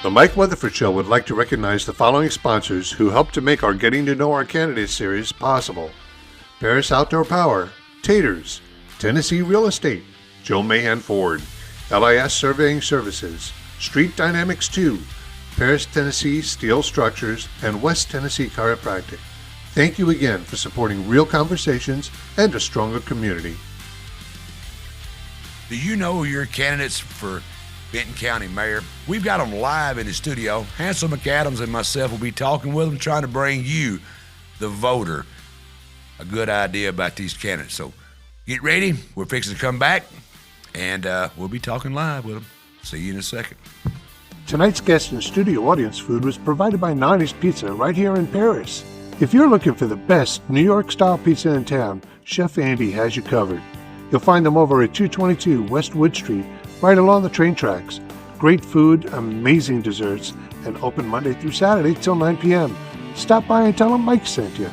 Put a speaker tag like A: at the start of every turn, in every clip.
A: The Mike Weatherford Show would like to recognize the following sponsors who helped to make our Getting to Know Our Candidates series possible. Paris Outdoor Power, Taters, Tennessee Real Estate, Joe Mahan Ford, LIS Surveying Services, Street Dynamics 2, Paris, Tennessee Steel Structures, and West Tennessee Chiropractic. Thank you again for supporting real conversations and a stronger community.
B: Do you know your candidates for Benton County Mayor? We've got them live in the studio. Hansel McAdams and myself will be talking with them, trying to bring you, the voter, a good idea about these candidates. So get ready. We're fixing to come back, and we'll be talking live with them. See you in a second.
A: Tonight's guest and studio audience food was provided by Nani's Pizza right here in Paris. If you're looking for the best New York-style pizza in town, Chef Andy has you covered. You'll find them over at 222 West Wood Street, right along the train tracks. Great food, amazing desserts, and open Monday through Saturday till 9 p.m. Stop by and tell them Mike sent you.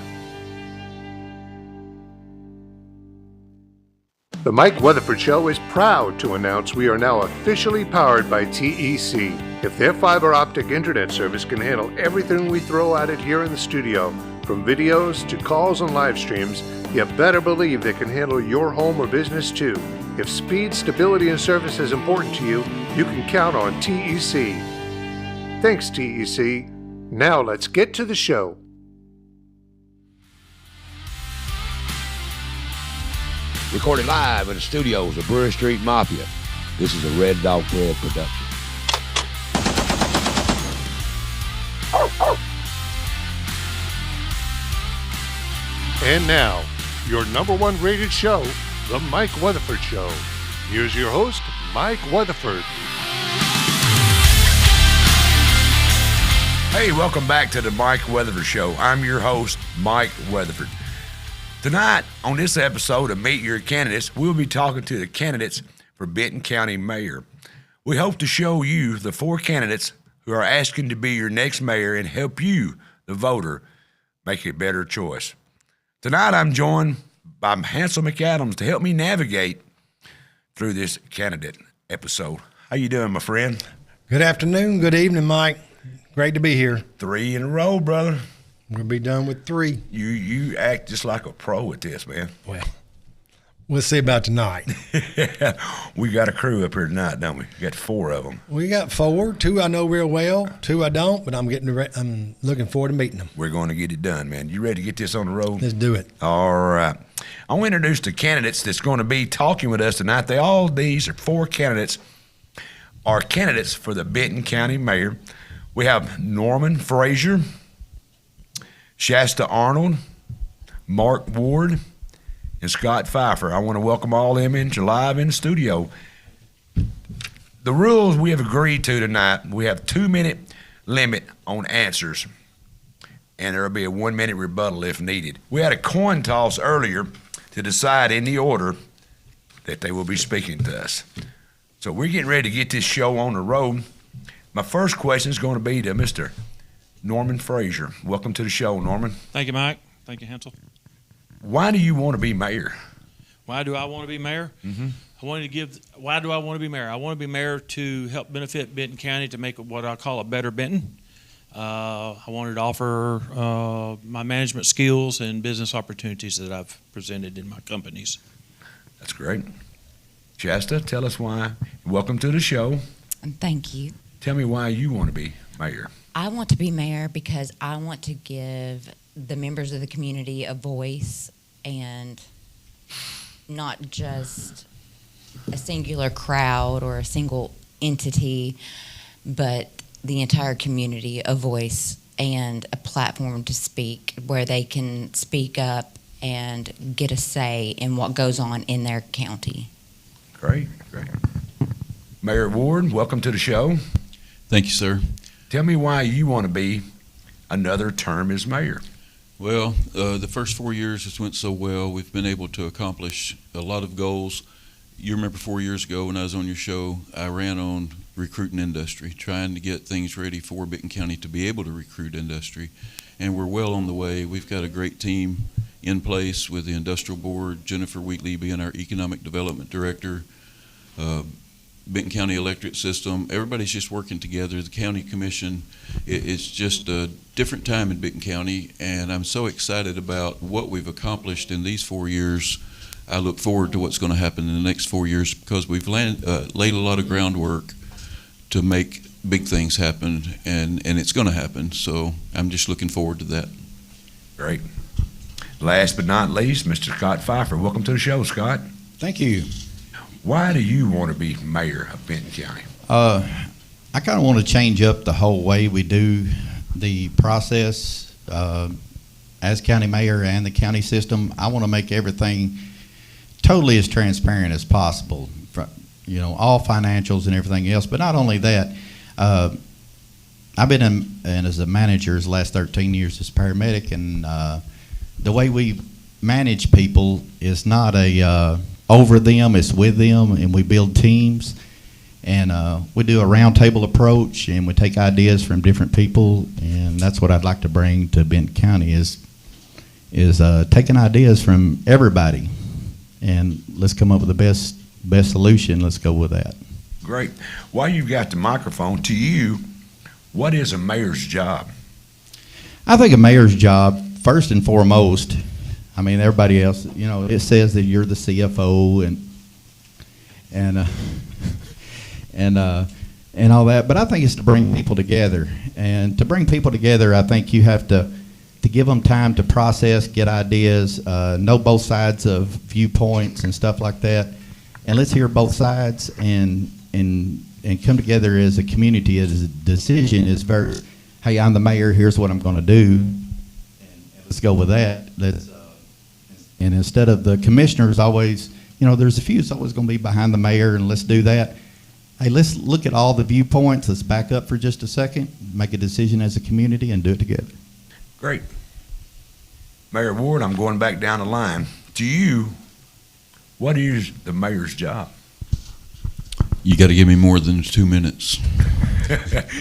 A: The Mike Weatherford Show is proud to announce we are now officially powered by TEC. If their fiber optic internet service can handle everything we throw at it here in the studio, from videos to calls and live streams, you better believe they can handle your home or business too. If speed, stability, and service is important to you, you can count on TEC. Thanks, TEC. Now let's get to the show.
B: Recorded live in the studios of Brewery Street Mafia. This is a Red Dog Bread production.
A: And now, your number one rated show, The Mike Weatherford Show. Here's your host, Mike Weatherford.
B: Hey, welcome back to the Mike Weatherford Show. I'm your host, Mike Weatherford. Tonight, on this episode of Meet Your Candidates, we'll be talking to the candidates for Benton County Mayor. We hope to show you the 4 candidates who are asking to be your next mayor and help you, the voter, make a better choice. Tonight, I'm joined by Hansel McAdams to help me navigate through this candidate episode. How you doing, my friend?
C: Good afternoon, good evening, Mike. Great to be here.
B: 3 in a row, brother.
C: We'll be done with 3.
B: You act just like a pro at this, man.
C: Well, we'll see about tonight.
B: We got a crew up here tonight, don't we? We got 4 of them.
C: We got 4. 2 I know real well, 2 I don't, but I'm looking forward to meeting them.
B: We're going to get it done, man. You ready to get this on the road?
C: Let's do it.
B: All right. I want to introduce the candidates that's going to be talking with us tonight. These are 4 candidates are candidates for the Benton County Mayor. We have Norman Frazier, Shasta Arnold, Mark Ward, and Scott Phifer. I want to welcome all them into live in the studio. The rules we have agreed to tonight, we have 2-minute limit on answers, and there will be a 1-minute rebuttal if needed. We had a coin toss earlier to decide in the order that they will be speaking to us. So we're getting ready to get this show on the road. My first question is going to be to Mr. Norman Frazier. Welcome to the show, Norman.
D: Thank you, Mike. Thank you, Hansel.
B: Why do you want to be mayor?
D: Why do I want to be mayor? Mm-hmm. Why do I want to be mayor? I want to be mayor to help benefit Benton County to make what I call a better Benton. I wanted to offer my management skills and business opportunities that I've presented in my companies.
B: That's great. Shasta, tell us why. Welcome to the show.
E: Thank you.
B: Tell me why you want to be mayor.
E: I want to be mayor because I want to give the members of the community a voice, and not just a singular crowd or a single entity, but the entire community a voice and a platform to speak where they can speak up and get a say in what goes on in their county.
B: Great. Mayor Ward, welcome to the show.
F: Thank you, sir.
B: Tell me why you want to be another term as mayor.
F: Well, the first 4 years just went so well. We've been able to accomplish a lot of goals. You remember 4 years ago when I was on your show, I ran on recruiting industry, trying to get things ready for Benton County to be able to recruit industry. And we're well on the way. We've got a great team in place with the industrial board, Jennifer Wheatley being our economic development director, Benton County electric system. Everybody's just working together. The county commission, it's just a different time in Benton County, and I'm so excited about what we've accomplished in these 4 years. I look forward to what's going to happen in the next 4 years because we've laid a lot of groundwork to make big things happen, and it's going to happen. So I'm just looking forward to that.
B: Great. Last but not least, Mr. Scott Phifer. Welcome to the show, Scott.
G: Thank you.
B: Why do you want to be mayor of Benton County?
G: I kind of want to change up the whole way we do the process as county mayor and the county system. I want to make everything totally as transparent as possible, all financials and everything else. But not only that, I've been in as a manager the last 13 years as paramedic, and the way we manage people is not over them, it's with them, and we build teams. And we do a roundtable approach, and we take ideas from different people, and that's what I'd like to bring to Benton County is taking ideas from everybody, and let's come up with the best solution. Let's go with that.
B: Great. While you've got the microphone, to you, what is a mayor's job?
G: I think a mayor's job, first and foremost, I mean, everybody else, it says that you're the CFO and all that, but I think it's to bring people together. And to bring people together, I think you have to give them time to process, get ideas, know both sides of viewpoints and stuff like that. And let's hear both sides and come together as a community. As a decision is very, hey, I'm the mayor, here's what I'm going to do, and let's go with that. And instead of the commissioners always, there's a few that's always going to be behind the mayor, and let's do that. Hey, let's look at all the viewpoints. Let's back up for just a second, make a decision as a community, and do it together.
B: Great. Mayor Ward, I'm going back down the line. To you, what is the mayor's job?
F: You got to give me more than 2 minutes.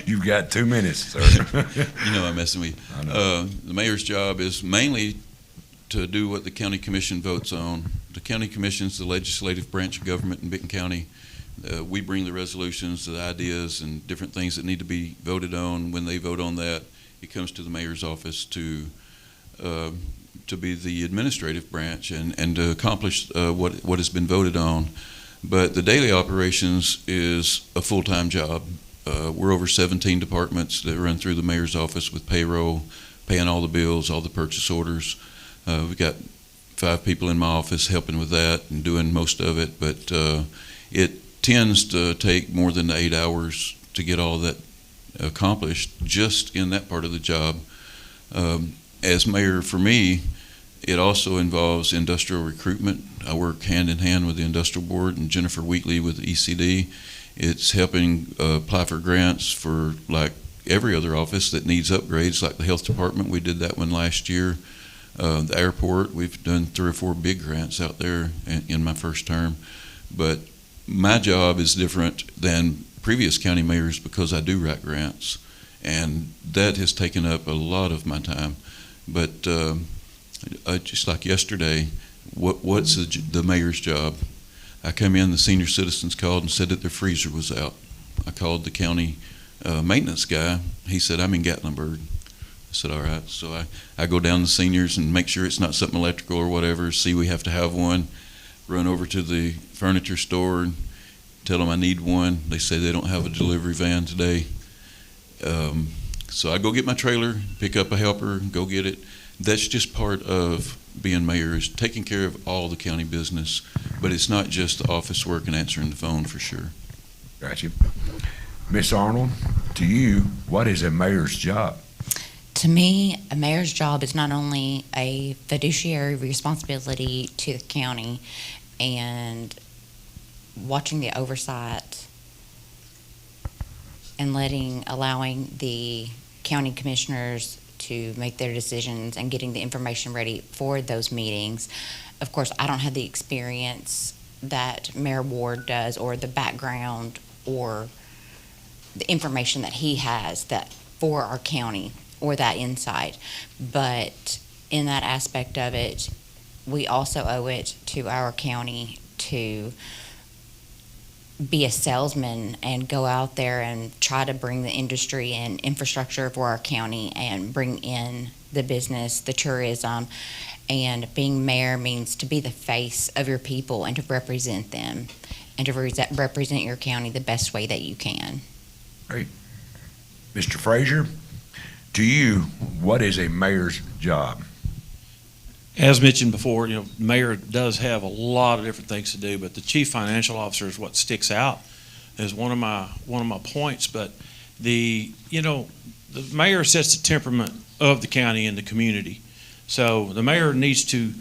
B: You've got 2 minutes, sir.
F: I'm messing with you.
B: I know.
F: The mayor's job is mainly to do what the county commission votes on. The county commission is the legislative branch of government in Benton County. We bring the resolutions, the ideas, and different things that need to be voted on. When they vote on that, it comes to the mayor's office to be the administrative branch and to accomplish what has been voted on. But the daily operations is a full-time job. We're over 17 departments that run through the mayor's office with payroll, paying all the bills, all the purchase orders. We've got 5 people in my office helping with that and doing most of it, but it tends to take more than 8 hours to get all that accomplished just in that part of the job. As mayor, for me, it also involves industrial recruitment. I work hand in hand with the industrial board and Jennifer Wheatley with ECD. It's helping apply for grants for like every other office that needs upgrades, like the health department. We did that one last year. The airport, we've done 3 or 4 big grants out there in my first term. But my job is different than previous county mayors because I do write grants, and that has taken up a lot of my time. But just like yesterday, what's the mayor's job? I come in, the senior citizens called and said that their freezer was out. I called the county maintenance guy. He said, I'm in Gatlinburg. I said, all right. So I go down to seniors and make sure it's not something electrical or whatever, see we have to have one, run over to the furniture store and tell them I need one. They say they don't have a delivery van today. So I go get my trailer, pick up a helper, go get it. That's just part of being mayor, is taking care of all the county business, but it's not just the office work and answering the phone for sure.
B: Gotcha. Miss Arnold, to you, what is a mayor's job?
E: To me, a mayor's job is not only a fiduciary responsibility to the county and watching the oversight and allowing the county commissioners to make their decisions and getting the information ready for those meetings. Of course, I don't have the experience that Mayor Ward does, or the background or the information that he has that for our county, or that insight. But in that aspect of it, we also owe it to our county to be a salesman and go out there and try to bring the industry and infrastructure for our county and bring in the business, the tourism. And being mayor means to be the face of your people and to represent them and to represent your county the best way that you can.
B: Great. Mr. Frazier, to you, what is a mayor's job?
D: As mentioned before, the mayor does have a lot of different things to do, but the chief financial officer is what sticks out as one of my points. But the mayor sets the temperament of the county and the community. So the mayor needs to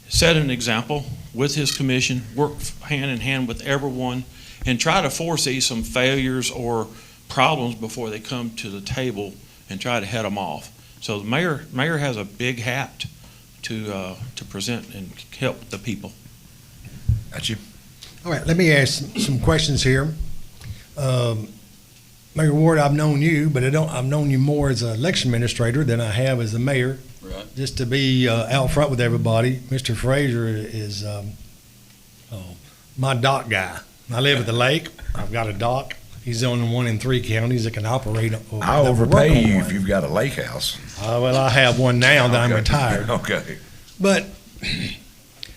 D: set an example with his commission, work hand in hand with everyone, and try to foresee some failures or problems before they come to the table and try to head them off. So the mayor has a big hat to present and help the people.
B: Got you.
C: All right, let me ask some questions here. Mayor Ward, I've known you, but I've known you more as an election administrator than I have as a mayor.
F: Right.
C: Just to be out front with everybody, Mr. Frazier is my dock guy. I live at the lake. I've got a dock. He's the only one in 3 counties that can operate.
B: I'll overpay you if you've got a lake house.
C: Well, I have one now that I'm retired.
B: Okay.
C: But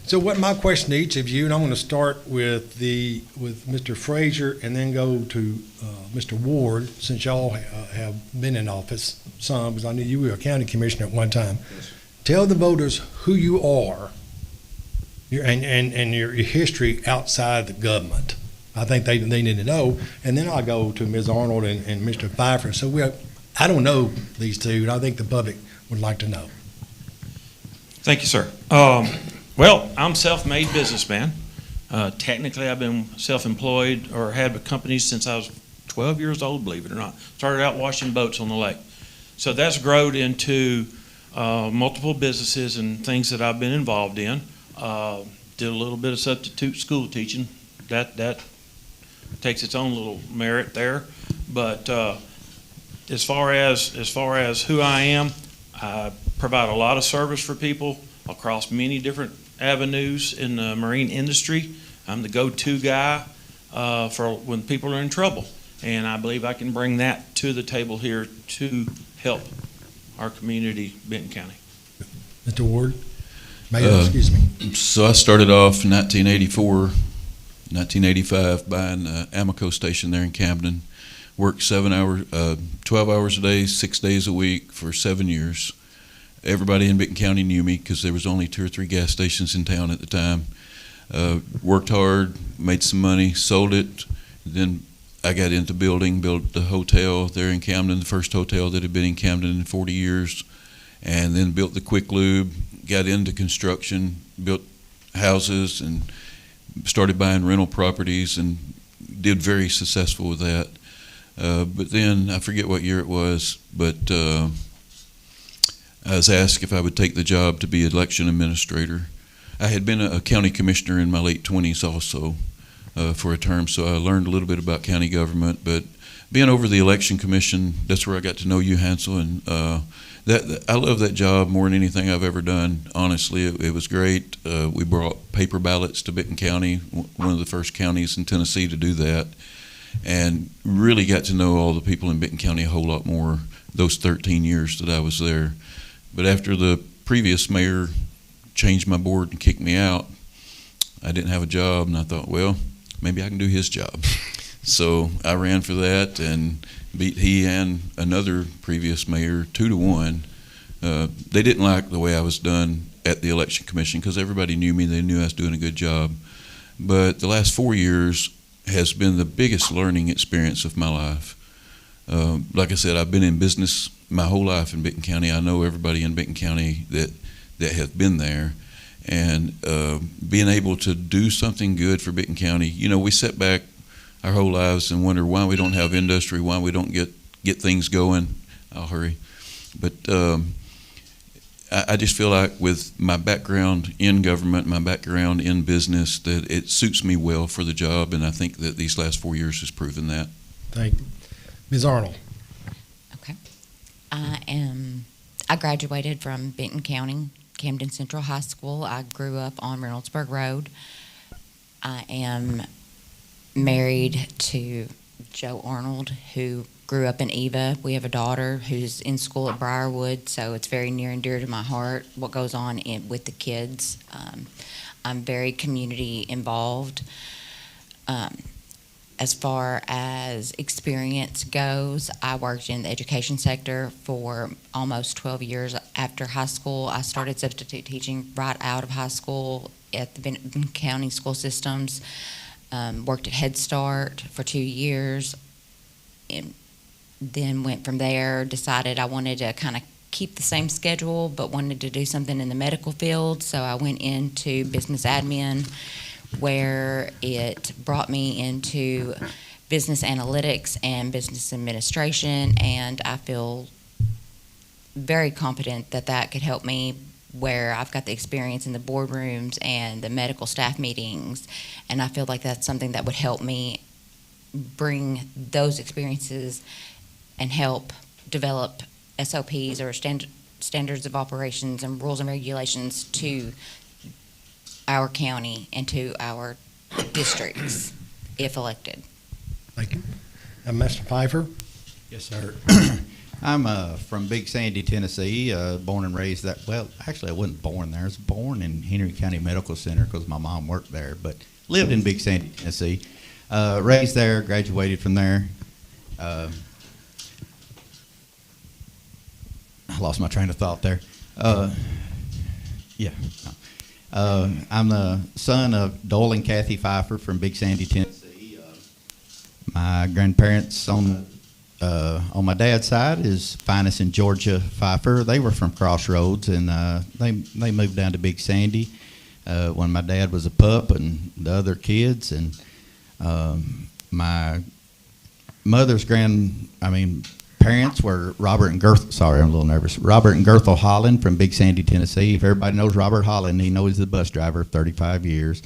C: so what my question to each of you, and I'm going to start with Mr. Frazier and then go to Mr. Ward, since y'all have been in office some, because I knew you were a county commissioner at one time.
B: Yes.
C: Tell the voters who you are and your history outside the government. I think they need to know. And then I'll go to Ms. Arnold and Mr. Phifer. So I don't know these two, and I think the public would like to know.
D: Thank you, sir. Well, I'm self-made businessman. Technically, I've been self-employed or had companies since I was 12 years old, believe it or not. Started out washing boats on the lake. So that's grown into multiple businesses and things that I've been involved in. Did a little bit of substitute school teaching. That takes its own little merit there. But as far as who I am, I provide a lot of service for people across many different avenues in the marine industry. I'm the go-to guy for when people are in trouble, and I believe I can bring that to the table here to help our community, Benton County.
C: Mr. Ward? Mayor, excuse me.
F: So I started off in 1985 buying an Amoco station there in Camden. Worked 12 hours a day, 6 days a week for 7 years. Everybody in Benton County knew me because there was only 2 or 3 gas stations in town at the time. Worked hard, made some money, sold it. Then I got into built the hotel there in Camden, the first hotel that had been in Camden in 40 years. And then built the Quick Lube, got into construction, built houses, and started buying rental properties and did very successful with that. But then I forget what year it was, but I was asked if I would take the job to be election administrator. I had been a county commissioner in my late 20s also for a term, so I learned a little bit about county government. But being over the election commission, that's where I got to know you, Hansel, and I love that job more than anything I've ever done. Honestly, it was great. We brought paper ballots to Benton County, one of the first counties in Tennessee to do that, and really got to know all the people in Benton County a whole lot more those 13 years that I was there. But after the previous mayor changed my board and kicked me out, I didn't have a job, and I thought, well, maybe I can do his job. So I ran for that and beat he and another previous mayor 2-1. They didn't like the way I was done at the election commission because everybody knew me. They knew I was doing a good job. But the last 4 years has been the biggest learning experience of my life. Like I said, I've been in business my whole life in Benton County. I know everybody in Benton County that has been there. And being able to do something good for Benton County, we sit back our whole lives and wonder why we don't have industry, why we don't get things going. I'll hurry. But I just feel like with my background in government, my background in business, that it suits me well for the job, and I think that these last 4 years has proven that.
C: Thank you. Ms. Arnold.
E: Okay. I graduated from Benton County, Camden Central High School. I grew up on Reynoldsburg Road. I am married to Joe Arnold, who grew up in Eva. We have a daughter who's in school at Briarwood, so it's very near and dear to my heart what goes on with the kids. I'm very community involved. As far as experience goes, I worked in the education sector for almost 12 years after high school. I started substitute teaching right out of high school at the Benton County school systems. Worked at Head Start for 2 years, and then went from there. Decided I wanted to kind of keep the same schedule, but wanted to do something in the medical field. So I went into business admin, where it brought me into business analytics and business administration, and I feel very confident that that could help me, where I've got the experience in the boardrooms and the medical staff meetings, and I feel like that's something that would help me bring those experiences and help develop SOPs or standards of operations and rules and regulations to our county and to our districts, if elected.
C: Thank you. Mr. Phifer?
G: Yes, sir. I'm from Big Sandy, Tennessee, born and raised that. Well, actually, I wasn't born there. I was born in Henry County Medical Center because my mom worked there, but lived in Big Sandy, Tennessee. Raised there, graduated from there. I lost my train of thought there. Yeah. I'm the son of Doyle and Kathy Phifer from Big Sandy, Tennessee. My grandparents on my dad's side is Finest and Georgia Phifer. They were from Crossroads, and they moved down to Big Sandy when my dad was a pup and the other kids. And my mother's parents were Robert and Gerth. Sorry, I'm a little nervous. Robert and Gerthel Holland from Big Sandy, Tennessee. If everybody knows Robert Holland, he knows he's the bus driver of 35 years,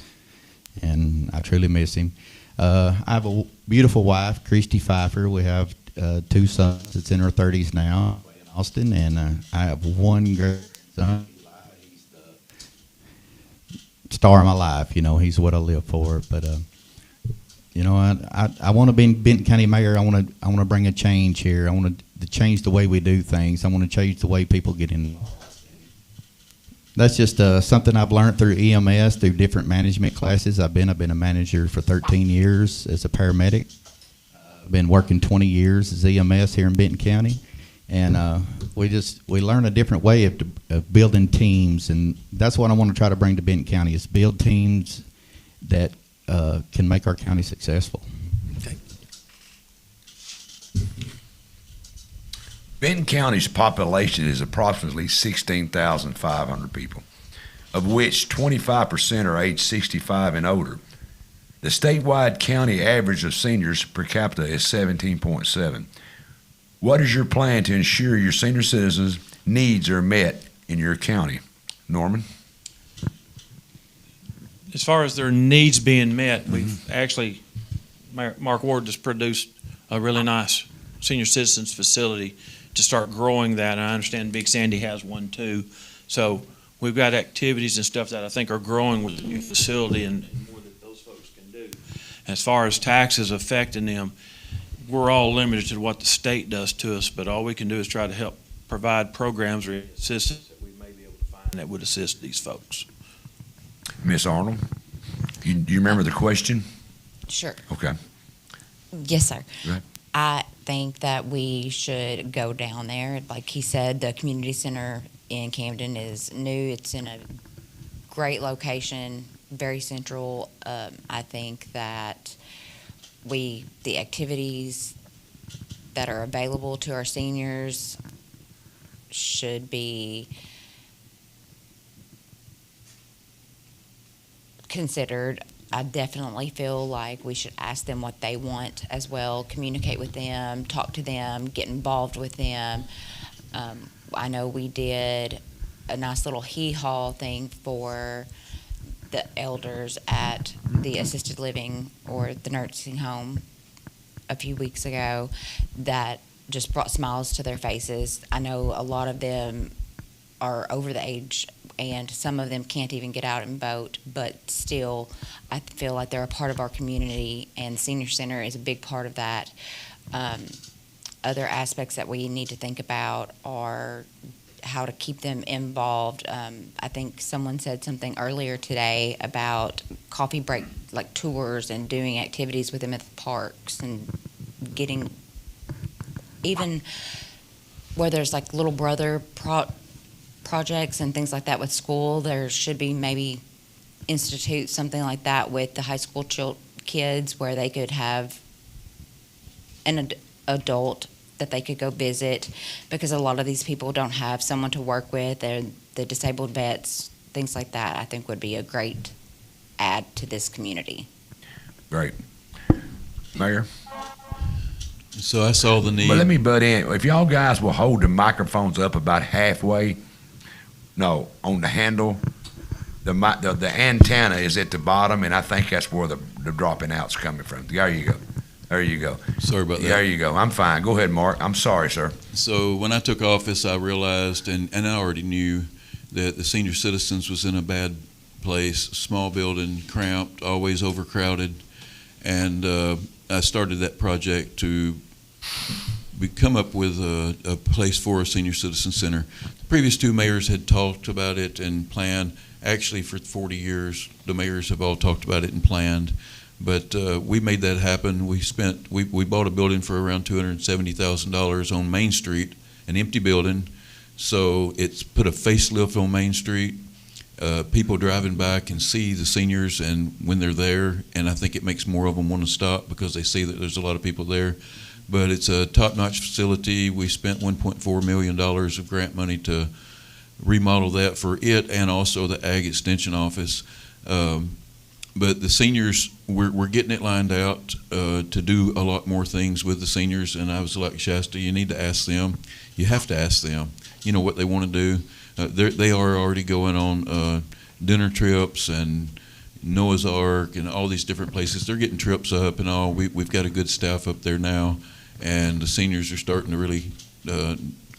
G: and I truly miss him. I have a beautiful wife, Christy Phifer. We have 2 sons that's in her 30s now, in Austin, and I have one great son. He's the star of my life. You know, he's what I live for. But you know, I want to be Benton County Mayor. I want to bring a change here. I want to change the way we do things. I want to change the way people get in. That's just something I've learned through EMS, through different management classes. I've been a manager for 13 years as a paramedic. I've been working 20 years as EMS here in Benton County, and we learn a different way of building teams, and that's what I want to try to bring to Benton County, is build teams that can make our county successful.
C: Okay.
B: Benton County's population is approximately 16,500 people, of which 25% are age 65 and older. The statewide county average of seniors per capita is 17.7. What is your plan to ensure your senior citizens' needs are met in your county? Norman?
D: As far as their needs being met, we've actually, Mark Ward just produced a really nice senior citizens facility to start growing that. And I understand Big Sandy has one too. So we've got activities and stuff that I think are growing with the new facility and more that those folks can do. As far as taxes affecting them, we're all limited to what the state does to us, but all we can do is try to help provide programs or assistance that we may be able to find that would assist these folks.
B: Miss Arnold, do you remember the question?
E: Sure.
B: Okay.
E: Yes, sir.
B: Go ahead.
E: I think that we should go down there. Like he said, the community center in Camden is new. It's in a great location, very central. I think that the activities that are available to our seniors should be considered. I definitely feel like we should ask them what they want as well, communicate with them, talk to them, get involved with them. I know we did a nice little hee-haw thing for the elders at the assisted living or the nursing home a few weeks ago that just brought smiles to their faces. I know a lot of them are over the age and some of them can't even get out and vote, but still, I feel like they're a part of our community, and Senior Center is a big part of that. Other aspects that we need to think about are how to keep them involved. I think someone said something earlier today about coffee break, like tours and doing activities with them at the parks and getting, even where there's like little brother projects and things like that with school, there should be maybe institute something like that with the high school kids where they could have an adult that they could go visit, because a lot of these people don't have someone to work with. They're the disabled vets, things like that, I think would be a great add to this community.
B: Great. Mayor?
F: So I saw the need.
B: But let me butt in. If y'all guys will hold the microphones up about halfway, no, on the handle, the antenna is at the bottom, and I think that's where the dropping out's coming from. There you go. There you go.
F: Sorry about that.
B: There you go. I'm fine. Go ahead, Mark. I'm sorry, sir.
F: So when I took office, I realized, and I already knew, that the senior citizens was in a bad place, small building, cramped, always overcrowded, and I started that project to come up with a place for a senior citizen center. The previous two mayors had talked about it and planned. Actually, for 40 years, the mayors have all talked about it and planned. But we made that happen. We bought a building for around $270,000 on Main Street, an empty building. So it's put a facelift on Main Street. People driving by can see the seniors and when they're there, and I think it makes more of them want to stop because they see that there's a lot of people there. But it's a top-notch facility. We spent $1.4 million of grant money to remodel that for it and also the Ag Extension Office. But the seniors, we're getting it lined out to do a lot more things with the seniors. And I was like, Shasta, you need to ask them. You have to ask them, what they want to do. They are already going on dinner trips and Noah's Ark and all these different places. They're getting trips up and all. We've got a good staff up there now. And the seniors are starting to really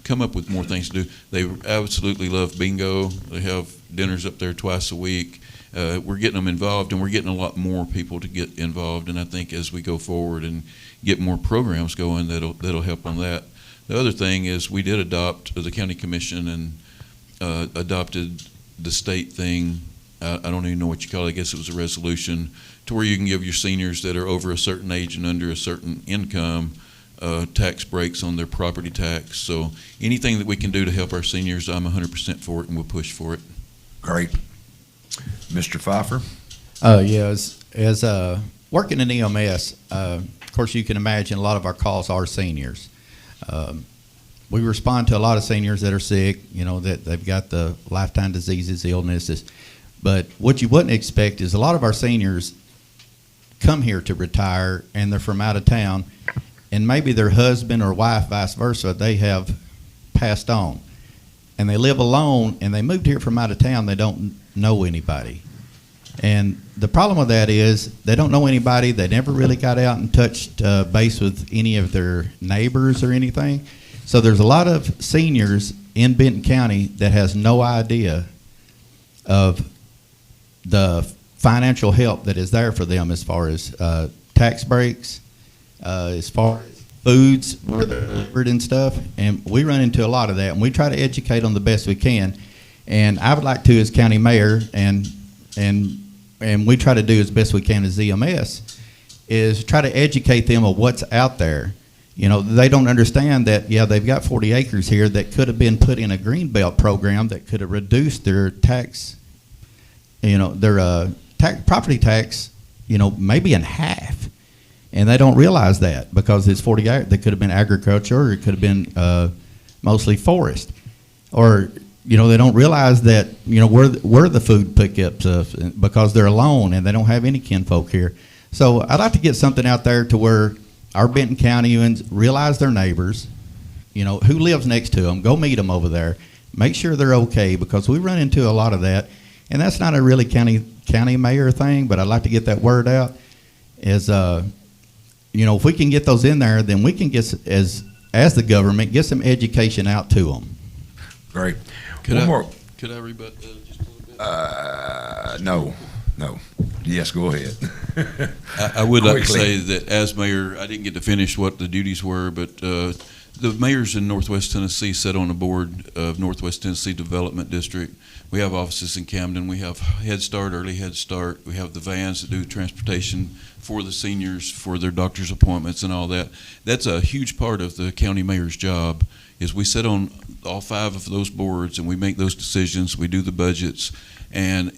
F: come up with more things to do. They absolutely love bingo. They have dinners up there twice a week. We're getting them involved, and we're getting a lot more people to get involved. And I think as we go forward and get more programs going, that'll help on that. The other thing is we did adopt the county commission and adopted the state thing. I don't even know what you call it. I guess it was a resolution to where you can give your seniors that are over a certain age and under a certain income tax breaks on their property tax. So anything that we can do to help our seniors, I'm 100% for it, and we'll push for it.
B: Great. Mr. Phifer?
G: As working in EMS, of course, you can imagine a lot of our calls are seniors. We respond to a lot of seniors that are sick, that they've got the lifetime diseases, illnesses. But what you wouldn't expect is a lot of our seniors come here to retire, and they're from out of town, and maybe their husband or wife, vice versa, they have passed on. And they live alone, and they moved here from out of town. They don't know anybody. And the problem with that is they don't know anybody. They never really got out and touched base with any of their neighbors or anything. So there's a lot of seniors in Benton County that has no idea of the financial help that is there for them as far as tax breaks, as far as foods where they're delivered and stuff. And we run into a lot of that, and we try to educate them the best we can. And I would like to, as county mayor, and we try to do as best we can as EMS, is try to educate them of what's out there. They don't understand that, they've got 40 acres here that could have been put in a greenbelt program that could have reduced their tax, their property tax, maybe in half. And they don't realize that because it's 40 acres. They could have been agriculture, or it could have been mostly forest. Or, they don't realize that, where the food pickups because they're alone and they don't have any kinfolk here. So I'd like to get something out there to where our Benton Countyans realize their neighbors, who lives next to them. Go meet them over there. Make sure they're okay, because we run into a lot of that. And that's not a really county mayor thing, but I'd like to get that word out. If we can get those in there, then we can get, as the government, get some education out to them.
B: Great.
F: Could I rebut just
B: No. Yes, go ahead.
F: I would like to
B: Quickly.
F: say that as mayor, I didn't get to finish what the duties were, but the mayors in Northwest Tennessee sit on the board of Northwest Tennessee Development District. We have offices in Camden. We have Head Start, Early Head Start. We have the vans that do transportation for the seniors for their doctor's appointments and all that. That's a huge part of the county mayor's job. Is we sit on all 5 of those boards and we make those decisions. We do the budgets, and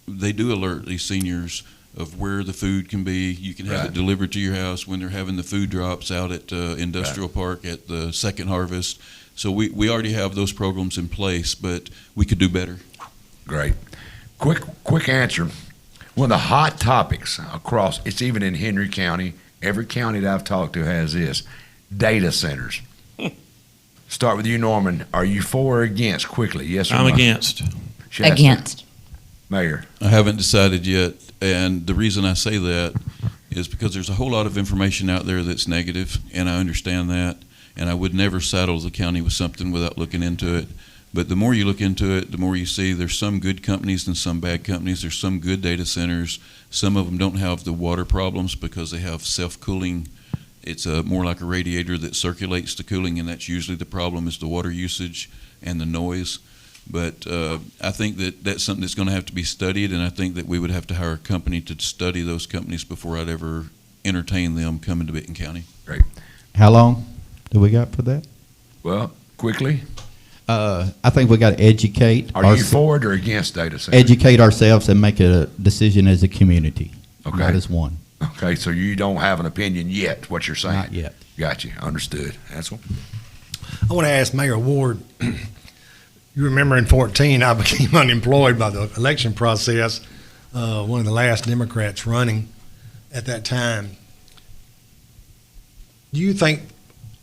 F: they do alert these seniors of where the food can be. You can have
B: Right.
F: it delivered to your house when they're having the food drops out at Industrial Park at the Second Harvest. So we already have those programs in place, but we could do better.
B: Great. Quick answer. One of the hot topics across, it's even in Henry County, every county that I've talked to has this, data centers. Start with you, Norman. Are you for or against? Quickly, yes or no?
D: I'm against.
B: Shasta?
E: Against.
B: Mayor.
F: I haven't decided yet, and the reason I say that is because there's a whole lot of information out there that's negative, and I understand that, and I would never saddle the county with something without looking into it. But the more you look into it, the more you see there's some good companies and some bad companies. There's some good data centers. Some of them don't have the water problems because they have self-cooling. It's more like a radiator that circulates the cooling, and that's usually the problem is the water usage and the noise. But I think that that's something that's going to have to be studied, and I think that we would have to hire a company to study those companies before I'd ever entertain them coming to Benton County.
G: How long do we got for that?
B: Well, quickly.
G: I think we got to educate.
B: Are you for it or against data centers?
G: Educate ourselves and make a decision as a community,
B: Okay.
G: not as one.
B: Okay, so you don't have an opinion yet, what you're saying?
G: Not yet.
B: Got you. Understood. Ansel?
C: I want to ask Mayor Ward, you remember in 2014, I became unemployed by the election process, one of the last Democrats running at that time. Do you think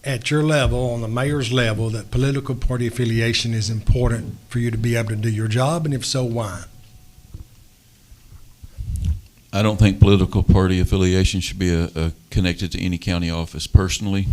C: at your level, on the mayor's level, that political party affiliation is important for you to be able to do your job? And if so, why?
F: I don't think political party affiliation should be connected to any county office personally,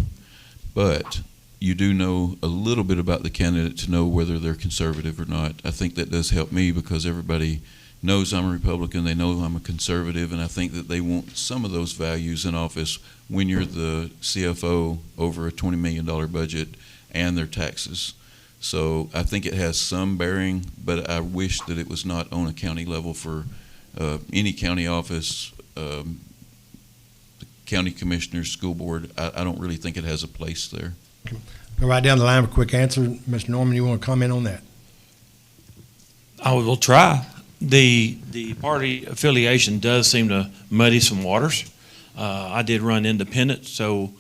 F: but you do know a little bit about the candidate to know whether they're conservative or not. I think that does help me because everybody knows I'm a Republican, they know I'm a conservative, and I think that they want some of those values in office when you're the CFO over a $20 million budget and their taxes. So I think it has some bearing, but I wish that it was not on a county level for any county office, the county commissioners, school board. I don't really think it has a place there.
C: Go right down the line with a quick answer. Mr. Norman, you want to comment on that?
D: I will try. The party affiliation does seem to muddy some waters. I did run independent, so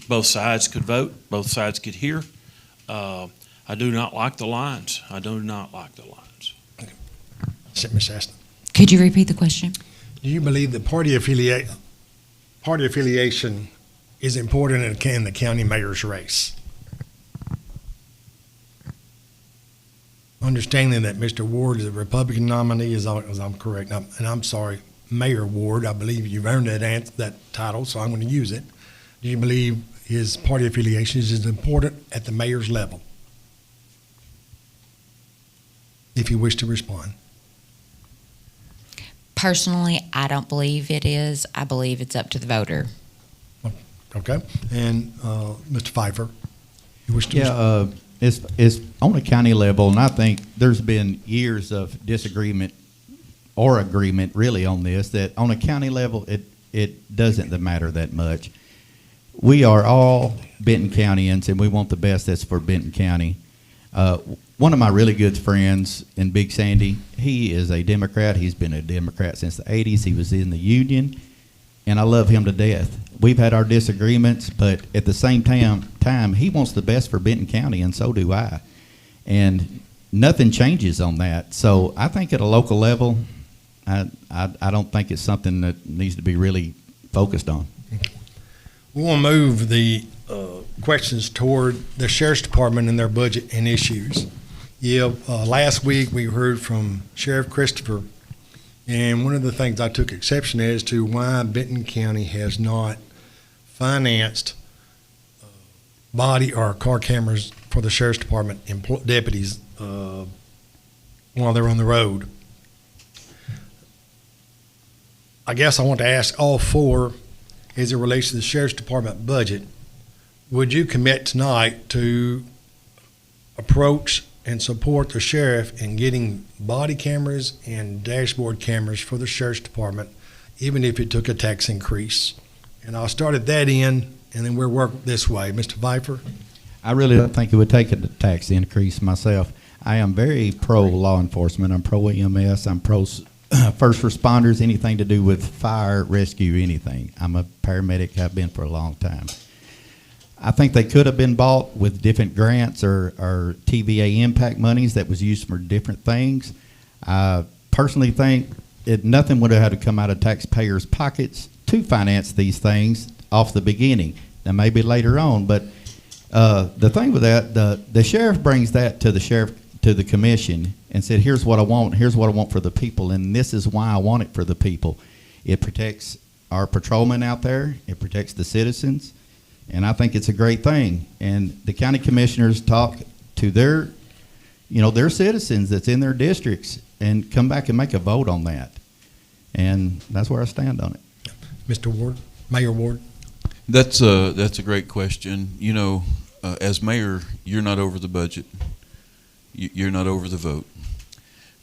D: both sides could vote, both sides could hear. I do not like the lines. I do not like the lines.
C: Ms. Shasta.
E: Could you repeat the question?
C: Do you believe that party affiliation is important in the county mayor's race? Understanding that Mr. Ward is a Republican nominee, as I'm correct, and I'm sorry, Mayor Ward, I believe you've earned that title, so I'm going to use it. Do you believe his party affiliation is important at the mayor's level? If you wish to respond.
E: Personally, I don't believe it is. I believe it's up to the voter.
C: Okay. And Mr. Phifer, you wish to respond?
G: It's on a county level, and I think there's been years of disagreement or agreement really on this, that on a county level, it doesn't matter that much. We are all Benton Countyans, and we want the best that's for Benton County. One of my really good friends in Big Sandy, he is a Democrat. He's been a Democrat since the 80s. He was in the union, and I love him to death. We've had our disagreements, but at the same time, he wants the best for Benton County, and so do I. And nothing changes on that. So I think at a local level, I don't think it's something that needs to be really focused on.
C: We want to move the questions toward the Sheriff's Department and their budget and issues. Last week we heard from Sheriff Christopher, and one of the things I took exception as to why Benton County has not financed body or car cameras for the Sheriff's Department deputies while they're on the road. I guess I want to ask all four, as it relates to the Sheriff's Department budget, would you commit tonight to approach and support the sheriff in getting body cameras and dashboard cameras for the Sheriff's Department, even if it took a tax increase? And I'll start at that end, and then we'll work this way. Mr. Phifer?
G: I really don't think it would take a tax increase myself. I am very pro law enforcement. I'm pro EMS. I'm pro first responders, anything to do with fire, rescue, anything. I'm a paramedic. I've been for a long time. I think they could have been bought with different grants or TVA impact monies that was used for different things. I personally think nothing would have had to come out of taxpayers' pockets to finance these things off the beginning. Now, maybe later on, but the thing with that, the sheriff brings that to the commission and said, here's what I want for the people, and this is why I want it for the people. It protects our patrolmen out there. It protects the citizens. And I think it's a great thing. And the county commissioners talk to their citizens that's in their districts and come back and make a vote on that. And that's where I stand on it.
C: Mr. Ward, Mayor Ward?
F: That's a great question. You know, as mayor, you're not over the budget. You're not over the vote.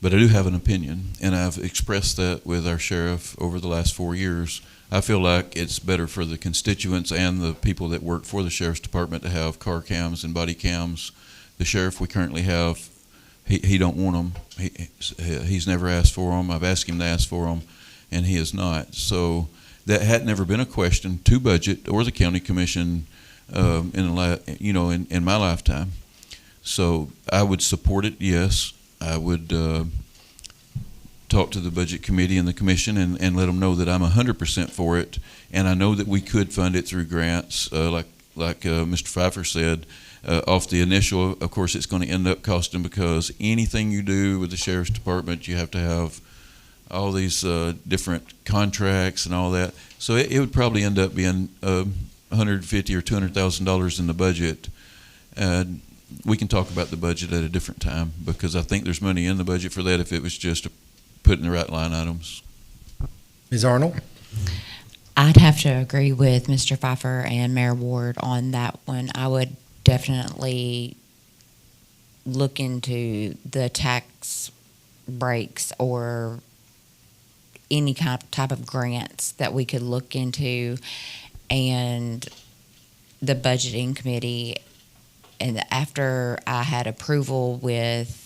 F: But I do have an opinion, and I've expressed that with our sheriff over the last 4 years. I feel like it's better for the constituents and the people that work for the Sheriff's Department to have car cams and body cams. The sheriff we currently have, he don't want them. He's never asked for them. I've asked him to ask for them, and he has not. So that had never been a question to budget or the county commission in my lifetime. So I would support it, yes. I would talk to the budget committee and the commission and let them know that I'm 100% for it. And I know that we could fund it through grants, like Mr. Phifer said. Off the initial, of course, it's going to end up costing, because anything you do with the Sheriff's Department, you have to have all these different contracts and all that. So it would probably end up being $150,000 or $200,000 in the budget. We can talk about the budget at a different time, because I think there's money in the budget for that if it was just put in the right line items.
C: Ms. Arnold?
E: I'd have to agree with Mr. Phifer and Mayor Ward on that one. I would definitely look into the tax breaks or any kind of type of grants that we could look into, and the budgeting committee. And after I had approval with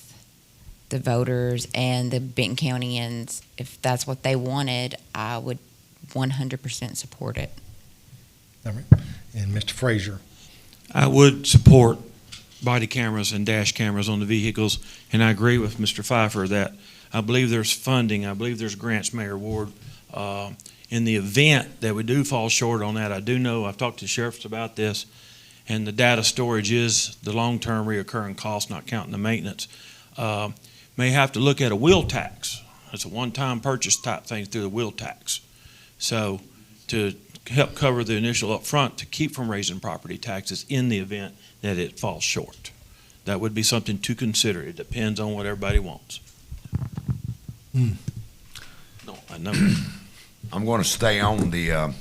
E: the voters and the Benton Countyans, if that's what they wanted, I would 100% support it.
C: All right. And Mr. Frazier?
D: I would support body cameras and dash cameras on the vehicles, and I agree with Mr. Phifer that I believe there's funding. I believe there's grants, Mayor Ward. In the event that we do fall short on that, I do know, I've talked to sheriffs about this, and the data storage is the long-term reoccurring cost, not counting the maintenance. May have to look at a wheel tax. It's a one-time purchase type thing through the wheel tax. So to help cover the initial upfront to keep from raising property taxes in the event that it falls short. That would be something to consider. It depends on what everybody wants. No, I know.
B: I'm going to stay on the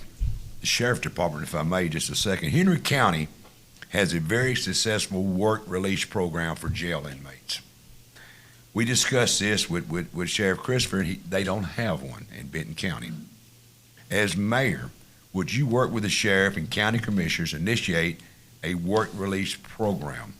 B: Sheriff Department, if I may, just a second. Henry County has a very successful work release program for jail inmates. We discussed this with Sheriff Christopher, and they don't have one in Benton County. As mayor, would you work with the sheriff and county commissioners initiate a work release program?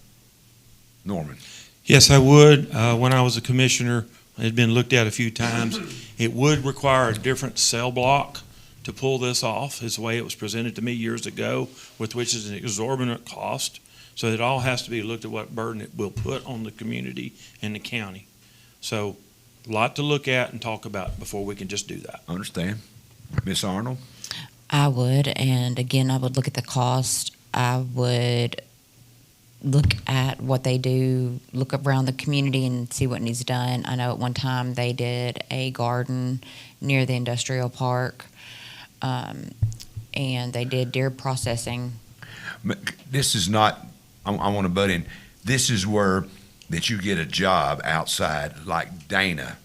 B: Norman?
D: Yes, I would. When I was a commissioner, it had been looked at a few times. It would require a different cell block to pull this off, is the way it was presented to me years ago, with which is an exorbitant cost. So it all has to be looked at what burden it will put on the community and the county. So a lot to look at and talk about before we can just do that.
B: Understand. Miss Arnold?
E: I would, and again, I would look at the cost. I would look at what they do, look around the community and see what needs done. I know at one time they did a garden near the industrial park, and they did deer processing.
B: This is not, I want to butt in, this is where that you get a job outside, like Dana.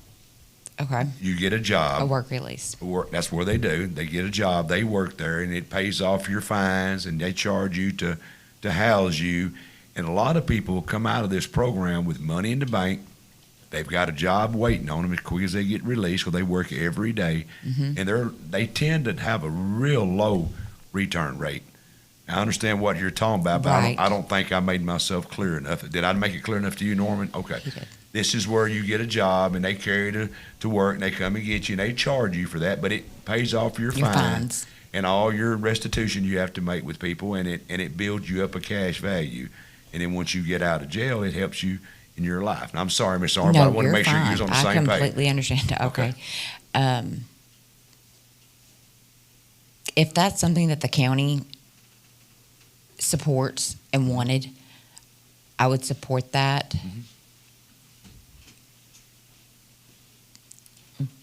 E: Okay.
B: You get a job.
E: A work release.
B: That's where they do. They get a job. They work there, and it pays off your fines, and they charge you to house you. And a lot of people come out of this program with money in the bank. They've got a job waiting on them as quick as they get released, because they work every day.
E: Mm-hmm.
B: And they tend to have a real low return rate. I understand what you're talking about, but
E: Right.
B: I don't think I made myself clear enough. Did I make it clear enough to you, Norman? Okay.
E: You did.
B: This is where you get a job, and they carry you to work, and they come and get you, and they charge you for that, but it pays off your
E: Your
B: fine
E: fines.
B: and all your restitution you have to make with people, and it builds you up a cash value. And then once you get out of jail, it helps you in your life. And I'm sorry, Miss Arnold, but I
E: No,
B: want to
E: you're
B: make sure
E: fine.
B: you're on the
E: I
B: same page.
E: completely understand. Okay. If that's something that the county supports and wanted, I would support that.
B: Mm-hmm.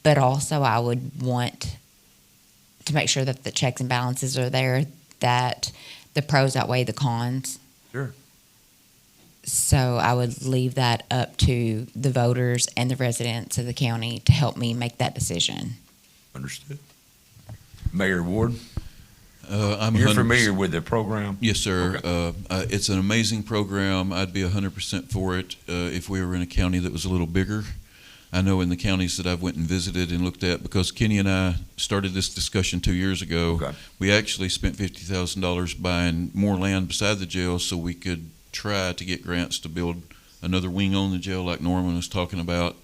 E: But also, I would want to make sure that the checks and balances are there, that the pros outweigh the cons.
B: Sure.
E: So I would leave that up to the voters and the residents of the county to help me make that decision.
B: Understood. Mayor Ward,
F: I'm
B: you're
F: 100%
B: familiar with the program?
F: Yes, sir.
B: Okay.
F: It's an amazing program. I'd be 100% for it if we were in a county that was a little bigger. I know in the counties that I've went and visited and looked at, because Kenny and I started this discussion 2 years ago,
B: Okay.
F: we actually spent $50,000 buying more land beside the jail so we could try to get grants to build another wing on the jail like Norman was talking about.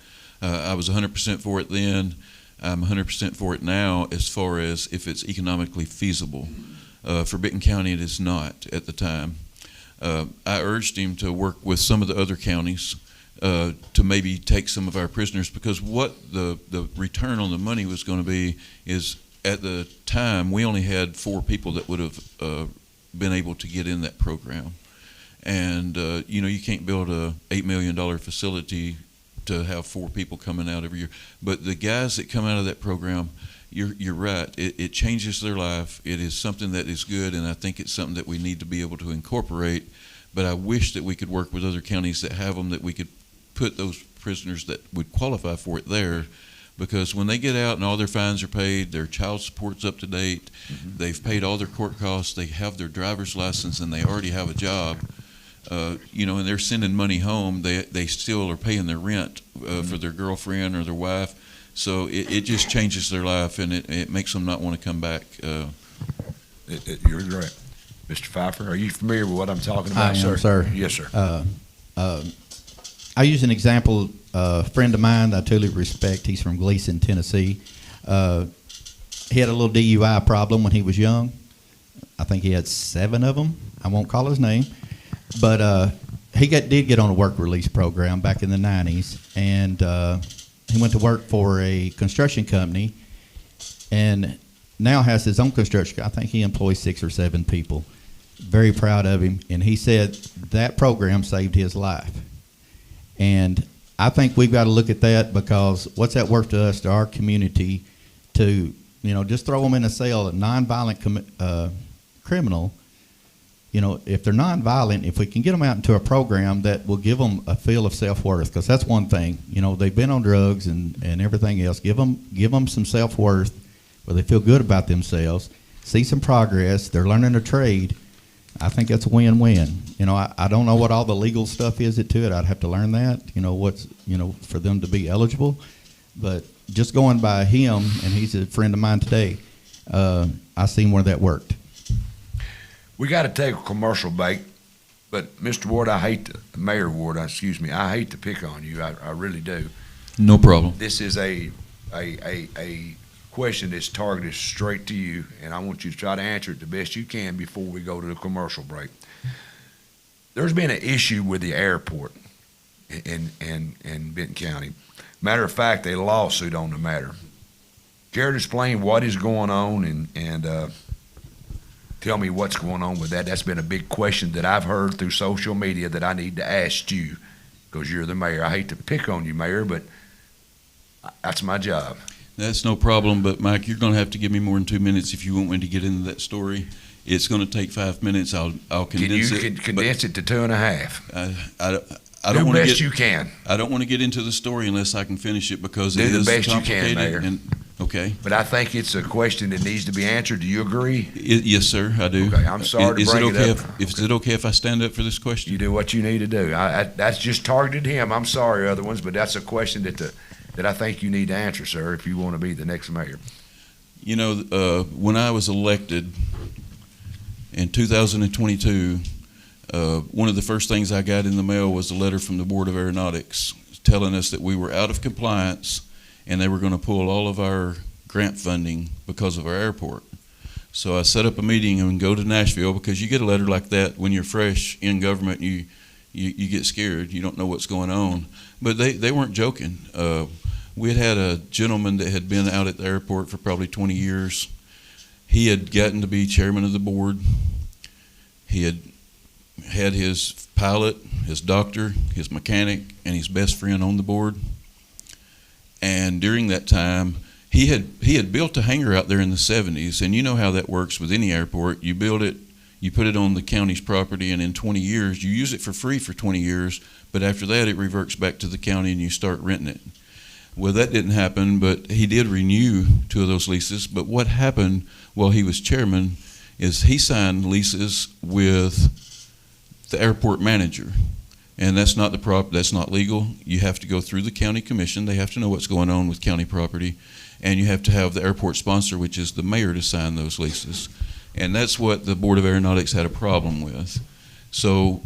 F: I was 100% for it then. I'm 100% for it now as far as if it's economically feasible. For Benton County, it is not at the time. I urged him to work with some of the other counties to maybe take some of our prisoners, because what the return on the money was going to be is, at the time, we only had 4 people that would have been able to get in that program. And, you can't build a $8 million facility to have 4 people coming out every year. But the guys that come out of that program, you're right. It changes their life. It is something that is good, and I think it's something that we need to be able to incorporate. But I wish that we could work with other counties that have them, that we could put those prisoners that would qualify for it there, because when they get out and all their fines are paid, their child support's up to date, they've paid all their court costs, they have their driver's license, and they already have a job, and they're sending money home, they still are paying their rent for their girlfriend or their wife. So it just changes their life, and it makes them not want to come back.
B: You're right. Mr. Phifer, are you familiar with what I'm talking about,
G: I am, sir.
B: Yes, sir.
G: I use an example. A friend of mine that I totally respect. He's from Gleason, Tennessee. He had a little DUI problem when he was young. I think he had 7 of them. I won't call his name, but he did get on a work release program back in the 90s, and he went to work for a construction company, and now has his own construction. I think he employs 6 or 7 people. Very proud of him, and he said that program saved his life. And I think we've got to look at that, because what's that worth to us, to our community, to just throw them in a cell, a nonviolent criminal. If they're nonviolent, if we can get them out into a program that will give them a feel of self-worth, because that's one thing. They've been on drugs and everything else. Give them some self-worth where they feel good about themselves, see some progress, they're learning a trade. I think that's a win-win. I don't know what all the legal stuff is to it. I'd have to learn that, what's, for them to be eligible. But just going by him, and he's a friend of mine today, I seen where that worked.
B: We got to take a commercial break, but Mr. Ward, Mayor Ward, excuse me, I hate to pick on you. I really do.
F: No problem.
B: This is a question that's targeted straight to you, and I want you to try to answer it the best you can before we go to the commercial break. There's been an issue with the airport in Benton County. Matter of fact, a lawsuit on the matter. Care to explain what is going on and tell me what's going on with that? That's been a big question that I've heard through social media that I need to ask you, because you're the mayor. I hate to pick on you, Mayor, but that's my job.
F: That's no problem, but Mike, you're going to have to give me more than 2 minutes if you want me to get into that story. It's going to take 5 minutes. I'll condense it.
B: Can you condense it to 2.5?
F: I
B: Do
F: don't
B: the
F: want to
B: best
F: get
B: you can.
F: I don't want to get into the story unless I can finish it because
B: Do
F: it
B: the
F: is
B: best you can,
F: complicated.
B: Mayor.
F: And, okay.
B: But I think it's a question that needs to be answered. Do you agree?
F: Yes, sir. I do.
B: Okay, I'm sorry to
F: Is
B: bring
F: it okay
B: it up.
F: Is it okay if I stand up for this question?
B: You do what you need to do. That's just targeted him. I'm sorry, other ones, but that's a question that I think you need to answer, sir, if you want to be the next mayor.
F: You know, when I was elected in 2022, one of the first things I got in the mail was a letter from the Board of Aeronautics telling us that we were out of compliance and they were going to pull all of our grant funding because of our airport. So I set up a meeting and go to Nashville because you get a letter like that when you're fresh in government. You get scared. You don't know what's going on. But they weren't joking. We had a gentleman that had been out at the airport for probably 20 years. He had gotten to be chairman of the board. He had his pilot, his doctor, his mechanic, and his best friend on the board. And during that time, he had built a hangar out there in the 70s, and you know how that works with any airport. You build it, you put it on the county's property, and in 20 years, you use it for free for 20 years, but after that, it reverts back to the county and you start renting it. Well, that didn't happen, but he did renew 2 of those leases. But what happened while he was chairman is he signed leases with the airport manager. And that's not that's not legal. You have to go through the county commission. They have to know what's going on with county property. And you have to have the airport sponsor, which is the mayor, to sign those leases. And that's what the Board of Aeronautics had a problem with. So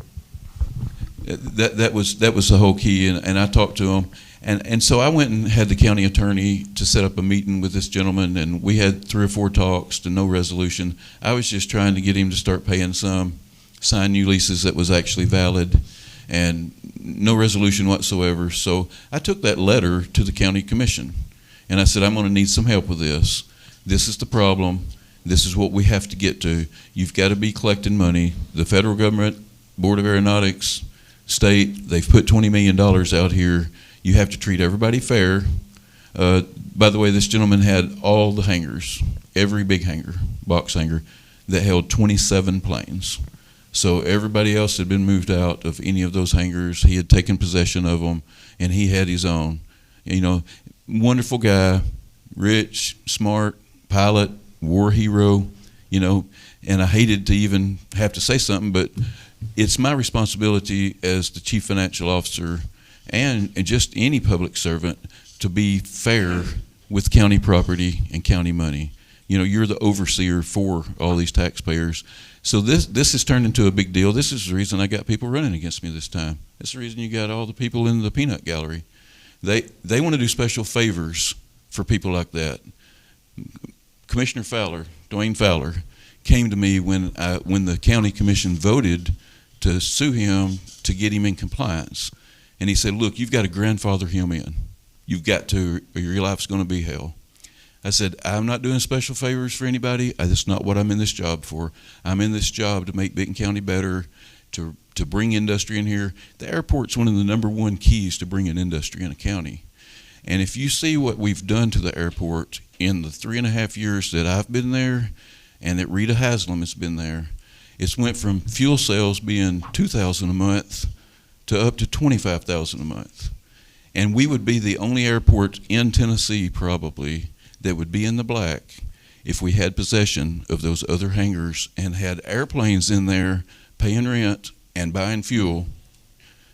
F: that was the whole key. And I talked to him. And so I went and had the county attorney to set up a meeting with this gentleman, and we had 3 or 4 talks to no resolution. I was just trying to get him to start paying some, sign new leases that was actually valid, and no resolution whatsoever. So I took that letter to the county commission, and I said, I'm going to need some help with this. This is the problem. This is what we have to get to. You've got to be collecting money. The federal government, Board of Aeronautics, state, they've put $20 million out here. You have to treat everybody fair. By the way, this gentleman had all the hangars, every big hangar, box hangar, that held 27 planes. So everybody else had been moved out of any of those hangars. He had taken possession of them, and he had his own. You know, wonderful guy, rich, smart, pilot, war hero, you know, and I hated to even have to say something, but it's my responsibility as the chief financial officer and just any public servant to be fair with county property and county money. You know, you're the overseer for all these taxpayers. So this has turned into a big deal. This is the reason I got people running against me this time. That's the reason you got all the people in the peanut gallery. They want to do special favors for people like that. Commissioner Fowler, Dwayne Fowler, came to me when the county commission voted to sue him to get him in compliance. And he said, look, you've got to grandfather him in. You've got to, or your life's going to be hell. I said, I'm not doing special favors for anybody. That's not what I'm in this job for. I'm in this job to make Benton County better, to bring industry in here. The airport's one of the #1 keys to bringing industry in a county. And if you see what we've done to the airport in the 3.5 years that I've been there and that Rita Haslam has been there, it's went from fuel sales being $2,000 a month to up to $25,000 a month. And we would be the only airport in Tennessee probably that would be in the black if we had possession of those other hangars and had airplanes in there paying rent and buying fuel.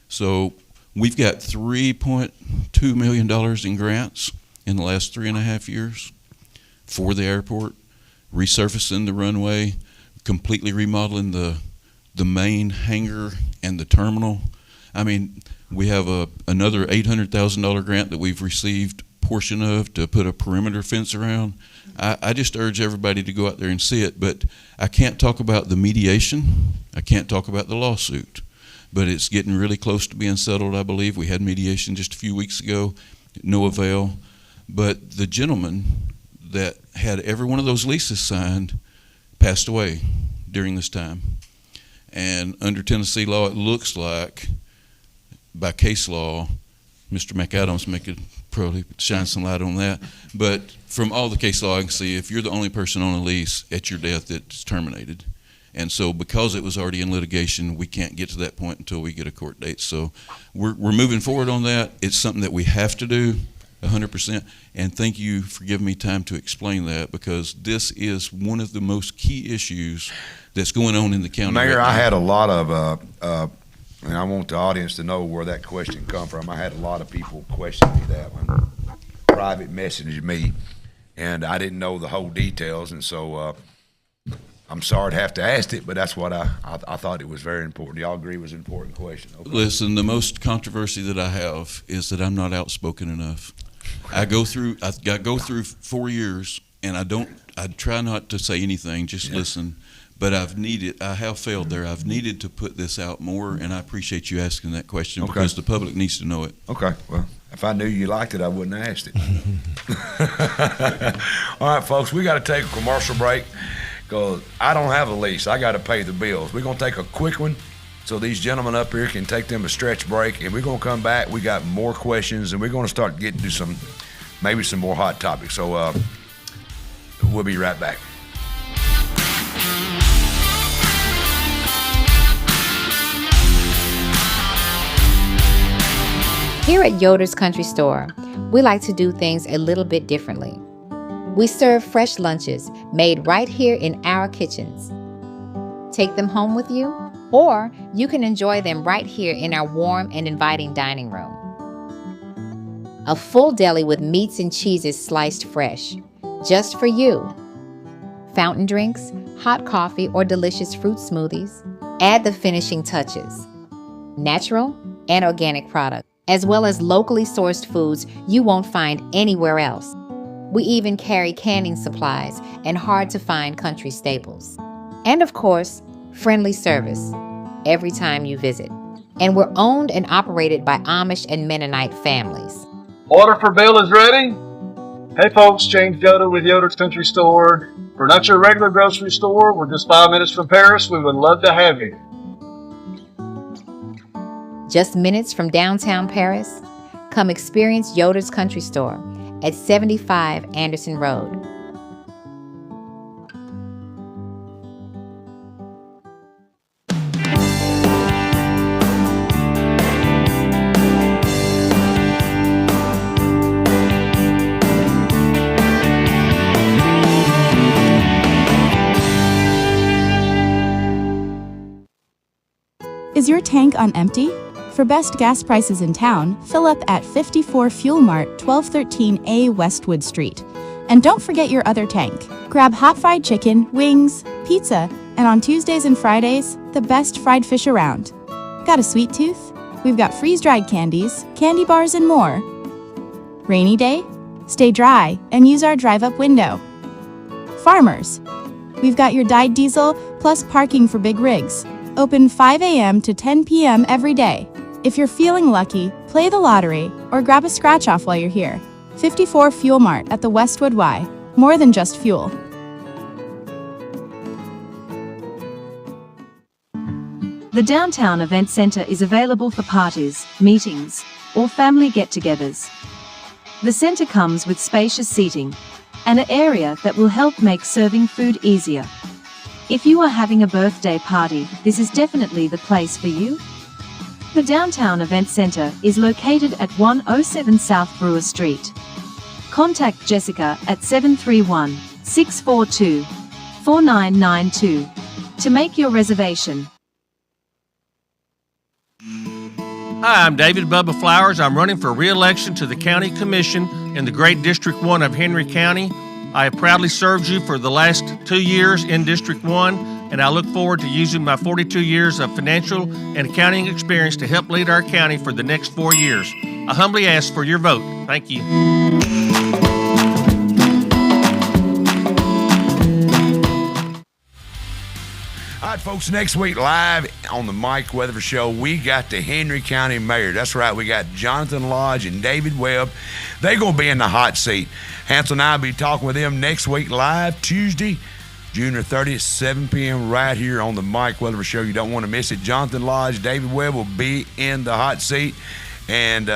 F: So we've got $3.2 million in grants in the last 3.5 years for the airport, resurfacing the runway, completely remodeling the main hangar and the terminal. I mean, we have another $800,000 grant that we've received portion of to put a perimeter fence around. I just urge everybody to go out there and see it, but I can't talk about the mediation. I can't talk about the lawsuit, but it's getting really close to being settled, I believe. We had mediation just a few weeks ago, no avail. But the gentleman that had every one of those leases signed passed away during this time. And under Tennessee law, it looks like, by case law, Mr. McAdams could probably shine some light on that. But from all the case law I can see, if you're the only person on a lease at your death, it's terminated. And so because it was already in litigation, we can't get to that point until we get a court date. So we're moving forward on that. It's something that we have to do 100%. And thank you for giving me time to explain that, because this is one of the most key issues that's going on in the county.
B: Mayor,
F: right
B: I
F: now.
B: had a lot of, and I want the audience to know where that question come from. I had a lot of people question me that one, private messaged me, and I didn't know the whole details, and so I'm sorry to have to ask it, but that's what I thought it was very important. Do y'all agree it was an important question? Okay.
F: Listen, the most controversy that I have is that I'm not outspoken enough. I go through 4 years, and I try not to say anything, just listen. But I have failed there. I've needed to put this out more, and I appreciate you asking that question, because the public needs to know it.
B: Okay, well, if I knew you liked it, I wouldn't have asked it. All right, folks, we got to take a commercial break, because I don't have a lease. I got to pay the bills. We're going to take a quick one so these gentlemen up here can take them a stretch break, and we're going to come back. We got more questions, and we're going to start getting to maybe some more hot topics. So we'll be right back.
H: Here at Yoder's Country Store, we like to do things a little bit differently. We serve fresh lunches made right here in our kitchens. Take them home with you, or you can enjoy them right here in our warm and inviting dining room. A full deli with meats and cheeses sliced fresh, just for you. Fountain drinks, hot coffee, or delicious fruit smoothies add the finishing touches. Natural and organic products, as well as locally sourced foods you won't find anywhere else. We even carry canning supplies and hard-to-find country staples. And of course, friendly service every time you visit. And we're owned and operated by Amish and Mennonite families.
I: Order for bill is ready. Hey folks, James Yoder with Yoder's Country Store. We're not your regular grocery store. We're just 5 minutes from Paris. We would love to have you.
H: Just minutes from downtown Paris, come experience Yoder's Country Store at 75 Anderson Road.
J: Is your tank on empty? For best gas prices in town, fill up at 54 Fuel Mart, 1213A Westwood Street. And don't forget your other tank. Grab hot fried chicken, wings, pizza, and on Tuesdays and Fridays, the best fried fish around. Got a sweet tooth? We've got freeze-dried candies, candy bars, and more. Rainy day? Stay dry and use our drive-up window. Farmers? We've got your dyed diesel plus parking for big rigs. Open 5 a.m. to 10 p.m. every day. If you're feeling lucky, play the lottery or grab a scratch-off while you're here. 54 Fuel Mart at the Westwood Y. More than just fuel.
K: The Downtown Event Center is available for parties, meetings, or family get-togethers. The center comes with spacious seating and an area that will help make serving food easier. If you are having a birthday party, this is definitely the place for you. The Downtown Event Center is located at 107 South Brewer Street. Contact Jessica at 731-642-4992 to make your reservation.
L: Hi, I'm David Bubba Flowers. I'm running for re-election to the County Commission in the Great District 1 of Henry County. I have proudly served you for the last 2 years in District 1, and I look forward to using my 42 years of financial and accounting experience to help lead our county for the next 4 years. I humbly ask for your vote. Thank you.
B: All right, folks, next week live on the Mike Weatherford Show, we got the Henry County Mayor. That's right, we got Jonathan Lodge and David Webb. They're going to be in the hot seat. Hansel and I will be talking with them next week live, Tuesday, June 30th, 7 p.m. right here on the Mike Weatherford Show. You don't want to miss it. Jonathan Lodge, David Webb will be in the hot seat, and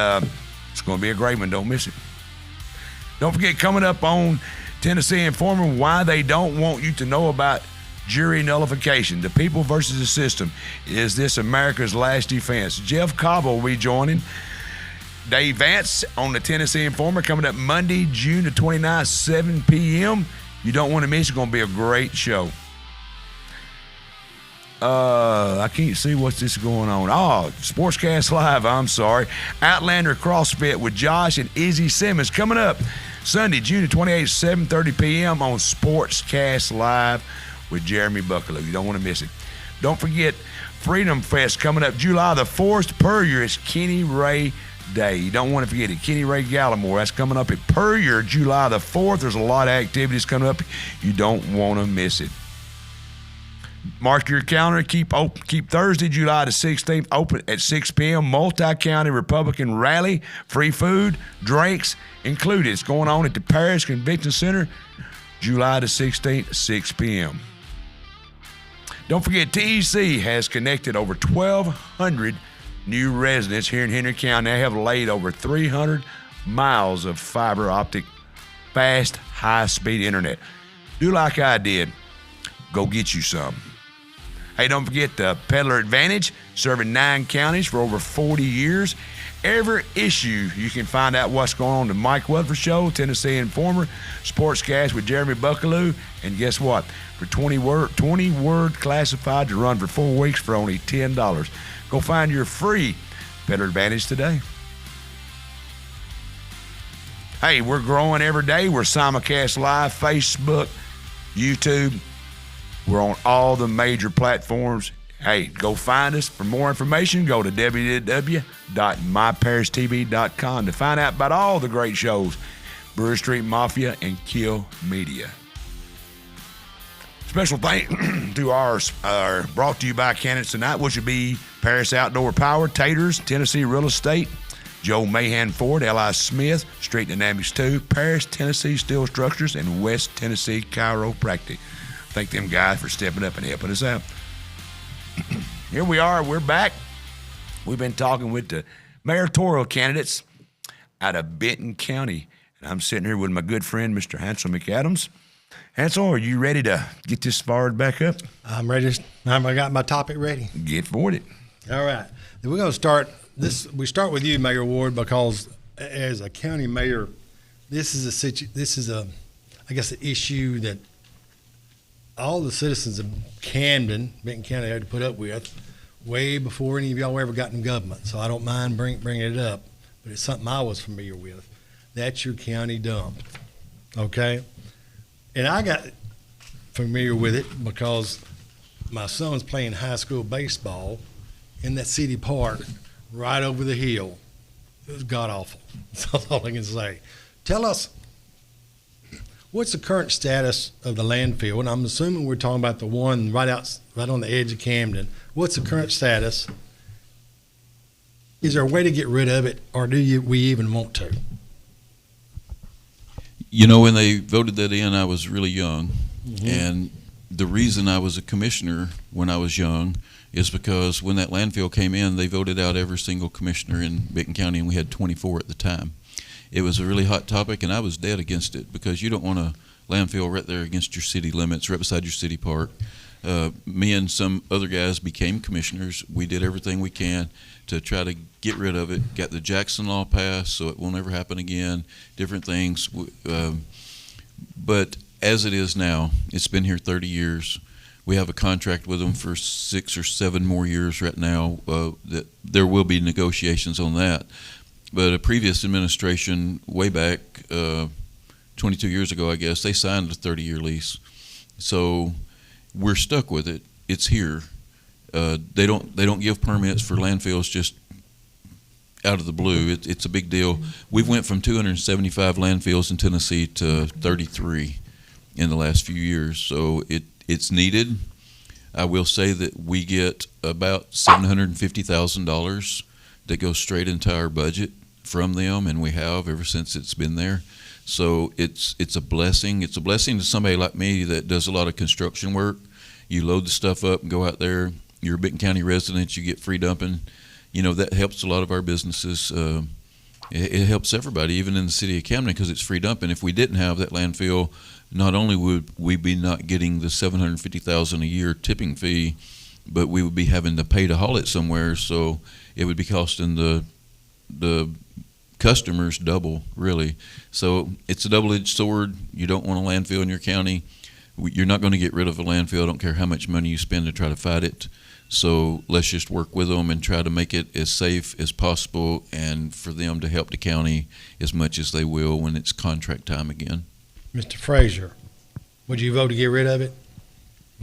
B: it's going to be a great one. Don't miss it. Don't forget, coming up on Tennessee Informer, why they don't want you to know about jury nullification. The people versus the system. Is this America's last defense? Jeff Cobb will be joining. Dave Vance on the Tennessee Informer coming up Monday, June the 29th, 7 p.m. You don't want to miss. It's going to be a great show. I can't see what's this going on. Oh, Sportscast Live, I'm sorry. Outlander CrossFit with Josh and Izzy Simmons coming up Sunday, June the 28th, 7:30 p.m. on Sportscast Live with Jeremy Buckaloo. You don't want to miss it. Don't forget Freedom Fest coming up July the 4th. Puryear. It's Kenny Ray Day. You don't want to forget it. Kenny Ray Gallimore. That's coming up at Puryear July the 4th. There's a lot of activities coming up. You don't want to miss it. Mark your calendar. Keep Thursday, July the 16th, open at 6 p.m. Multi-county Republican rally. Free food, drinks included. It's going on at the Parish Convention Center, July the 16th, 6 p.m. Don't forget, TEC has connected over 1,200 new residents here in Henry County. They have laid over 300 miles of fiber optic, fast, high-speed internet. Do like I did. Go get you some. Hey, don't forget the Peddler Advantage, serving 9 counties for over 40 years. Every issue, you can find out what's going on. The Mike Weatherford Show, Tennessee Informer, Sportscast with Jeremy Buckaloo. And guess what? For 20 word classified to run for 4 weeks for only $10. Go find your free Peddler Advantage today. Hey, we're growing every day. We're simulcast live, Facebook, YouTube. We're on all the major platforms. Hey, go find us. For more information, go to www.myparishtv.com to find out about all the great shows, Brewer Street Mafia and Kill Media. Special thanks to our brought to you by candidates tonight, which would be Paris Outdoor Power, Taters, Tennessee Real Estate, Joe Mahan Ford, L.I. Smith, Street Dynamics 2, Paris, Tennessee Steel Structures, and West Tennessee Chiropractic. Thank them guys for stepping up and helping us out. Here we are. We're back. We've been talking with the mayoral candidates out of Benton County. And I'm sitting here with my good friend, Mr. Hansel McAdams. Hansel, are you ready to get this fired back up?
C: I'm ready. I got my topic ready.
B: Get for it.
C: All right. Then we're going to start this. We start with you, Mayor Ward, because as a county mayor, this is an issue that all the citizens of Benton County had to put up with way before any of y'all ever got in government. So I don't mind bringing it up, but it's something I was familiar with. That's your county dump, okay? And I got familiar with it because my son's playing high school baseball in that city park right over the hill. It was god-awful. That's all I can say. Tell us, what's the current status of the landfill? And I'm assuming we're talking about the one right on the edge of Camden. What's the current status? Is there a way to get rid of it, or we even want to?
F: You know, when they voted that in, I was really young.
C: Mm-hmm.
F: And the reason I was a commissioner when I was young is because when that landfill came in, they voted out every single commissioner in Benton County, and we had 24 at the time. It was a really hot topic, and I was dead against it because you don't want a landfill right there against your city limits, right beside your city park. Me and some other guys became commissioners. We did everything we can to try to get rid of it. Got the Jackson Law passed, so it will never happen again. Different things. But as it is now, it's been here 30 years. We have a contract with them for 6 or 7 more years right now. That there will be negotiations on that. But a previous administration, way back 22 years ago, I guess, they signed a 30-year lease. So we're stuck with it. It's here. They don't give permits for landfills just out of the blue. It's a big deal. We've went from 275 landfills in Tennessee to 33 in the last few years. So it's needed. I will say that we get about $750,000 that goes straight into our budget from them, and we have ever since it's been there. So it's a blessing. It's a blessing to somebody like me that does a lot of construction work. You load the stuff up and go out there. You're a Benton County resident. You get free dumping. You know, that helps a lot of our businesses. it helps everybody, even in the city of Camden, because it's free dumping. If we didn't have that landfill, not only would we be not getting the $750,000 a year tipping fee, but we would be having to pay to haul it somewhere. So it would be costing the customers double, really. So it's a double-edged sword. You don't want a landfill in your county. You're not going to get rid of a landfill. I don't care how much money you spend to try to fight it. So let's just work with them and try to make it as safe as possible, and for them to help the county as much as they will when it's contract time again.
C: Mr. Frazier, would you vote to get rid of it?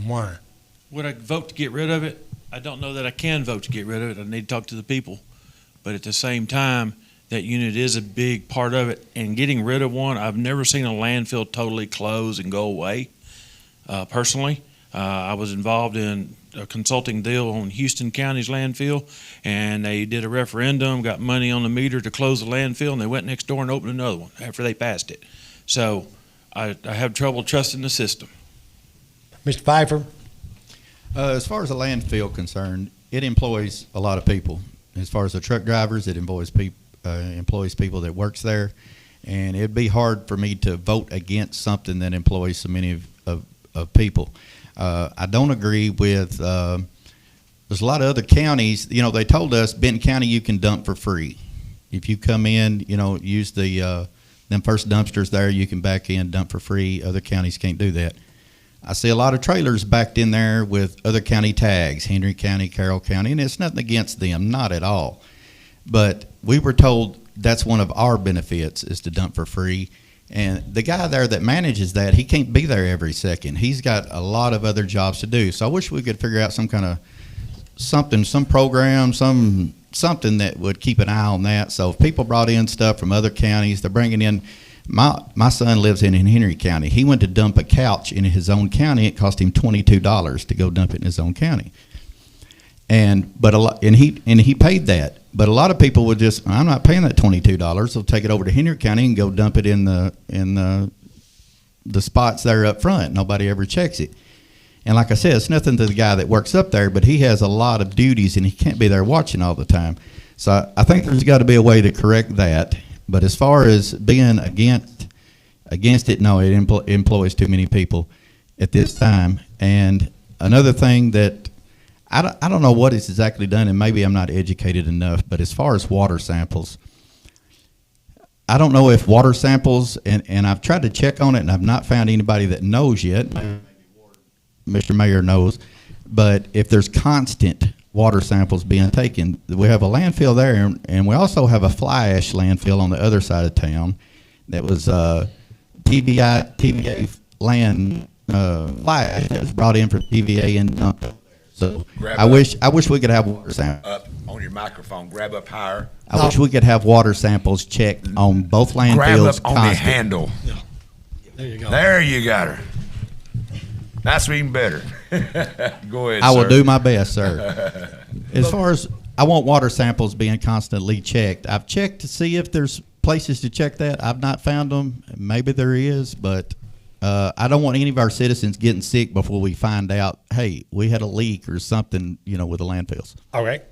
C: Why?
D: Would I vote to get rid of it? I don't know that I can vote to get rid of it. I need to talk to the people. But at the same time, that unit is a big part of it. And getting rid of one, I've never seen a landfill totally close and go away. Personally, I was involved in a consulting deal on Houston County's landfill, and they did a referendum, got money on the meter to close the landfill, and they went next door and opened another one after they passed it. So I have trouble trusting the system.
C: Mr. Phifer?
G: As far as the landfill concerned, it employs a lot of people. As far as the truck drivers, it employs people that works there, and it'd be hard for me to vote against something that employs so many of people. I don't agree with. There's a lot of other counties. They told us Benton County you can dump for free if you come in. Use the them first dumpsters there. You can back in, dump for free. Other counties can't do that. I see a lot of trailers backed in there with other county tags, Henry County, Carroll County, and it's nothing against them, not at all. But we were told that's one of our benefits is to dump for free. And the guy there that manages that, he can't be there every second. He's got a lot of other jobs to do. So I wish we could figure out some kind of something, some program, something that would keep an eye on that. So if people brought in stuff from other counties, they're bringing in. My son lives in Henry County. He went to dump a couch in his own county. It cost him $22 to go dump it in his own county. And he paid that. But a lot of people would just, I'm not paying that $22. They'll take it over to Henry County and go dump it in the spots there up front. Nobody ever checks it. And like I said, it's nothing to the guy that works up there, but he has a lot of duties and he can't be there watching all the time. So I think there's got to be a way to correct that. But as far as being against it, no, it employs too many people at this time. And another thing that I don't know what it's exactly done, and maybe I'm not educated enough, but as far as water samples, I don't know if water samples, and I've tried to check on it, and I've not found anybody that knows yet. Mr. Mayor knows. But if there's constant water samples being taken, we have a landfill there, and we also have a fly ash landfill on the other side of town that was TVA land fly ash that was brought in from TVA and dumped over there. So I wish we could have water samples.
B: Up on your microphone, grab up higher.
G: I wish we could have water samples checked on both landfills.
B: Grab up on
G: constant.
B: the handle.
C: Yeah. There you go.
B: There you got her. That's even better. Go ahead,
G: I will
B: sir.
G: do my best, sir. As far as I want water samples being constantly checked, I've checked to see if there's places to check that. I've not found them. Maybe there is, but I don't want any of our citizens getting sick before we find out, hey, we had a leak or something, with the landfills.
C: All right.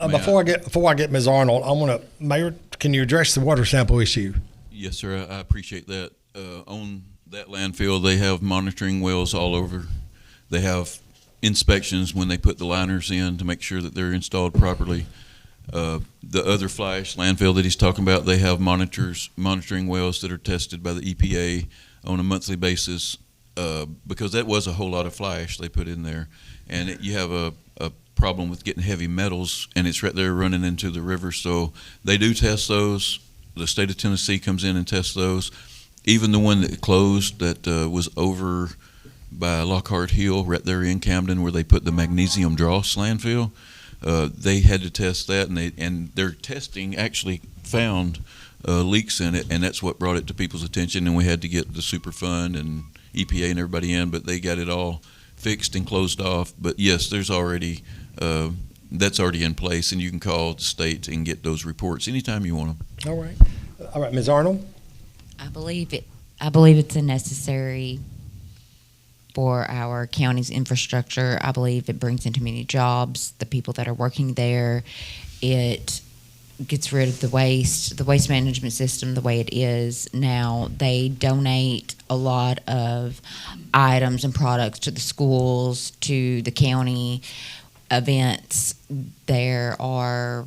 F: Before
C: I get Ms. Arnold, I want to, Mayor, can you address the water sample issue?
F: Yes, sir. I appreciate that. On that landfill, they have monitoring wells all over. They have inspections when they put the liners in to make sure that they're installed properly. The other fly ash landfill that he's talking about, they have monitoring wells that are tested by the EPA on a monthly basis, because that was a whole lot of fly ash they put in there. And you have a problem with getting heavy metals, and it's right there running into the river. So they do test those. The state of Tennessee comes in and tests those. Even the one that closed that was over by Lockhart Hill, right there in Camden, where they put the magnesium dross landfill, they had to test that, and their testing actually found leaks in it, and that's what brought it to people's attention. And we had to get the Superfund and EPA and everybody in, but they got it all fixed and closed off. But yes, there's already that's already in place, and you can call the state and get those reports anytime you want them.
C: All right, Ms. Arnold.
E: I believe it's a necessary for our county's infrastructure. I believe it brings in too many jobs, the people that are working there. It gets rid of the waste management system the way it is now. They donate a lot of items and products to the schools, to the county events. There are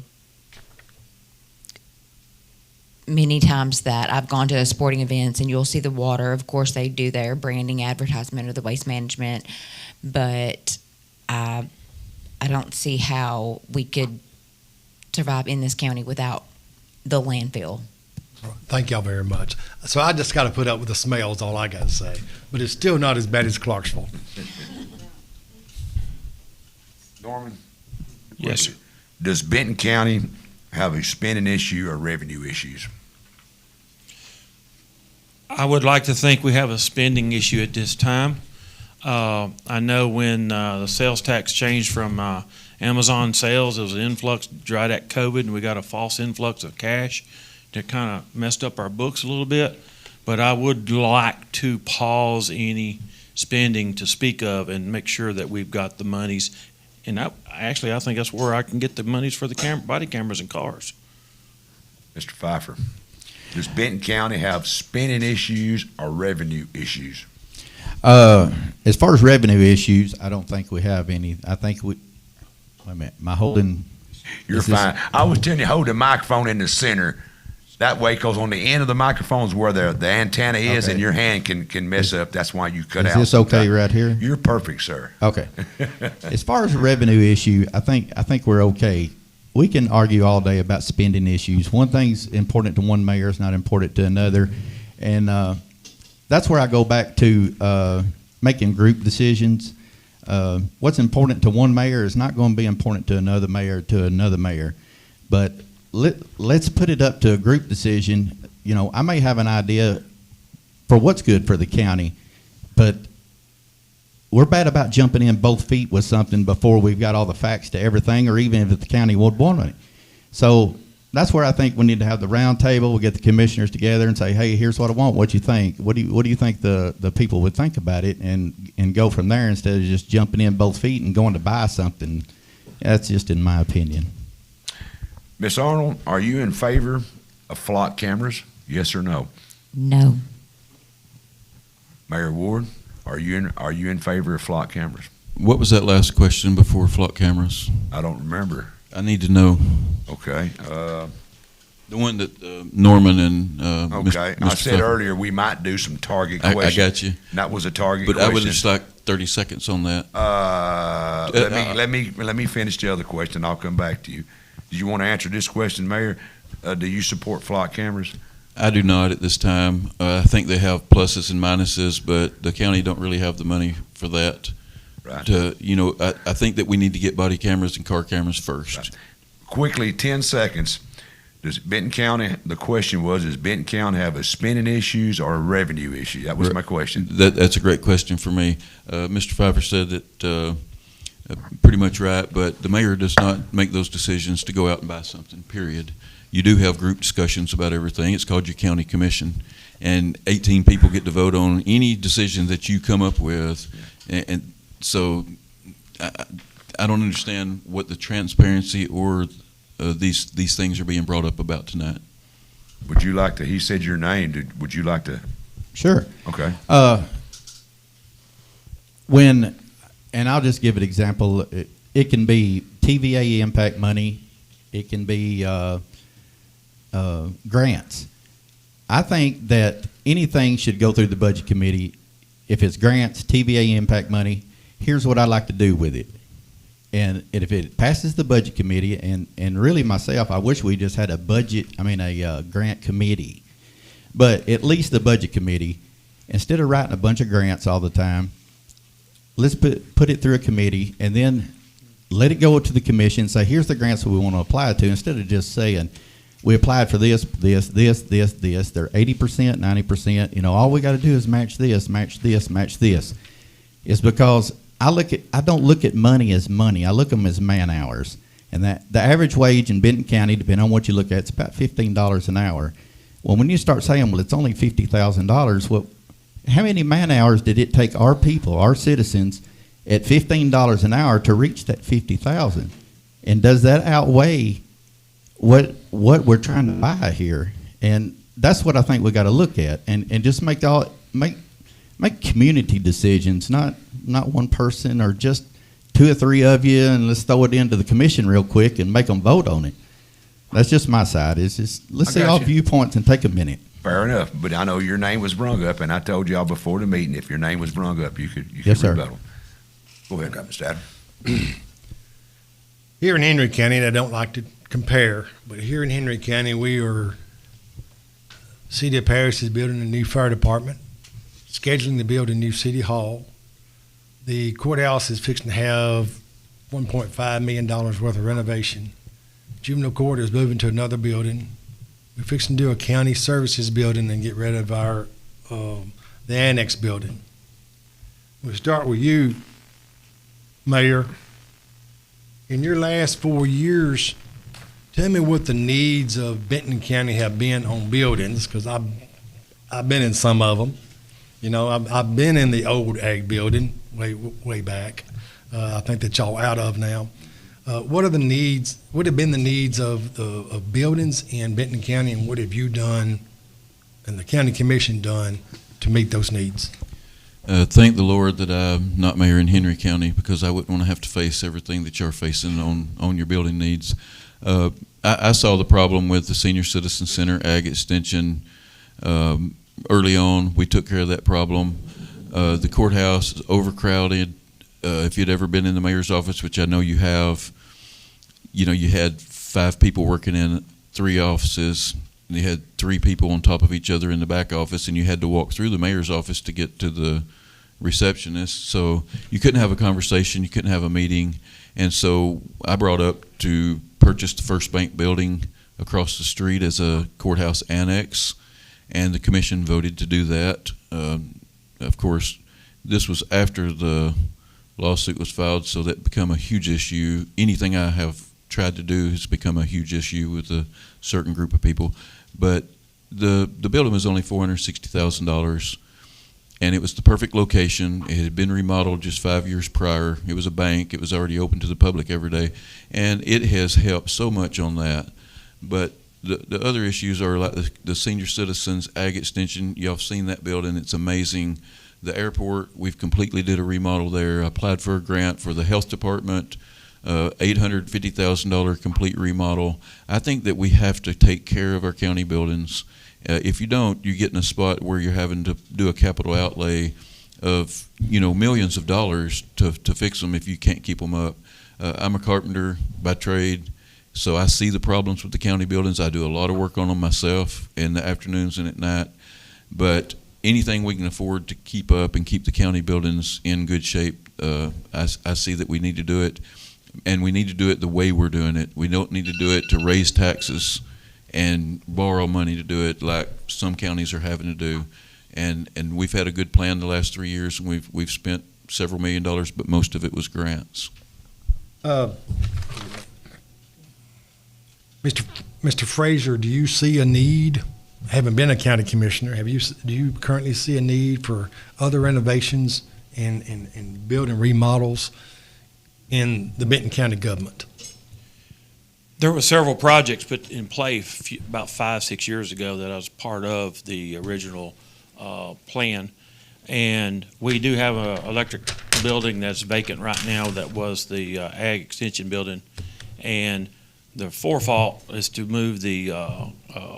E: many times that I've gone to sporting events and you'll see the water. Of course, they do their branding advertisement of the waste management, but I don't see how we could survive in this county without the landfill.
C: Thank y'all very much. So I just got to put up with the smell is all I got to say. But it's still not as bad as Clarksville.
B: Norman?
D: Yes, sir.
B: Does Benton County have a spending issue or revenue issues?
D: I would like to think we have a spending issue at this time. I know when the sales tax changed from Amazon sales, there was an influx right at COVID, and we got a false influx of cash that kind of messed up our books a little bit. But I would like to pause any spending to speak of and make sure that we've got the monies. And I think that's where I can get the monies for the body cameras and cars.
B: Mr. Phifer, does Benton County have spending issues or revenue issues?
G: As far as revenue issues, I don't think we have any. I think we. Wait a minute, my holding.
B: You're fine. I was telling you, hold the microphone in the center. That way, because on the end of the microphone is where the antenna is,
G: Okay.
B: and your hand can mess up. That's why you cut out.
G: Is this okay right here?
B: You're perfect, sir.
G: Okay. As far as the revenue issue, I think we're okay. We can argue all day about spending issues. One thing's important to one mayor is not important to another, and that's where I go back to making group decisions. What's important to one mayor is not going to be important to another mayor. But let's put it up to a group decision. You know, I may have an idea for what's good for the county, but we're bad about jumping in both feet with something before we've got all the facts to everything, or even if the county would want it. So that's where I think we need to have the round table. We'll get the commissioners together and say, hey, here's what I want. What you think? What do you think the people would think about it, and go from there instead of just jumping in both feet and going to buy something. That's just in my opinion.
B: Miss Arnold, are you in favor of flock cameras? Yes or no?
E: No.
B: Mayor Ward, are you in favor of flock cameras?
F: What was that last question before flock cameras?
B: I don't remember.
F: I need to know.
B: Okay.
F: The one that Norman and
B: Okay.
F: Mr.
B: I said
F: Phifer.
B: earlier we might do some target
F: I
B: questions.
F: got you.
B: And that was a target
F: But
B: question.
F: I would just like 30 seconds on that.
B: Let me finish the other question. I'll come back to you. Do you want to answer this question, Mayor? Do you support flock cameras?
F: I do not at this time. I think they have pluses and minuses, but the county don't really have the money for that.
B: Right.
F: I think that we need to get body cameras and car cameras first.
B: Right. Quickly, 10 seconds. Does Benton County, the question was, does Benton County have a spending issues or a revenue issue? That was my question.
F: That's a great question for me. Mr. Phifer said that pretty much right, but the mayor does not make those decisions to go out and buy something, period. You do have group discussions about everything. It's called your county commission, and 18 people get to vote on any decision that you come up with. And so I don't understand what the transparency or these things are being brought up about tonight.
B: Would you like to, he said your name, would you like to?
G: Sure.
B: Okay.
G: And I'll just give an example. It can be TVA impact money. It can be grants. I think that anything should go through the budget committee. If it's grants, TVA impact money, here's what I like to do with it. And if it passes the budget committee, and really myself, I wish we just had a grant committee. But at least the budget committee, instead of writing a bunch of grants all the time, let's put it through a committee and then let it go to the commission and say, here's the grants that we want to apply to, instead of just saying, we applied for this. They're 80%, 90%. All we got to do is match this. It's because I don't look at money as money. I look at them as man hours. And that the average wage in Benton County, depending on what you look at, it's about $15 an hour. Well, when you start saying, well, it's only $50,000, well, how many man hours did it take our people, our citizens, at $15 an hour to reach that $50,000? And does that outweigh what we're trying to buy here, and that's what I think we got to look at, and just make community decisions, not one person or just two or three of you, and let's throw it into the commission real quick and make them vote on it. That's just my side. It's just let's see all viewpoints and take a minute.
B: Fair enough, but I know your name was brung up, and I told y'all before the meeting if your name was brung up, you could
G: Yes, sir.
B: rebuttal. Go ahead, Mr. Adams.
C: Here in Henry County, and I don't like to compare, but here in Henry County, City of Paris is building a new fire department, scheduling to build a new city hall. The courthouse is fixing to have $1.5 million worth of renovation. Juvenile court is moving to another building. We're fixing to do a county services building and get rid of the annex building. We'll start with you, Mayor. In your last 4 years, tell me what the needs of Benton County have been on buildings, because I've been in some of them. You know, I've been in the old ag building way back. I think that y'all out of now. What are the needs? What have been the needs of buildings in Benton County, and what have you done and the county commission done to meet those needs?
F: Thank the Lord that I'm not mayor in Henry County, because I wouldn't want to have to face everything that you're facing on your building needs. I saw the problem with the Senior Citizen Center Ag Extension early on. We took care of that problem. The courthouse is overcrowded. If you'd ever been in the mayor's office, which I know you have, you had 5 people working in 3 offices. And you had 3 people on top of each other in the back office, and you had to walk through the mayor's office to get to the receptionist. So you couldn't have a conversation, you couldn't have a meeting. And so I brought up to purchase the First Bank building across the street as a courthouse annex, and the commission voted to do that. Of course, this was after the lawsuit was filed, so that became a huge issue. Anything I have tried to do has become a huge issue with a certain group of people. But the building was only $460,000, and it was the perfect location. It had been remodeled just 5 years prior. It was a bank. It was already open to the public every day, and it has helped so much on that. But the other issues are like the Senior Citizens Ag Extension. Y'all have seen that building. It's amazing. The airport, we've completely did a remodel there. I applied for a grant for the health department, $850,000 complete remodel. I think that we have to take care of our county buildings. If you don't, you get in a spot where you're having to do a capital outlay of millions of dollars to fix them if you can't keep them up. I'm a carpenter by trade, so I see the problems with the county buildings. I do a lot of work on them myself in the afternoons and at night. But anything we can afford to keep up and keep the county buildings in good shape, I see that we need to do it. And we need to do it the way we're doing it. We don't need to do it to raise taxes and borrow money to do it like some counties are having to do. And we've had a good plan the last 3 years, and we've spent several $1 million, but most of it was grants.
C: Mr. Frazier, do you see a need? Having been a county commissioner, do you currently see a need for other renovations and building remodels in the Benton County government?
D: There were several projects put in play about 5-6 years ago that I was part of the original plan, and we do have an electric building that's vacant right now that was the Ag Extension building, and the forethought is to move the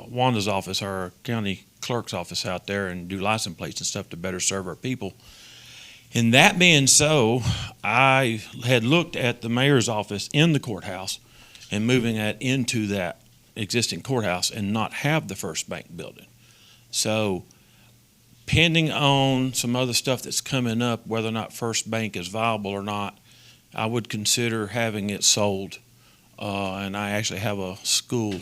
D: Wanda's office, our county clerk's office, out there and do license plates and stuff to better serve our people. And that being so, I had looked at the mayor's office in the courthouse and moving that into that existing courthouse and not have the First Bank building. So pending on some other stuff that's coming up, whether or not First Bank is viable or not, I would consider having it sold. And I actually have a school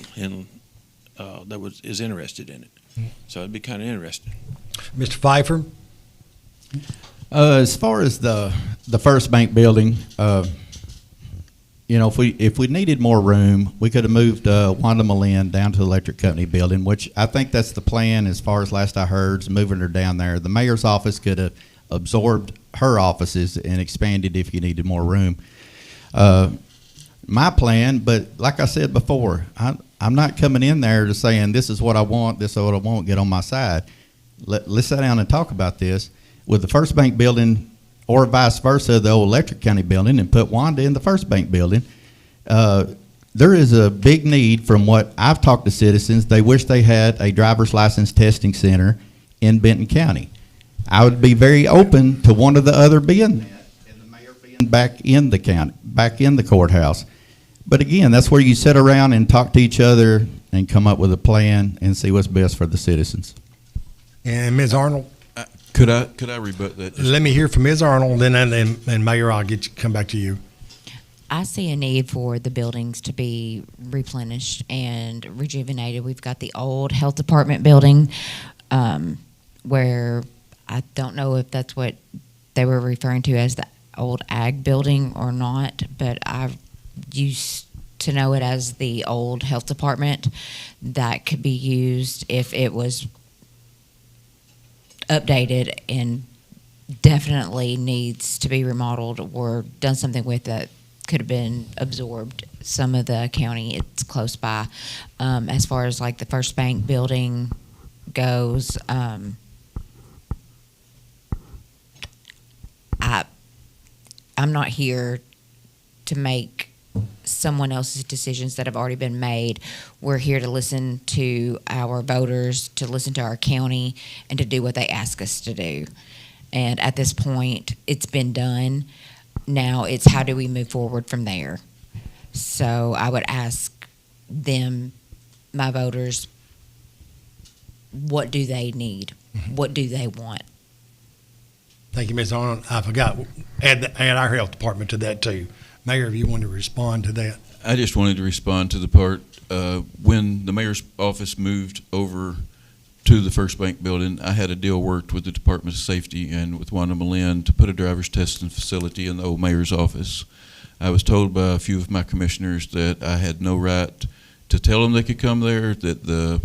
D: that is interested in it. So it'd be kind of interesting.
C: Mr. Phifer?
G: As far as the First Bank building, if we needed more room, we could have moved Wanda Malin down to the electric company building, which I think that's the plan as far as last I heard, is moving her down there. The mayor's office could have absorbed her offices and expanded if you needed more room. My plan, but like I said before, I'm not coming in there to saying this is what I want, this is what I won't get on my side. Let's sit down and talk about this with the First Bank building, or vice versa, the old Electric County building, and put Wanda in the First Bank building. There is a big need from what I've talked to citizens. They wish they had a driver's license testing center in Benton County. I would be very open to one of the other being that, and the mayor being back in the county, back in the courthouse. But again, that's where you sit around and talk to each other and come up with a plan and see what's best for the citizens.
C: And Ms. Arnold?
F: Could I rebut that?
C: Let me hear from Ms. Arnold, and Mayor, I'll come back to you.
E: I see a need for the buildings to be replenished and rejuvenated. We've got the old health department building, where I don't know if that's what they were referring to as the old ag building or not, but I used to know it as the old health department. That could be used if it was updated, and definitely needs to be remodeled or done something with that. Could have been absorbed some of the county. It's close by. As far as like the First Bank building goes, I'm not here to make someone else's decisions that have already been made. We're here to listen to our voters, to listen to our county, and to do what they ask us to do. And at this point, it's been done. Now it's how do we move forward from there? So I would ask them, my voters, what do they need? What do they want?
C: Thank you, Ms. Arnold. I forgot, add our health department to that too. Mayor, if you want to respond to that.
F: I just wanted to respond to the part when the mayor's office moved over to the First Bank building. I had a deal worked with the Department of Safety and with Wanda Malin to put a driver's testing facility in the old mayor's office. I was told by a few of my commissioners that I had no right to tell them they could come there, that the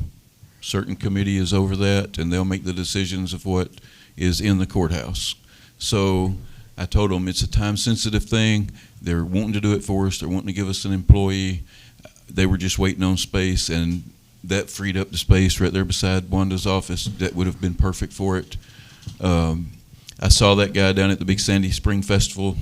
F: certain committee is over that and they'll make the decisions of what is in the courthouse. So I told them it's a time-sensitive thing. They're wanting to do it for us. They're wanting to give us an employee. They were just waiting on space, and that freed up the space right there beside Wanda's office. That would have been perfect for it. I saw that guy down at the Big Sandy Spring Festival.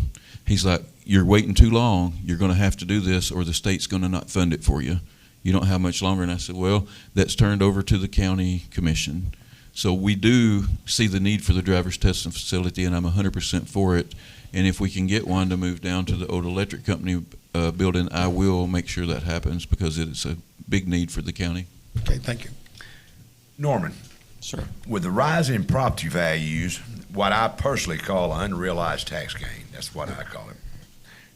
F: He's like, you're waiting too long. You're going to have to do this or the state's going to not fund it for you. You don't have much longer. And I said, well, that's turned over to the county commission. So we do see the need for the driver's testing facility, and I'm 100% for it. And if we can get Wanda moved down to the old electric company building, I will make sure that happens because it's a big need for the county.
C: Okay, thank you.
B: Norman.
D: Sir.
B: With the rise in property values, what I personally call an unrealized tax gain, that's what I call it.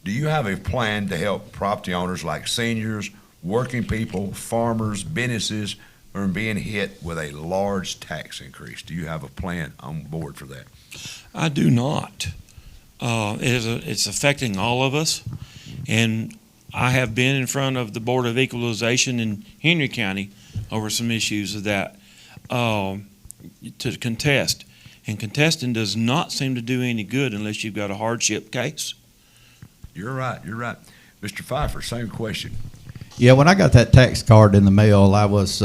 B: Do you have a plan to help property owners like seniors, working people, farmers, businesses from being hit with a large tax increase? Do you have a plan on board for that?
D: I do not. It's affecting all of us, and I have been in front of the Board of Equalization in Henry County over some issues of that to contest. And contesting does not seem to do any good unless you've got a hardship case.
B: You're right. Mr. Phifer, same question.
G: Yeah, when I got that tax card in the mail, I was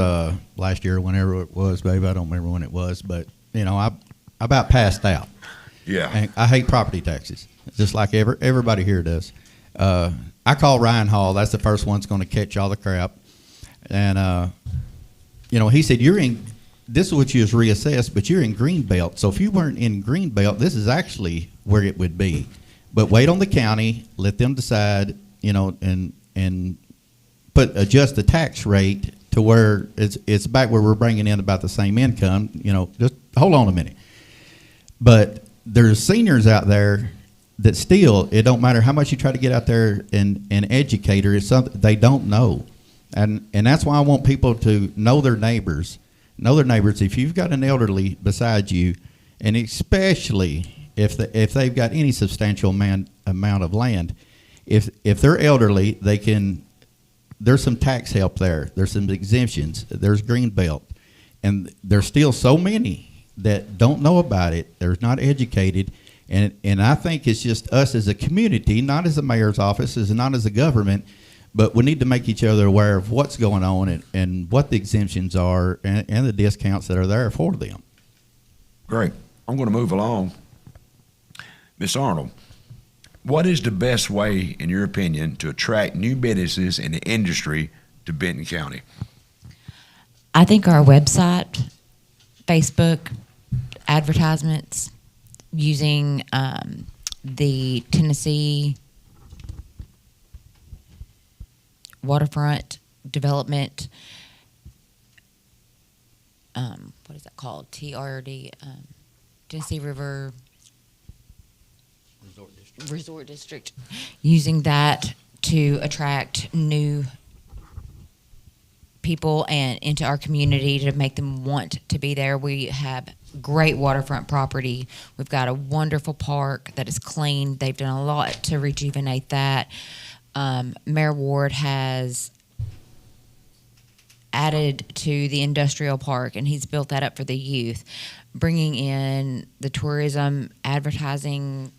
G: last year, whenever it was, babe. I don't remember when it was, but I about passed out.
B: Yeah.
G: And I hate property taxes, just like everybody here does. I call Ryan Hall. That's the first one that's going to catch all the crap. And he said, this is what you was reassessed, but you're in Greenbelt. So if you weren't in Greenbelt, this is actually where it would be. But wait on the county, let them decide, and adjust the tax rate to where it's back where we're bringing in about the same income. Just hold on a minute. But there's seniors out there that still, it don't matter how much you try to get out there and educate her, it's something they don't know. And that's why I want people to know their neighbors. If you've got an elderly beside you, and especially if they've got any substantial amount of land, if they're elderly, there's some tax help there. There's some exemptions. There's Greenbelt. And there's still so many that don't know about it. They're not educated. And I think it's just us as a community, not as the mayor's office, not as a government, But we need to make each other aware of what's going on and what the exemptions are and the discounts that are there for them.
B: Great. I'm going to move along. Miss Arnold, what is the best way, in your opinion, to attract new businesses in the industry to Benton County?
E: I think our website, Facebook, advertisements, using the Tennessee waterfront development, what is that called? TRD, Tennessee River Resort District, using that to attract new people and into our community to make them want to be there. We have great waterfront property. We've got a wonderful park that is clean. They've done a lot to rejuvenate that. Mayor Ward has added to the industrial park, and he's built that up for the youth, bringing in the tourism, advertising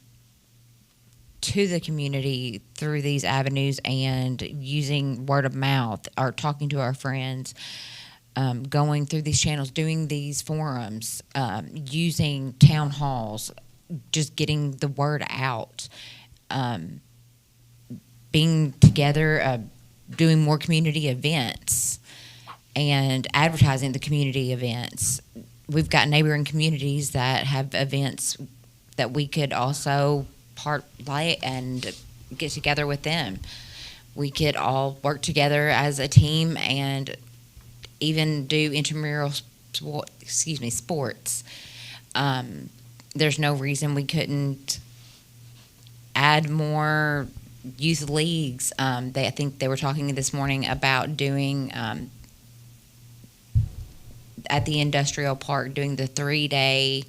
E: to the community through these avenues, and using word of mouth or talking to our friends, going through these channels, doing these forums, using town halls, just getting the word out, being together, doing more community events, and advertising the community events. We've got neighboring communities that have events that we could also play and get together with them. We could all work together as a team and even do intramural sports. There's no reason we couldn't add more youth leagues. I think they were talking this morning about doing at the industrial park, doing the 3-day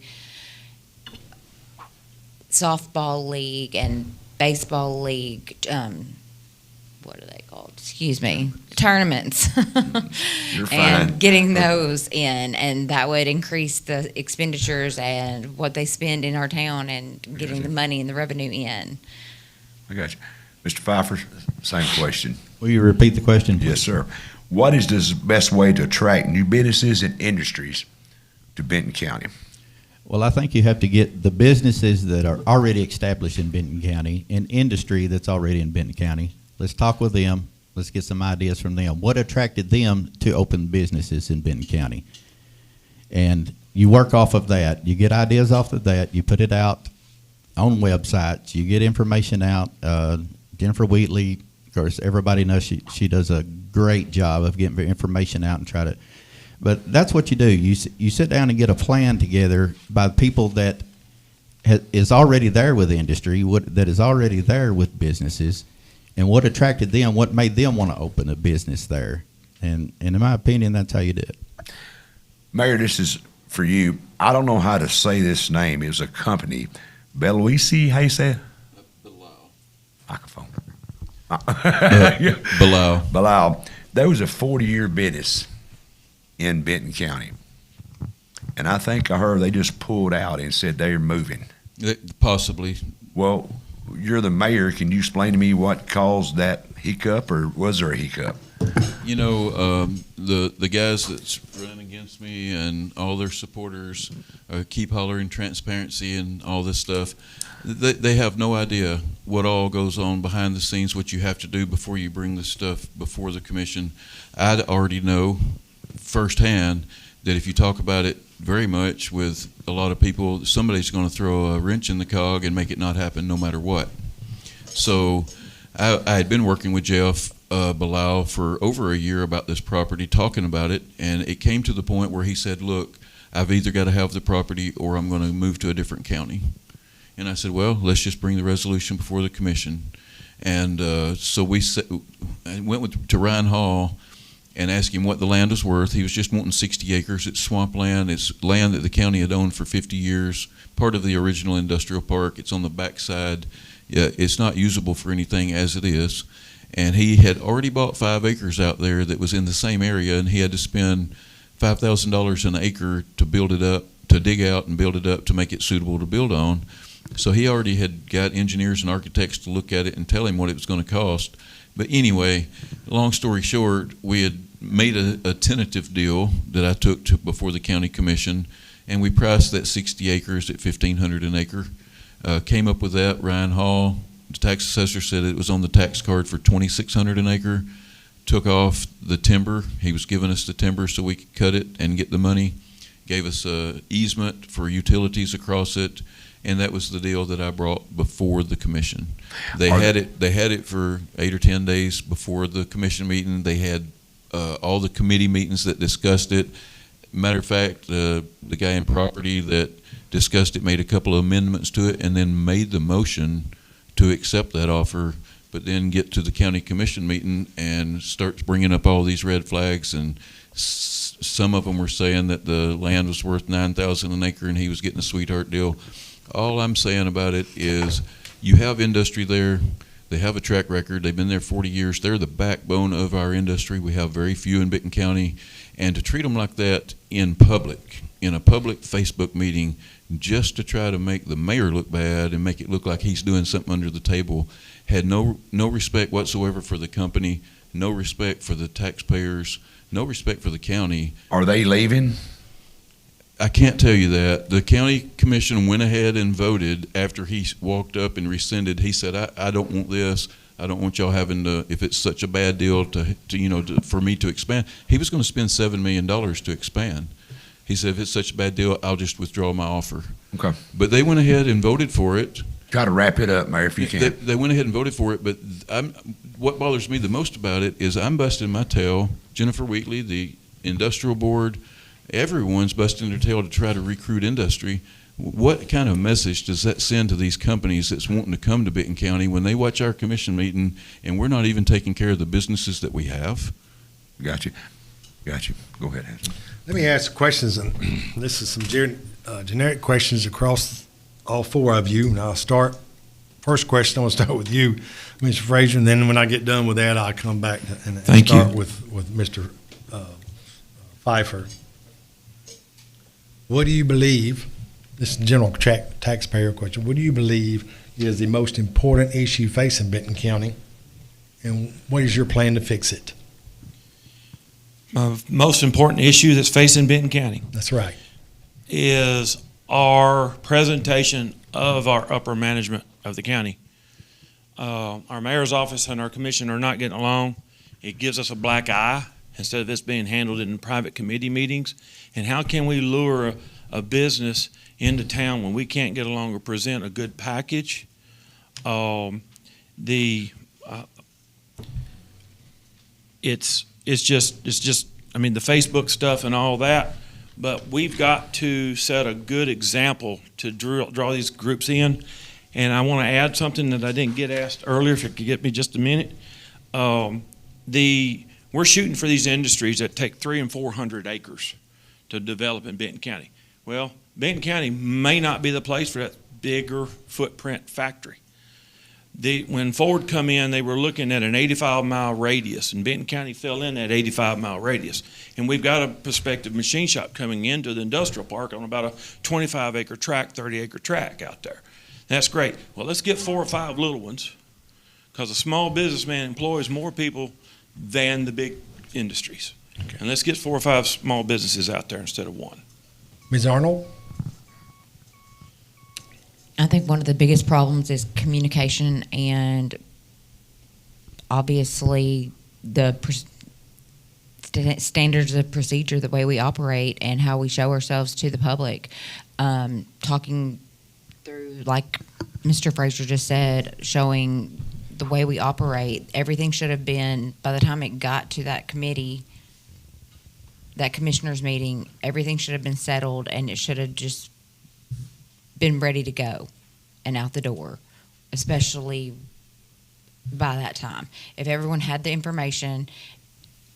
E: softball league and baseball league. What are they called? Excuse me. Tournaments.
B: You're fine.
E: And getting those in, and that would increase the expenditures and what they spend in our town, and getting the money and the revenue in.
B: I got you. Mr. Phifer, same question.
G: Will you repeat the question, please?
B: Yes, sir. What is the best way to attract new businesses and industries to Benton County?
G: Well, I think you have to get the businesses that are already established in Benton County and industry that's already in Benton County. Let's talk with them. Let's get some ideas from them. What attracted them to open businesses in Benton County? And you work off of that. You get ideas off of that. You put it out on websites. You get information out. Jennifer Wheatley, of course, everybody knows she does a great job of getting information out and try to. But that's what you do. You sit down and get a plan together by people that is already there with the industry, that is already there with businesses, and what attracted them, what made them want to open a business there. And in my opinion, that's how you do it.
B: Mayor, this is for you. I don't know how to say this name. It was a company. Beluisi, how you say it? Microphone. Bilal. That was a 40-year business in Benton County. And I think I heard they just pulled out and said they're moving.
F: Possibly.
B: Well, you're the mayor. Can you explain to me what caused that hiccup, or was there a hiccup?
F: You know, the guys that's running against me and all their supporters keep hollering transparency and all this stuff. They have no idea what all goes on behind the scenes, what you have to do before you bring this stuff before the commission. I already know firsthand that if you talk about it very much with a lot of people, somebody's going to throw a wrench in the cog and make it not happen no matter what. So I had been working with Jeff Bilal for over a year about this property, talking about it, and it came to the point where he said, look, I've either got to have the property or I'm going to move to a different county. And I said, well, let's just bring the resolution before the commission. And so I went to Ryan Hall and asked him what the land was worth. He was just wanting 60 acres. It's swampland. It's land that the county had owned for 50 years, part of the original industrial park. It's on the backside. It's not usable for anything as it is. And he had already bought 5 acres out there that was in the same area, and he had to spend $5,000 an acre to build it up, to dig out and build it up to make it suitable to build on. So he already had got engineers and architects to look at it and tell him what it was going to cost. But anyway, long story short, we had made a tentative deal that I took to before the county commission, and we priced that 60 acres at $1,500 an acre. Came up with that. Ryan Hall, the tax assessor, said it was on the tax card for $2,600 an acre. Took off the timber. He was giving us the timber so we could cut it and get the money. Gave us a easement for utilities across it, and that was the deal that I brought before the commission. They had it for 8 or 10 days before the commission meeting. They had all the committee meetings that discussed it. Matter of fact, the guy in property that discussed it made a couple of amendments to it and then made the motion to accept that offer, but then get to the county commission meeting and start bringing up all these red flags, and some of them were saying that the land was worth $9,000 an acre and he was getting a sweetheart deal. All I'm saying about it is you have industry there. They have a track record. They've been there 40 years. They're the backbone of our industry. We have very few in Benton County. And to treat them like that in public, in a public Facebook meeting, just to try to make the mayor look bad and make it look like he's doing something under the table, had no respect whatsoever for the company, no respect for the taxpayers, no respect for the county.
B: Are they leaving?
F: I can't tell you that. The county commission went ahead and voted after he walked up and rescinded. He said, I don't want this. I don't want y'all having to, if it's such a bad deal for me to expand. He was going to spend $7 million to expand. He said, if it's such a bad deal, I'll just withdraw my offer.
B: Okay.
F: But they went ahead and voted for it.
B: Try to wrap it up, Mayor, if you can.
F: They went ahead and voted for it, but what bothers me the most about it is I'm busting my tail. Jennifer Wheatley, the industrial board, everyone's busting their tail to try to recruit industry. What kind of message does that send to these companies that's wanting to come to Benton County when they watch our commission meeting and we're not even taking care of the businesses that we have?
B: Got you. Go ahead, Hazel.
C: Let me ask questions, and this is some generic questions across all four of you. And I'll start, first question, I want to start with you, Mr. Frazier, and then when I get done with that, I'll come back and start with Mr. Phifer. What do you believe, this is a general taxpayer question, what do you believe is the most important issue facing Benton County, and what is your plan to fix it?
D: Most important issue that's facing Benton County.
C: That's right.
D: Is our presentation of our upper management of the county. Our mayor's office and our commission are not getting along. It gives us a black eye instead of this being handled in private committee meetings. And how can we lure a business into town when we can't get along or present a good package? It's just, I mean, the Facebook stuff and all that, but we've got to set a good example to draw these groups in. And I want to add something that I didn't get asked earlier, if you could get me just a minute. We're shooting for these industries that take 300 and 400 acres to develop in Benton County. Well, Benton County may not be the place for that bigger footprint factory. When Ford come in, they were looking at an 85-mile radius, and Benton County fell in that 85-mile radius. And we've got a prospective machine shop coming into the industrial park on about a 25-acre tract, 30-acre tract out there. That's great. Well, let's get 4 or 5 little ones, because a small businessman employs more people than the big industries. Okay. And let's get 4 or 5 small businesses out there instead of 1.
C: Ms. Arnold?
E: I think one of the biggest problems is communication, and obviously the standards of procedure, the way we operate and how we show ourselves to the public. Talking through, like Mr. Frazier just said, showing the way we operate. Everything should have been, by the time it got to that committee, that commissioners meeting, everything should have been settled, and it should have just been ready to go and out the door, especially by that time. If everyone had the information,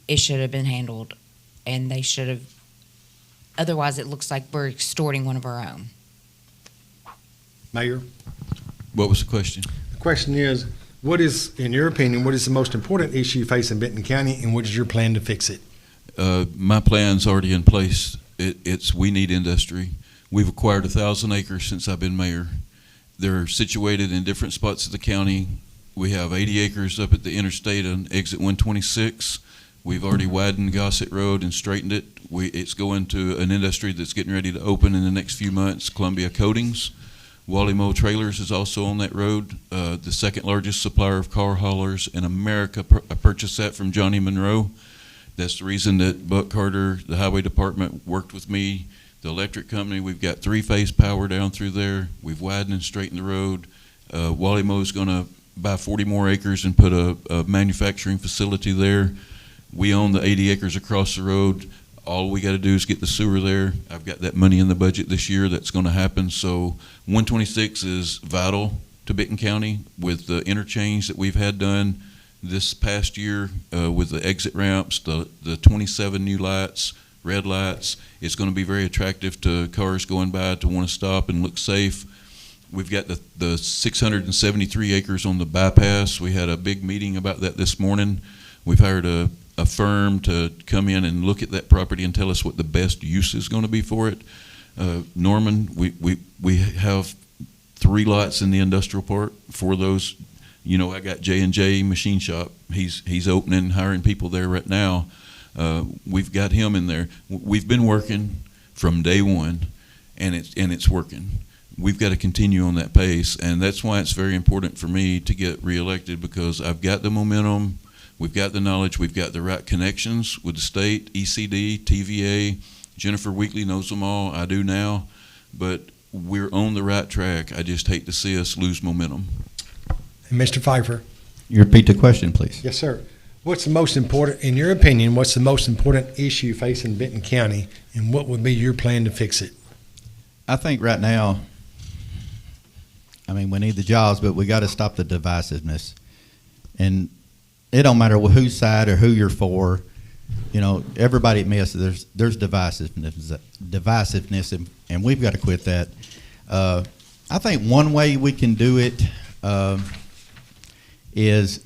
E: it should have been handled, and they should have, otherwise it looks like we're extorting one of our own.
C: Mayor?
F: What was the question?
C: The question is, what is, in your opinion, what is the most important issue facing Benton County, and what is your plan to fix it?
F: My plan's already in place. We need industry. We've acquired 1,000 acres since I've been mayor, They're situated in different spots of the county. We have 80 acres up at the interstate on exit 126. We've already widened Gossett Road and straightened it. It's going to an industry that's getting ready to open in the next few months, Columbia Coatings. Wally Moe Trailers is also on that road, the second largest supplier of car haulers in America. I purchased that from Johnny Monroe. That's the reason that Buck Carter, the highway department, worked with me. The electric company, we've got 3-phase power down through there. We've widened and straightened the road. Wally Moe's going to buy 40 more acres and put a manufacturing facility there. We own the 80 acres across the road. All we got to do is get the sewer there. I've got that money in the budget this year. That's going to happen. So 126 is vital to Benton County with the interchange that we've had done this past year with the exit ramps, the 27 new lights, red lights. It's going to be very attractive to cars going by to want to stop and look safe. We've got the 673 acres on the bypass. We had a big meeting about that this morning. We've hired a firm to come in and look at that property and tell us what the best use is going to be for it. Norman, we have 3 lots in the industrial park for those. You know, I got J&J Machine Shop. He's opening, hiring people there right now. We've got him in there. We've been working from day one, and it's working. We've got to continue on that pace, and that's why it's very important for me to get reelected, because I've got the momentum. We've got the knowledge. We've got the right connections with the state, ECD, TVA. Jennifer Weekly knows them all. I do now. But we're on the right track. I just hate to see us lose momentum.
C: And Mr. Phifer.
G: You repeat the question, please.
C: Yes, sir. What's the most important, in your opinion, what's the most important issue facing Benton County, and what would be your plan to fix it?
G: I think right now, I mean, we need the jobs, but we got to stop the divisiveness. And it don't matter whose side or who you're for. You know, everybody admits there's divisiveness, and we've got to quit that. I think one way we can do it is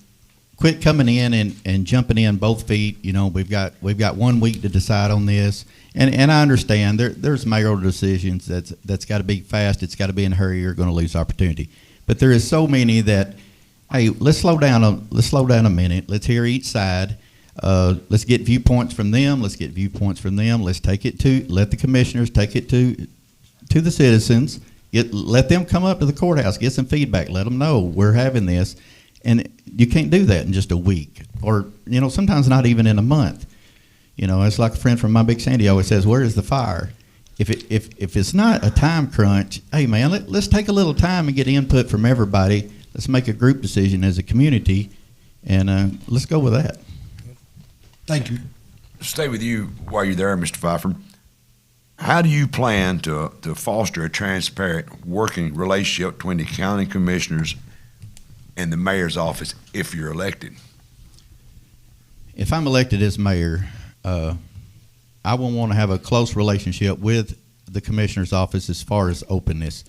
G: quit coming in and jumping in both feet. You know, we've got 1 week to decide on this, and I understand there's mayoral decisions that's got to be fast. It's got to be in a hurry. You're going to lose opportunity, but there is so many that. Hey, let's slow down a minute. Let's hear each side. Let's get viewpoints from them. Let's let the commissioners take it to the citizens. Let them come up to the courthouse, get some feedback, let them know we're having this. And you can't do that in just a week, or, you know, sometimes not even in a month. You know, it's like a friend from My Big Sandy always says, where is the fire? If it's not a time crunch, hey man, let's take a little time and get input from everybody. Let's make a group decision as a community, and let's go with that.
C: Thank you.
B: Stay with you while you're there, Mr. Phifer. How do you plan to foster a transparent working relationship between the county commissioners and the mayor's office if you're elected?
G: If I'm elected as mayor, I will want to have a close relationship with the commissioner's office as far as openness.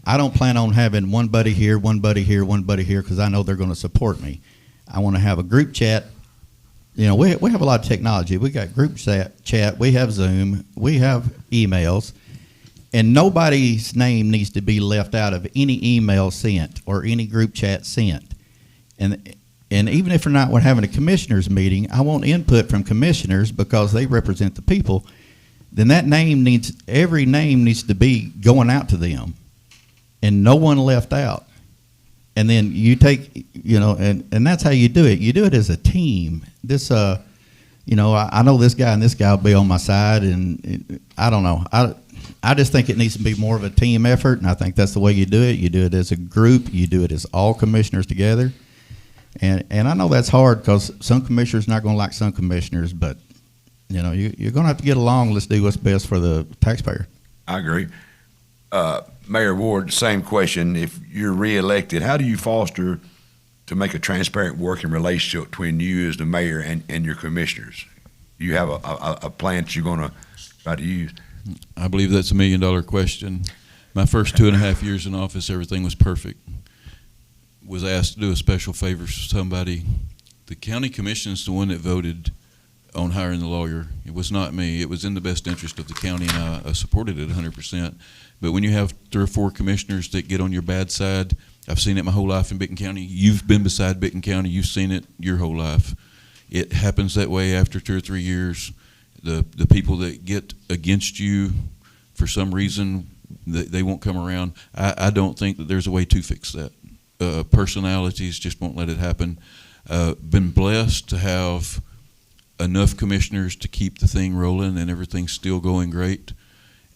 G: I don't plan on having one buddy here, because I know they're going to support me. I want to have a group chat. You know, we have a lot of technology. We got group chat. We have Zoom. We have emails. And nobody's name needs to be left out of any email sent or any group chat sent. And even if we're not having a commissioners meeting, I want input from commissioners because they represent the people. Then every name needs to be going out to them. And no one left out. And then you take, you know, and that's how you do it. You do it as a team. This, you know, I know this guy and this guy will be on my side, and I don't know. I just think it needs to be more of a team effort, and I think that's the way you do it. You do it as a group. You do it as all commissioners together. And I know that's hard because some commissioners are not going to like some commissioners, but, you know, you're going to have to get along. Let's do what's best for the taxpayer.
B: I agree. Mayor Ward, same question. If you're reelected, how do you foster to make a transparent working relationship between you as the mayor and your commissioners? Do you have a plan that you're going to try to use?
F: I believe that's $1 million question. My first 2.5 years in office, everything was perfect. Was asked to do a special favor for somebody. The county commission is the one that voted on hiring the lawyer. It was not me. It was in the best interest of the county, and I supported it 100%. But when you have 3 or 4 commissioners that get on your bad side, I've seen it my whole life in Benton County. You've been beside Benton County. You've seen it your whole life. It happens that way after 2 or 3 years. The people that get against you for some reason, they won't come around. I don't think that there's a way to fix that. Personalities just won't let it happen. Been blessed to have enough commissioners to keep the thing rolling and everything's still going great.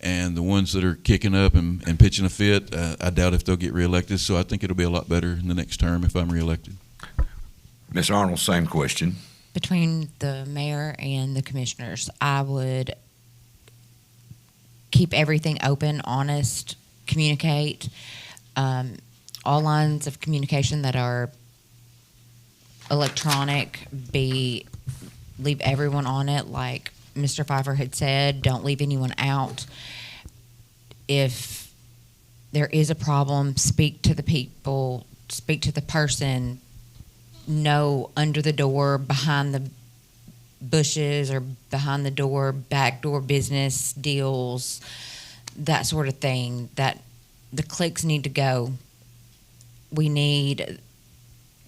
F: And the ones that are kicking up and pitching a fit, I doubt if they'll get reelected. So I think it'll be a lot better in the next term if I'm reelected.
B: Ms. Arnold, same question.
E: Between the mayor and the commissioners, I would keep everything open, honest, communicate. All lines of communication that are electronic, leave everyone on it. Like Mr. Phifer had said, don't leave anyone out. If there is a problem, speak to the people, speak to the person. No under the door, behind the bushes, or behind the door, backdoor business deals, that sort of thing. That the cliques need to go. We need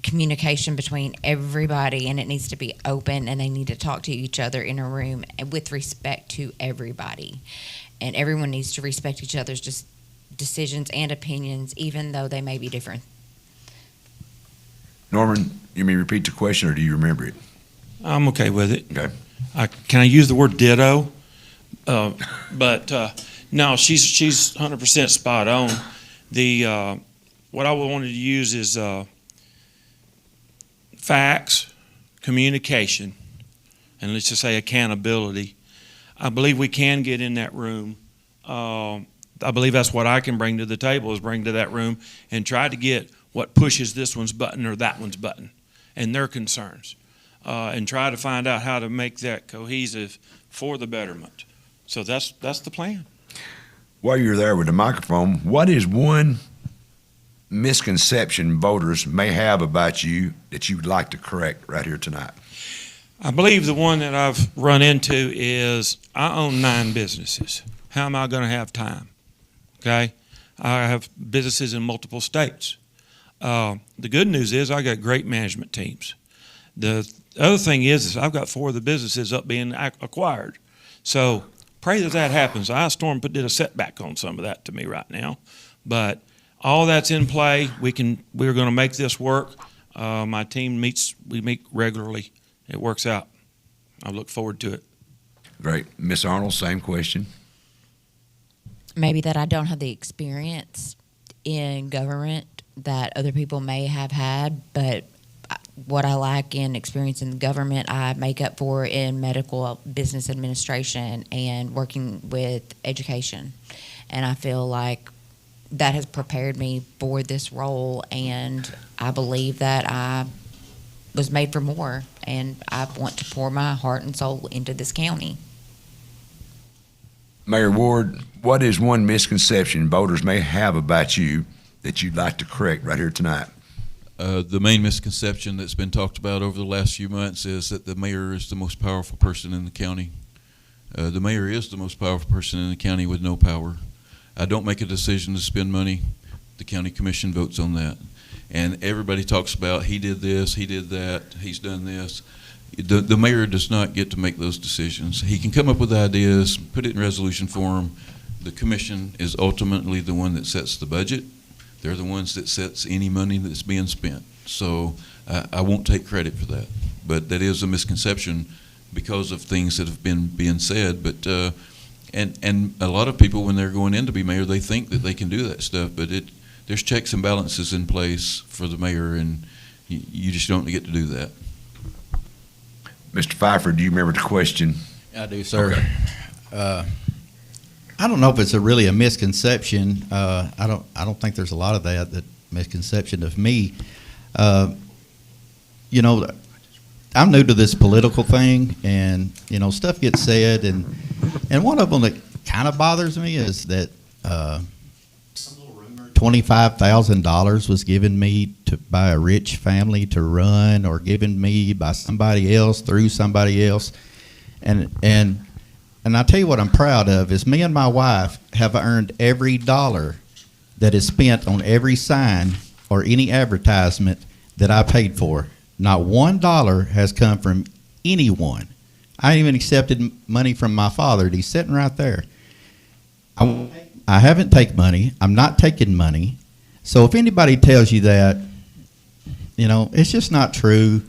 E: communication between everybody, and it needs to be open, and they need to talk to each other in a room with respect to everybody. And everyone needs to respect each other's just decisions and opinions, even though they may be different.
B: Norman, you may repeat the question, or do you remember it?
D: I'm okay with it.
B: Okay.
D: Can I use the word ditto? No, she's 100% spot on. What I wanted to use is facts, communication, and let's just say accountability. I believe we can get in that room. I believe that's what I can bring to the table, is bring to that room and try to get what pushes this one's button or that one's button and their concerns, and try to find out how to make that cohesive for the betterment. So that's the plan.
B: While you're there with the microphone, what is one misconception voters may have about you that you would like to correct right here tonight?
D: I believe the one that I've run into is I own 9 businesses. How am I going to have time? Okay? I have businesses in multiple states. The good news is I got great management teams. The other thing is I've got 4 of the businesses up being acquired. So pray that happens. Ice storm did a setback on some of that to me right now. But all that's in play. We're going to make this work. My team we meet regularly. It works out. I look forward to it.
B: Great. Miss Arnold, same question.
E: Maybe that I don't have the experience in government that other people may have had, but what I lack in experience in government, I make up for in medical business administration and working with education. And I feel like that has prepared me for this role, and I believe that I was made for more, and I want to pour my heart and soul into this county.
B: Mayor Ward, what is one misconception voters may have about you that you'd like to correct right here tonight?
F: The main misconception that's been talked about over the last few months is that the mayor is the most powerful person in the county. The mayor is the most powerful person in the county with no power. I don't make a decision to spend money. The county commission votes on that. And everybody talks about he did this, he did that, he's done this. The mayor does not get to make those decisions. He can come up with ideas, put it in resolution form. The commission is ultimately the one that sets the budget. They're the ones that sets any money that's being spent. So I won't take credit for that. But that is a misconception because of things that have been being said. But and a lot of people, when they're going in to be mayor, they think that they can do that stuff. But there's checks and balances in place for the mayor, and you just don't get to do that.
B: Mr. Phifer, do you remember the question?
G: I do, sir.
B: Okay.
G: I don't know if it's really a misconception. I don't think there's a lot of that misconception of me. You know, I'm new to this political thing, and you know, stuff gets said, and one of them that kind of bothers me is that $25,000 was given me by a rich family to run, or given me by somebody else through somebody else. And I tell you what I'm proud of is me and my wife have earned every dollar that is spent on every sign or any advertisement that I paid for. Not $1 has come from anyone. I even accepted money from my father. He's sitting right there. I haven't taken money. I'm not taking money. So if anybody tells you that, it's just not true.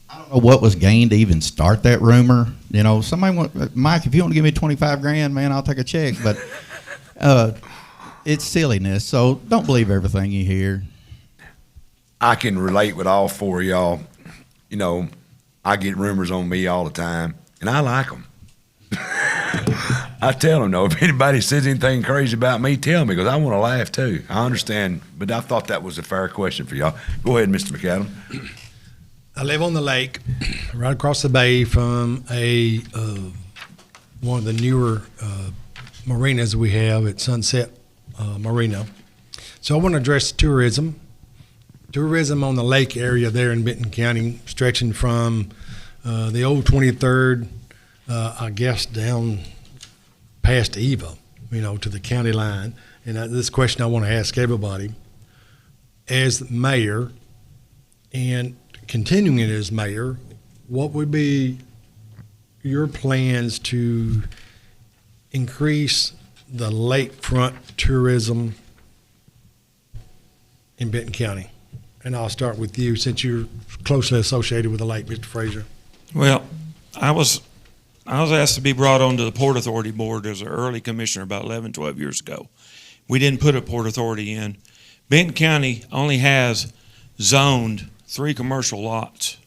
G: I don't know what was gained to even start that rumor. Mike, if you want to give me $25,000, man, I'll take a check. But it's silliness. So don't believe everything you hear.
B: I can relate with all four of y'all. I get rumors on me all the time, and I like them. I tell them, though, if anybody says anything crazy about me, tell me, because I want to laugh, too. I understand, but I thought that was a fair question for y'all. Go ahead, Mr. McAdam.
C: I live on the lake, right across the bay from one of the newer marinas we have at Sunset Marina. So I want to address tourism. Tourism on the lake area there in Benton County, stretching from the old 23rd, I guess, down past Eva, to the county line. And this question I want to ask everybody. As mayor, and continuing it as mayor, what would be your plans to increase the lakefront tourism in Benton County? And I'll start with you, since you're closely associated with the lake, Mr. Frazier.
D: Well, I was asked to be brought onto the Port Authority Board as an early commissioner about 11, 12 years ago. We didn't put a Port Authority in. Benton County only has zoned 3 commercial lots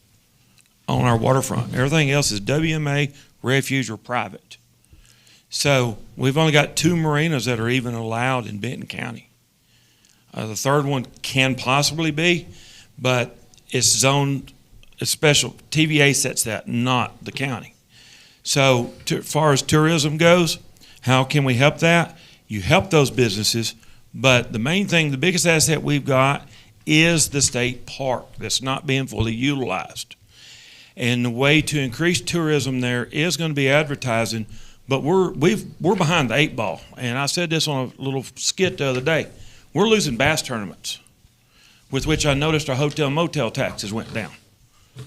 D: on our waterfront. Everything else is WMA, refuge, or private. So we've only got 2 marinas that are even allowed in Benton County. The third one can possibly be, but it's zoned, it's special. TVA sets that, not the county. So as far as tourism goes, how can we help that? You help those businesses, but the main thing, the biggest asset we've got is the state park that's not being fully utilized. And the way to increase tourism there is going to be advertising, but we're behind the 8 ball. And I said this on a little skit the other day. We're losing bass tournaments, with which I noticed our hotel motel taxes went down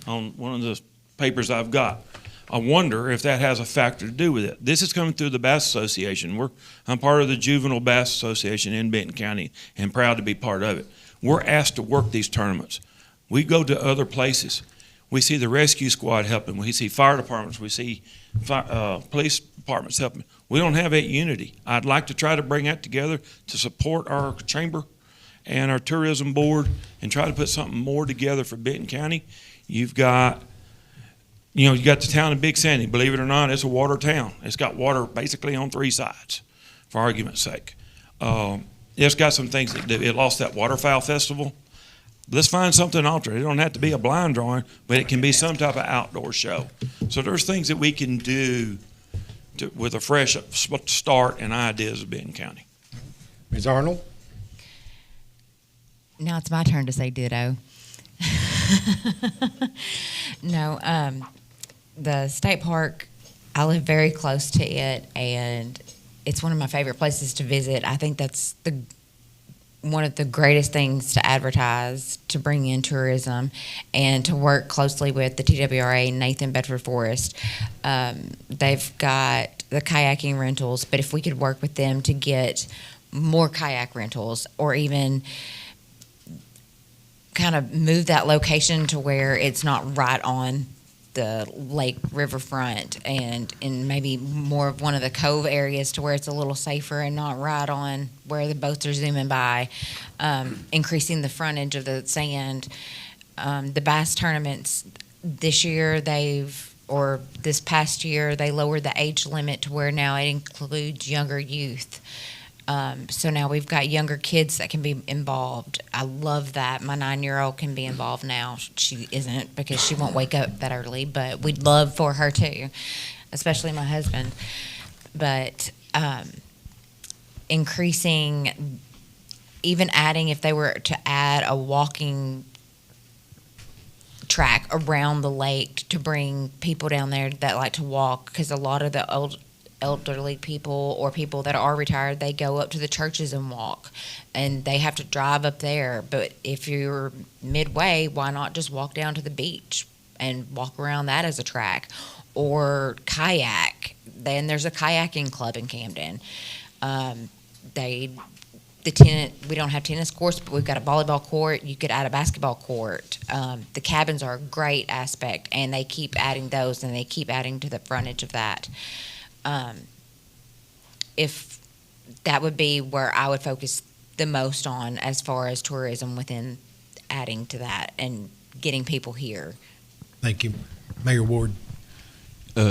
D: on one of the papers I've got. I wonder if that has a factor to do with it. This is coming through the Bass Association. I'm part of the Juvenile Bass Association in Benton County and proud to be part of it. We're asked to work these tournaments. We go to other places. We see the rescue squad helping. We see fire departments. We see police departments helping. We don't have that unity. I'd like to try to bring that together to support our chamber and our tourism board and try to put something more together for Benton County. You've got the town of Big Sandy. Believe it or not, it's a water town. It's got water basically on 3 sides, for argument's sake. It's got some things it lost that waterfowl festival. Let's find something alternate. It don't have to be a blind drawing, but it can be some type of outdoor show. So there's things that we can do with a fresh start and ideas of Benton County.
C: Ms. Arnold?
E: Now it's my turn to say ditto. No, the state park, I live very close to it, and it's one of my favorite places to visit. I think that's one of the greatest things to advertise, to bring in tourism, and to work closely with the TWRA, Nathan Bedford Forest. They've got the kayaking rentals, but if we could work with them to get more kayak rentals, or even kind of move that location to where it's not right on the lake riverfront, and in maybe more of one of the cove areas to where it's a little safer and not right on where the boats are zooming by, increasing the frontage of the sand. The bass tournaments this year, this past year, they lowered the age limit to where now it includes younger youth. So now we've got younger kids that can be involved. I love that. My 9-year-old can be involved now. She isn't, because she won't wake up that early, but we'd love for her to, especially my husband. But increasing, even adding, if they were to add a walking track around the lake to bring people down there that like to walk, because a lot of the elderly people or people that are retired, they go up to the churches and walk, and they have to drive up there. But if you're midway, why not just walk down to the beach and walk around that as a track, or kayak? Then there's a kayaking club in Camden. We don't have tennis courts, but we've got a volleyball court. You could add a basketball court. The cabins are a great aspect, and they keep adding those, and they keep adding to the frontage of that. If that would be where I would focus the most on as far as tourism within adding to that and getting people here.
C: Thank you. Mayor Ward.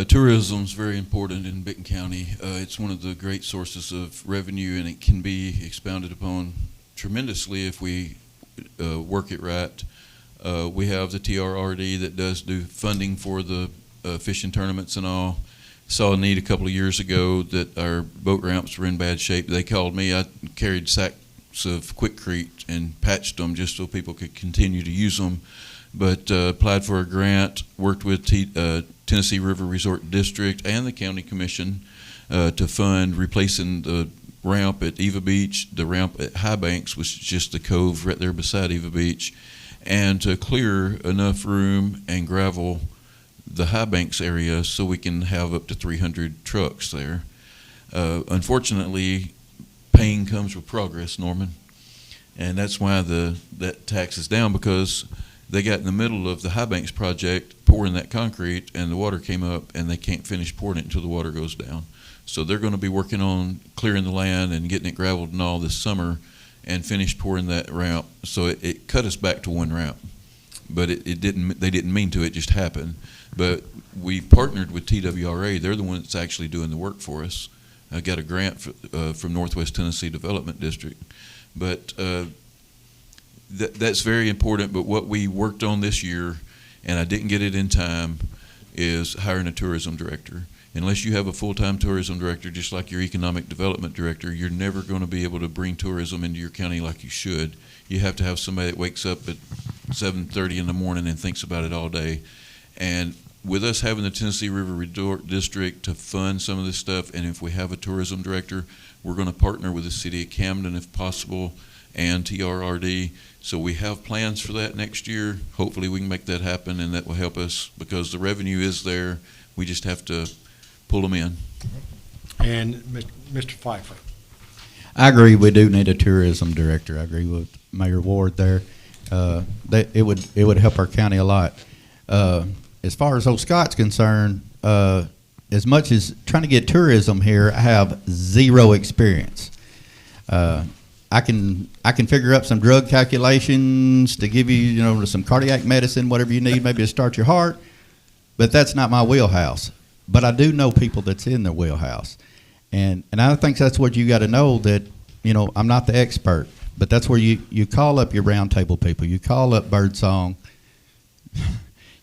F: Tourism is very important in Benton County. It's one of the great sources of revenue, and it can be expounded upon tremendously if we work it right. We have the TRRD that does do funding for the fishing tournaments and all. Saw a need a couple of years ago that our boat ramps were in bad shape. They called me. I carried sacks of Quickcrete and patched them just so people could continue to use them. But applied for a grant, worked with Tennessee River Resort District and the County Commission to fund replacing the ramp at Eva Beach. The ramp at High Banks was just the cove right there beside Eva Beach, and to clear enough room and gravel the High Banks area so we can have up to 300 trucks there. Unfortunately, pain comes with progress, Norman, and that's why that tax is down, because they got in the middle of the High Banks project pouring that concrete, and the water came up, and they can't finish pouring it until the water goes down. So they're going to be working on clearing the land and getting it gravelled and all this summer and finish pouring that ramp. So it cut us back to one ramp, but it didn't. They didn't mean to. It just happened. But we partnered with TWRA. They're the one that's actually doing the work for us. I got a grant from Northwest Tennessee Development District, but that's very important. But what we worked on this year, and I didn't get it in time, is hiring a tourism director. Unless you have a full-time tourism director, just like your economic development director, you're never going to be able to bring tourism into your county like you should. You have to have somebody that wakes up at 7:30 in the morning and thinks about it all day. And with us having the Tennessee River Resort District to fund some of this stuff, and if we have a tourism director, we're going to partner with the city of Camden if possible, and TRRD. So we have plans for that next year. Hopefully we can make that happen, and that will help us because the revenue is there. We just have to pull them in.
C: And Mr. Phifer.
G: I agree. We do need a tourism director. I agree with Mayor Ward there. It would help our county a lot. As far as Old Scott's concerned, as much as trying to get tourism here, I have zero experience. I can figure up some drug calculations to give you, some cardiac medicine, whatever you need, maybe to start your heart, but that's not my wheelhouse. But I do know people that's in their wheelhouse, and I think that's what you got to know, that I'm not the expert, but that's where you call up your round table people, you call up Birdsong,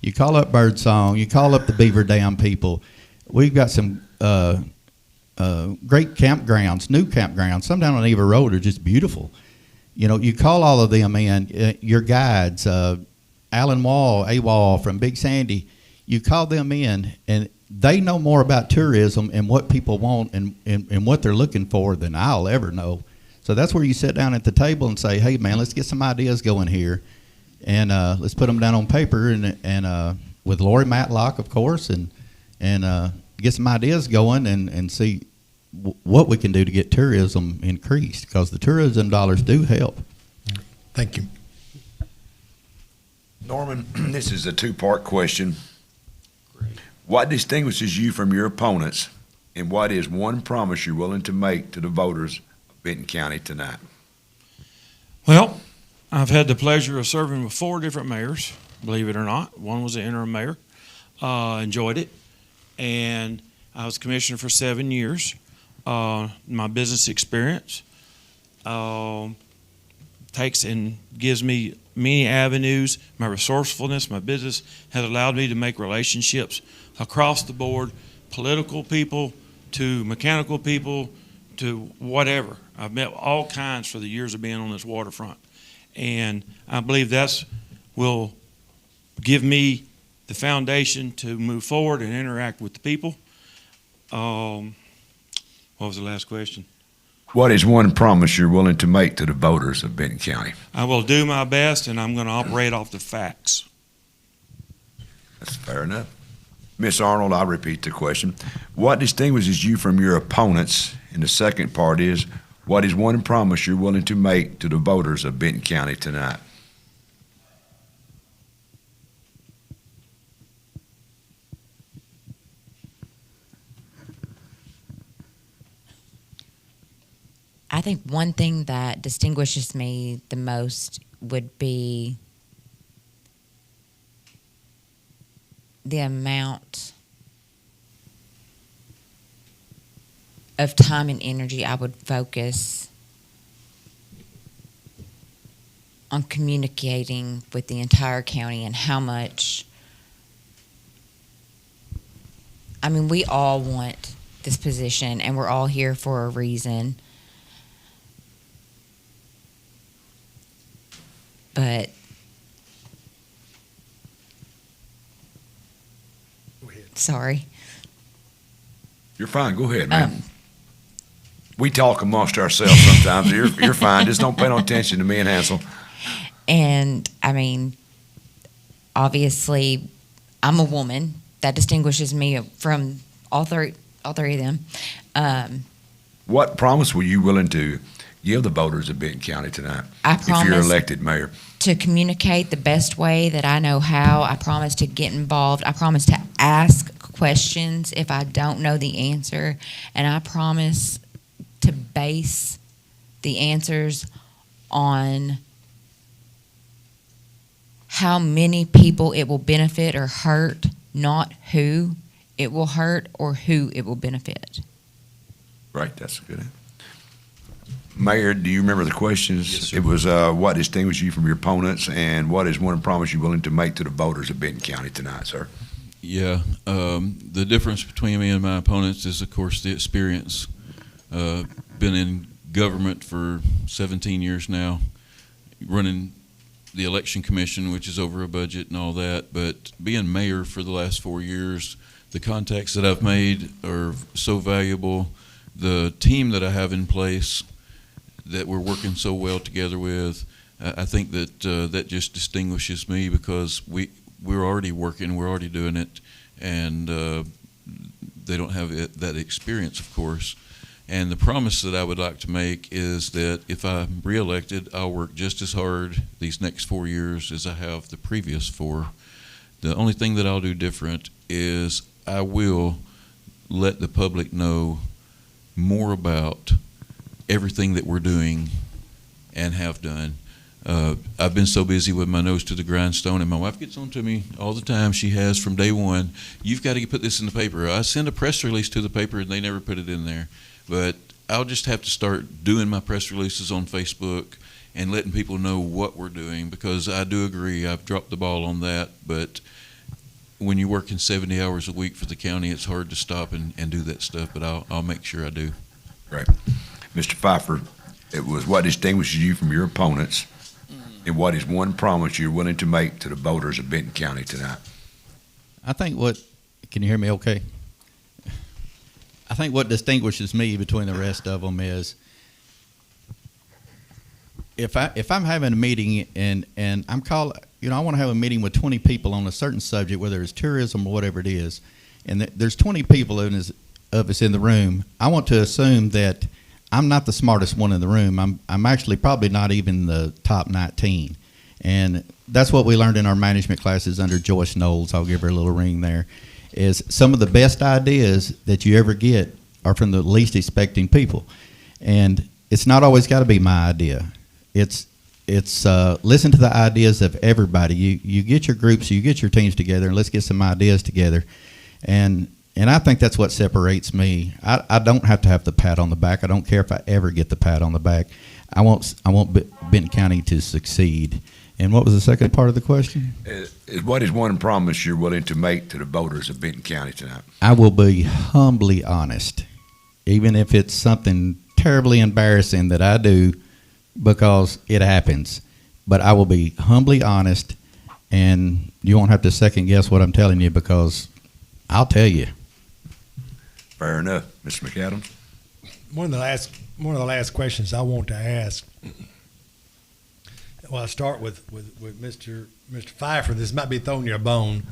G: you call up the Beaver Dam people. We've got some great campgrounds, new campgrounds. Some down on Eva Road are just beautiful. You call all of them in, your guides, Alan Wall from Big Sandy, you call them in, and they know more about tourism and what people want and what they're looking for than I'll ever know. So that's where you sit down at the table and say, hey, man, let's get some ideas going here, and let's put them down on paper, and with Lori Matlock, of course, and get some ideas going and see what we can do to get tourism increased, because the tourism dollars do help.
C: Thank you.
B: Norman, this is a two-part question. What distinguishes you from your opponents, and what is one promise you're willing to make to the voters of Benton County tonight?
D: Well, I've had the pleasure of serving with 4 different mayors, believe it or not. One was an interim mayor. Enjoyed it. And I was commissioner for 7 years. My business experience takes and gives me many avenues. My resourcefulness, my business has allowed me to make relationships across the board, political people to mechanical people to whatever. I've met all kinds for the years of being on this waterfront. And I believe will give me the foundation to move forward and interact with the people. What was the last question?
B: What is one promise you're willing to make to the voters of Benton County?
D: I will do my best, and I'm going to operate off the facts.
B: That's fair enough. Miss Arnold, I'll repeat the question. What distinguishes you from your opponents? And the second part is, what is one promise you're willing to make to the voters of Benton County tonight?
E: I think one thing that distinguishes me the most would be the amount of time and energy I would focus on communicating with the entire county and how much, I mean, we all want this position and we're all here for a reason. But sorry.
B: You're fine. Go ahead, man. We talk amongst ourselves sometimes. You're fine. Just don't pay no attention to me and Hansel.
E: And I mean, obviously, I'm a woman. That distinguishes me from all three of them.
B: What promise were you willing to give the voters of Benton County tonight?
E: I
B: if you're
E: promise
B: elected mayor.
E: to communicate the best way that I know how. I promise to get involved. I promise to ask questions if I don't know the answer. And I promise to base the answers on how many people it will benefit or hurt, not who it will hurt or who it will benefit.
B: Right, that's good. Mayor, do you remember the questions?
F: Yes, sir.
B: It was what distinguishes you from your opponents, and what is one promise you're willing to make to the voters of Benton County tonight, sir?
F: Yeah, the difference between me and my opponents is, of course, the experience. Been in government for 17 years now, running the election commission, which is over a budget and all that, but being mayor for the last 4 years, the contacts that I've made are so valuable. The team that I have in place that we're working so well together with, I think that that just distinguishes me because we're already working, we're already doing it, and they don't have that experience, of course. And the promise that I would like to make is that if I'm reelected, I'll work just as hard these next 4 years as I have the previous 4. The only thing that I'll do different is I will let the public know more about everything that we're doing and have done. I've been so busy with my nose to the grindstone, and my wife gets on to me all the time. She has from day one. You've got to put this in the paper. I send a press release to the paper, and they never put it in there. But I'll just have to start doing my press releases on Facebook and letting people know what we're doing, because I do agree I've dropped the ball on that. But when you're working 70 hours a week for the county, it's hard to stop and do that stuff. But I'll make sure I do.
B: Right. Mr. Phifer, it was what distinguishes you from your opponents, and what is one promise you're willing to make to the voters of Benton County tonight?
G: I think can you hear me okay? I think what distinguishes me between the rest of them is if I'm having a meeting and I'm I want to have a meeting with 20 people on a certain subject, whether it's tourism or whatever it is, and there's 20 people of us in the room, I want to assume that I'm not the smartest one in the room. I'm actually probably not even the top 19. And that's what we learned in our management classes under Joyce Knowles. I'll give her a little ring there. Is some of the best ideas that you ever get are from the least expecting people. And it's not always got to be my idea. It's listen to the ideas of everybody. You get your groups, you get your teams together, and let's get some ideas together. And I think that's what separates me. I don't have to have the pat on the back. I don't care if I ever get the pat on the back. I want Benton County to succeed. And what was the second part of the question?
B: What is one promise you're willing to make to the voters of Benton County tonight?
G: I will be humbly honest, even if it's something terribly embarrassing that I do, because it happens. But I will be humbly honest and you won't have to second guess what I'm telling you because I'll tell you.
B: Fair enough, Mr. McAdams.
C: One of the last questions I want to ask. Well, I'll start with Mr. Phifer. This might be throwing you a bone.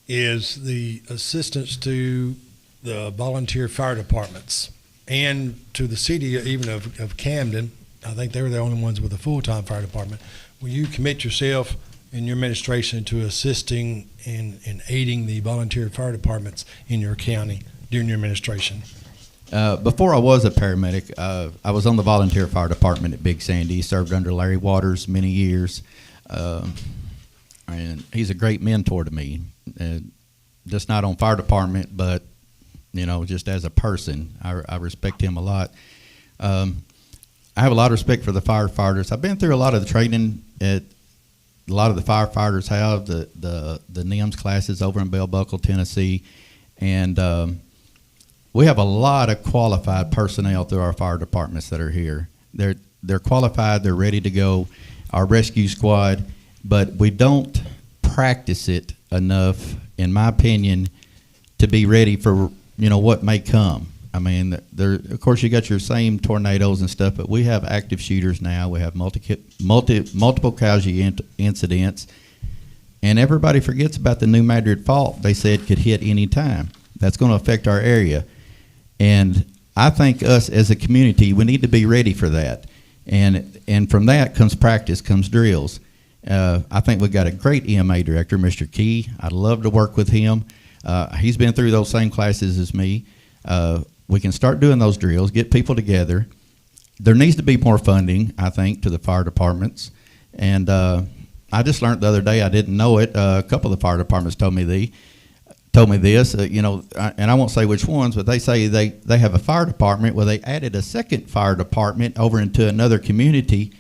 C: Is the assistance to the volunteer fire departments and to the city even of Camden. I think they were the only ones with a full-time fire department. Will you commit yourself in your administration to assisting and aiding the volunteer fire departments in your county during your administration?
G: Before I was a paramedic, I was on the volunteer fire department at Big Sandy. Served under Larry Waters many years, and he's a great mentor to me. Just not on fire department, but just as a person, I respect him a lot. I have a lot of respect for the firefighters. I've been through a lot of the training at a lot of the firefighters have the NIMS classes over in Bell Buckle, Tennessee, and we have a lot of qualified personnel through our fire departments that are here. They're qualified. They're ready to go. Our rescue squad, but we don't practice it enough, in my opinion, to be ready for what may come. I mean, of course, you got your same tornadoes and stuff, but we have active shooters now. We have multiple casualty incidents, and everybody forgets about the New Madrid fault. They said could hit any time. That's going to affect our area. And I think us as a community, we need to be ready for that. And from that comes practice, comes drills. I think we've got a great EMA director, Mr. Key. I'd love to work with him. He's been through those same classes as me. We can start doing those drills, get people together. There needs to be more funding, I think, to the fire departments. And I just learned the other day, I didn't know it, a couple of the fire departments told me this, and I won't say which ones, but they say they have a fire department where they added a second fire department over into another community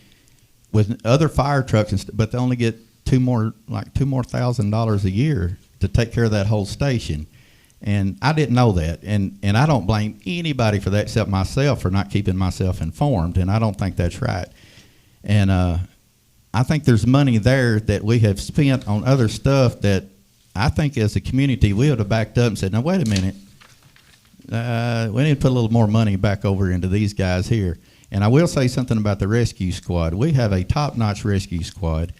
G: with other fire trucks, but they only get $2 more $1,000 a year to take care of that whole station. And I didn't know that, and I don't blame anybody for that except myself for not keeping myself informed, and I don't think that's right. And I think there's money there that we have spent on other stuff that I think as a community we would have backed up and said, now wait a minute, we need to put a little more money back over into these guys here. And I will say something about the rescue squad. We have a top-notch rescue squad.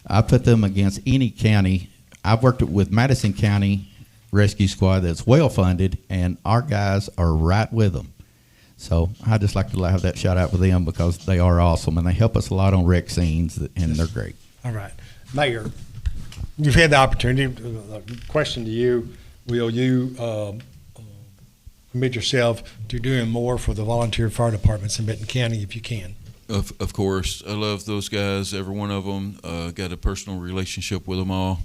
G: I put them against any county. I've worked with Madison County rescue squad that's well-funded, and our guys are right with them. So I'd just like to have that shout out with them because they are awesome, and they help us a lot on wreck scenes, and they're great.
C: All right. Mayor, you've had the opportunity, question to you, will you commit yourself to doing more for the volunteer fire departments in Benton County if you can?
F: Of course. I love those guys, every one of them. Got a personal relationship with them all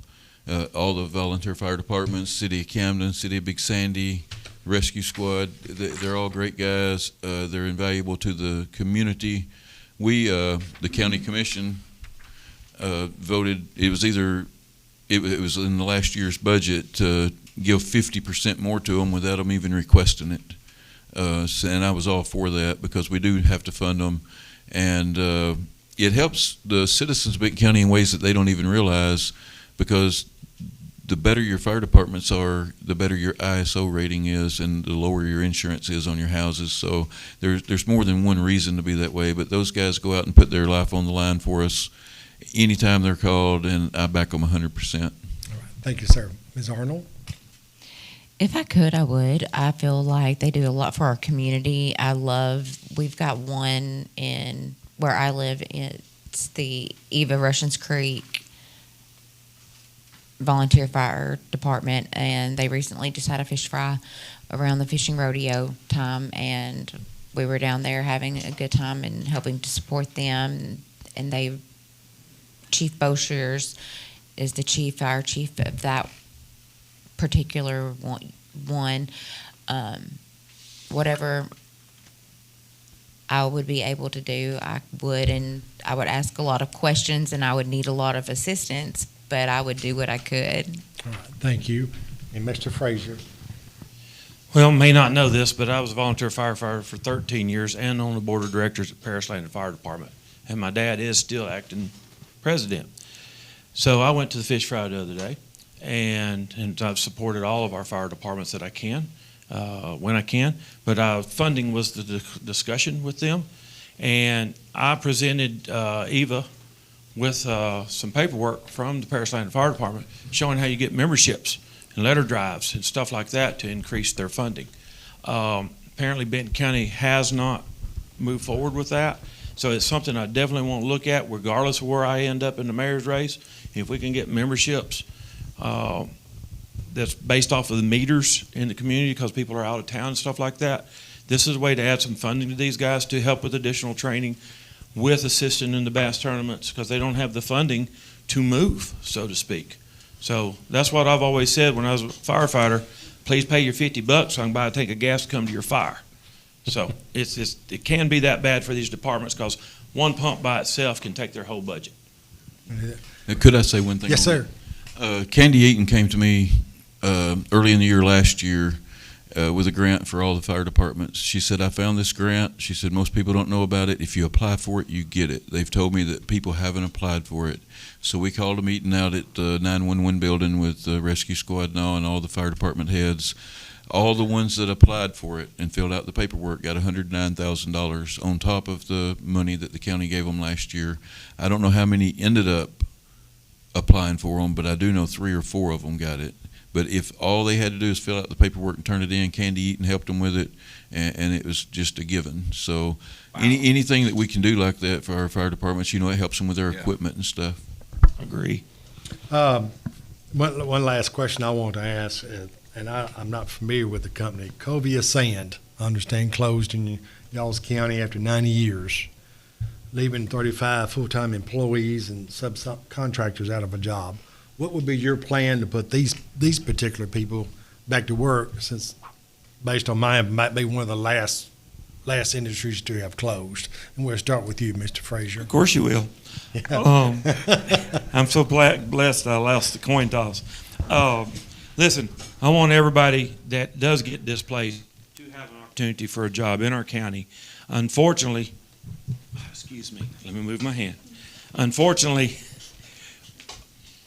F: the volunteer fire departments, City of Camden, City of Big Sandy, Rescue Squad. They're all great guys. They're invaluable to the community. We, the county commission, voted, it was in the last year's budget to give 50% more to them without them even requesting it. And I was all for that because we do have to fund them. And it helps the citizens of Benton County in ways that they don't even realize, because the better your fire departments are, the better your ISO rating is, and the lower your insurance is on your houses. So there's more than one reason to be that way, but those guys go out and put their life on the line for us anytime they're called, and I back them 100%. All right.
C: Thank you, sir. Ms. Arnold?
E: If I could, I would. I feel like they do a lot for our community. We've got one in where I live. It's the Eva Russians Creek Volunteer Fire Department, and they recently just had a fish fry around the fishing rodeo time, and we were down there having a good time and helping to support them. And Chief Boshiers is the fire chief of that particular one. Whatever I would be able to do, I would, and I would ask a lot of questions, and I would need a lot of assistance, but I would do what I could.
C: All right, thank you. And Mr. Frazier?
D: Well, may not know this, but I was a volunteer firefighter for 13 years and on the board of directors at Paris Landing Fire Department. And my dad is still acting president. So I went to the fish fry the other day, and I've supported all of our fire departments that I can, when I can. But funding was the discussion with them, and I presented Eva with some paperwork from the Paris Landing Fire Department showing how you get memberships and letter drives and stuff like that to increase their funding. Apparently Benton County has not moved forward with that, so it's something I definitely want to look at regardless of where I end up in the mayor's race. If we can get memberships that's based off of the meters in the community because people are out of town and stuff like that, this is a way to add some funding to these guys to help with additional training with assisting in the bass tournaments because they don't have the funding to move, so to speak. So that's what I've always said when I was a firefighter. Please pay your $50 so I can buy a tank of gas to come to your fire. So it can be that bad for these departments because one pump by itself can take their whole budget.
F: Could I say one thing?
C: Yes, sir.
F: Candy Eaton came to me early in the year last year with a grant for all the fire departments. She said, I found this grant. She said, most people don't know about it. If you apply for it, you get it. They've told me that people haven't applied for it. So we called a meeting out at the 911 building with the rescue squad now and all the fire department heads. All the ones that applied for it and filled out the paperwork got $109,000 on top of the money that the county gave them last year. I don't know how many ended up applying for them, but I do know 3 or 4 of them got it. But if all they had to do is fill out the paperwork and turn it in, Candy Eaton helped them with it, and it was just a given. So anything that we can do like that for our fire departments, it helps them with their equipment and stuff.
D: Agree.
C: One last question I want to ask, and I'm not familiar with the company. Covia Sand, I understand, closed in y'all's county after 90 years, leaving 35 full-time employees and subcontractors out of a job. What would be your plan to put these particular people back to work, since, based on mine, might be one of the last industries to have closed? And we'll start with you, Mr. Frazier.
M: Of course you will. I'm so blessed I lost the coin toss. Listen, I want everybody that does get displaced to have an opportunity for a job in our county. Unfortunately, excuse me, let me move my hand. Unfortunately,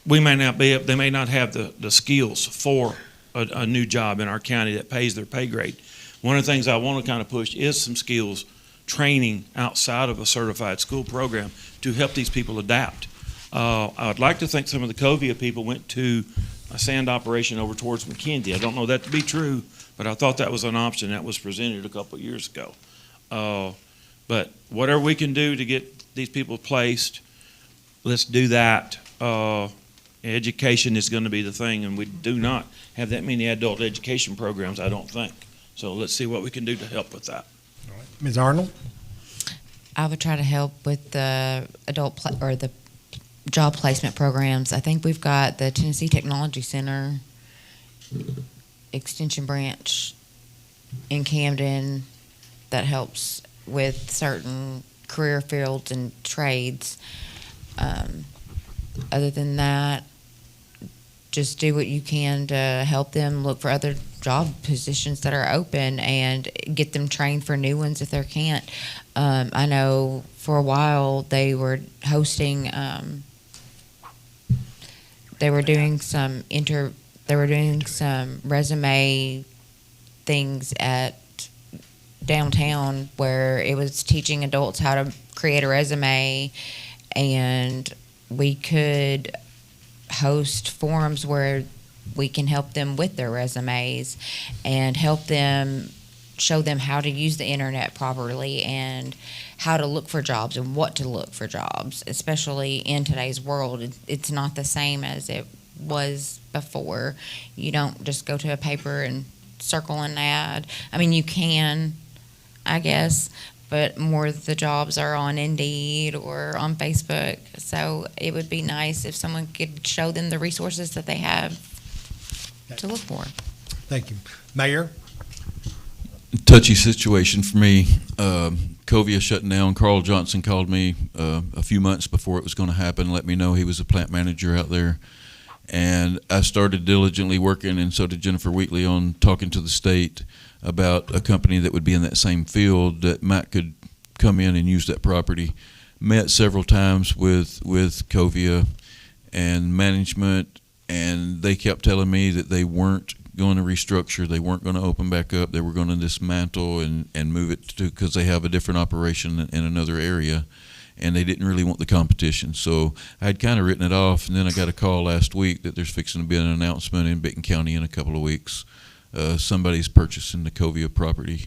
M: they may not have the skills for a new job in our county that pays their pay grade. One of the things I want to kind of push is some skills training outside of a certified school program to help these people adapt. I would like to think some of the Covia people went to a sand operation over towards McKinsey. I don't know that to be true, but I thought that was an option that was presented a couple of years ago. But whatever we can do to get these people placed, let's do that. Education is going to be the thing, and we do not have that many adult education programs, I don't think. So let's see what we can do to help with that.
C: All right. Ms. Arnold?
E: I would try to help with the the job placement programs. I think we've got the Tennessee Technology Center Extension Branch in Camden that helps with certain career fields and trades. Other than that, just do what you can to help them look for other job positions that are open and get them trained for new ones if they can't. I know for a while they were hosting, they were doing some resume things at downtown where it was teaching adults how to create a resume, and we could host forums where we can help them with their resumes and help them, show them how to use the internet properly and how to look for jobs and what to look for jobs, especially in today's world. It's not the same as it was before. You don't just go to a paper and circle an ad. I mean, you can, I guess, but more of the jobs are on Indeed or on Facebook. So it would be nice if someone could show them the resources that they have to look for.
C: Thank you. Mayor?
F: Touchy situation for me. Covia shutting down. Carl Johnson called me a few months before it was going to happen, let me know he was a plant manager out there. And I started diligently working, and so did Jennifer Wheatley, on talking to the state about a company that would be in that same field that Matt could come in and use that property. Met several times with Covia, and management, and they kept telling me that they weren't going to restructure, they weren't going to open back up, they were going to dismantle and move it to, because they have a different operation in another area, and they didn't really want the competition. So I had kind of written it off, and then I got a call last week that there's fixing to be an announcement in Benton County in a couple of weeks. Somebody's purchasing the Covia property,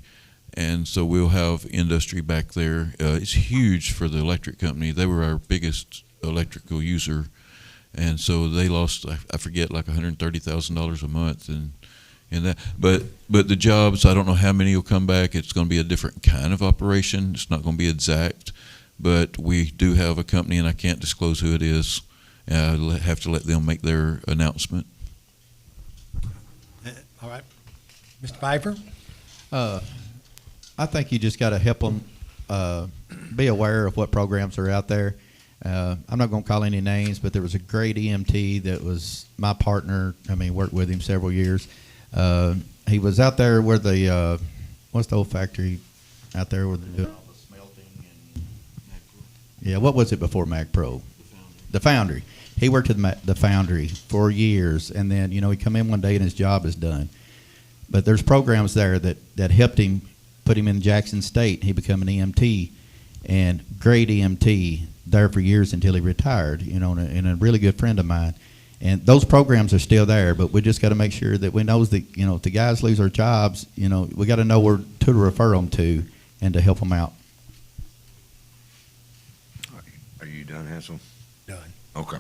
F: and so we'll have industry back there. It's huge for the electric company. They were our biggest electrical user, and so they lost, I forget, like $130,000 a month, and that. But the jobs, I don't know how many will come back. It's going to be a different kind of operation. It's not going to be exact, but we do have a company, and I can't disclose who it is. I'll have to let them make their announcement.
C: All right. Mr. Phifer?
G: I think you just got to help them be aware of what programs are out there. I'm not going to call any names, but there was a great EMT that was my partner. I mean, worked with him several years. He was out there where the, what's the old factory out there where they're doing all the smelting and yeah, what was it before MagPro? The foundry. He worked at the foundry for years, and then, you know, he come in one day and his job is done. But there's programs there that helped him, put him in Jackson State. He became an EMT, and great EMT there for years until he retired, you know, and a really good friend of mine. And those programs are still there, but we just got to make sure that we know that, you know, if the guys lose their jobs, you know, we got to know where to refer them to and to help them out.
B: Are you done, Hansel?
C: Done.
B: Okay.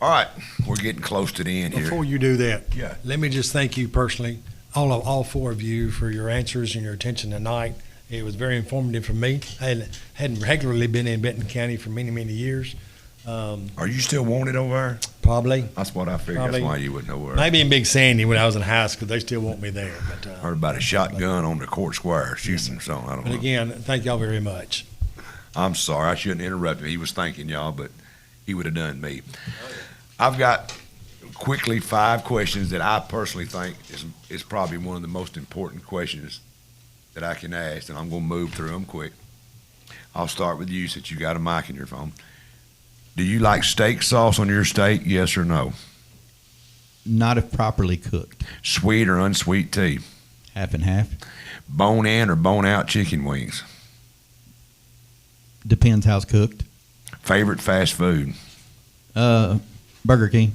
B: All right, we're getting close to the end here.
C: Before you do that,
B: Yeah.
C: let me just thank you personally, all four of you, for your answers and your attention tonight. It was very informative for me. I hadn't regularly been in Benton County for many, many years.
B: Are you still wanted over there?
C: Probably.
B: That's what I figured.
C: Probably.
B: That's why you wouldn't know where.
C: Maybe in Big Sandy when I was in high school, they still want me there. But
B: Heard about a shotgun on the court square shooting or something. I don't
C: but
B: know.
C: again, thank y'all very much.
B: I'm sorry. I shouldn't interrupt him. He was thanking y'all, but he would have done me. I've got quickly 5 questions that I personally think is probably one of the most important questions that I can ask, and I'm going to move through them quick. I'll start with you since you got a mic in your phone. Do you like steak sauce on your steak, yes or no?
G: Not if properly cooked.
B: Sweet or unsweet tea?
G: Half and half.
B: Bone in or bone out chicken wings?
G: Depends how it's cooked.
B: Favorite fast food?
G: Burger King.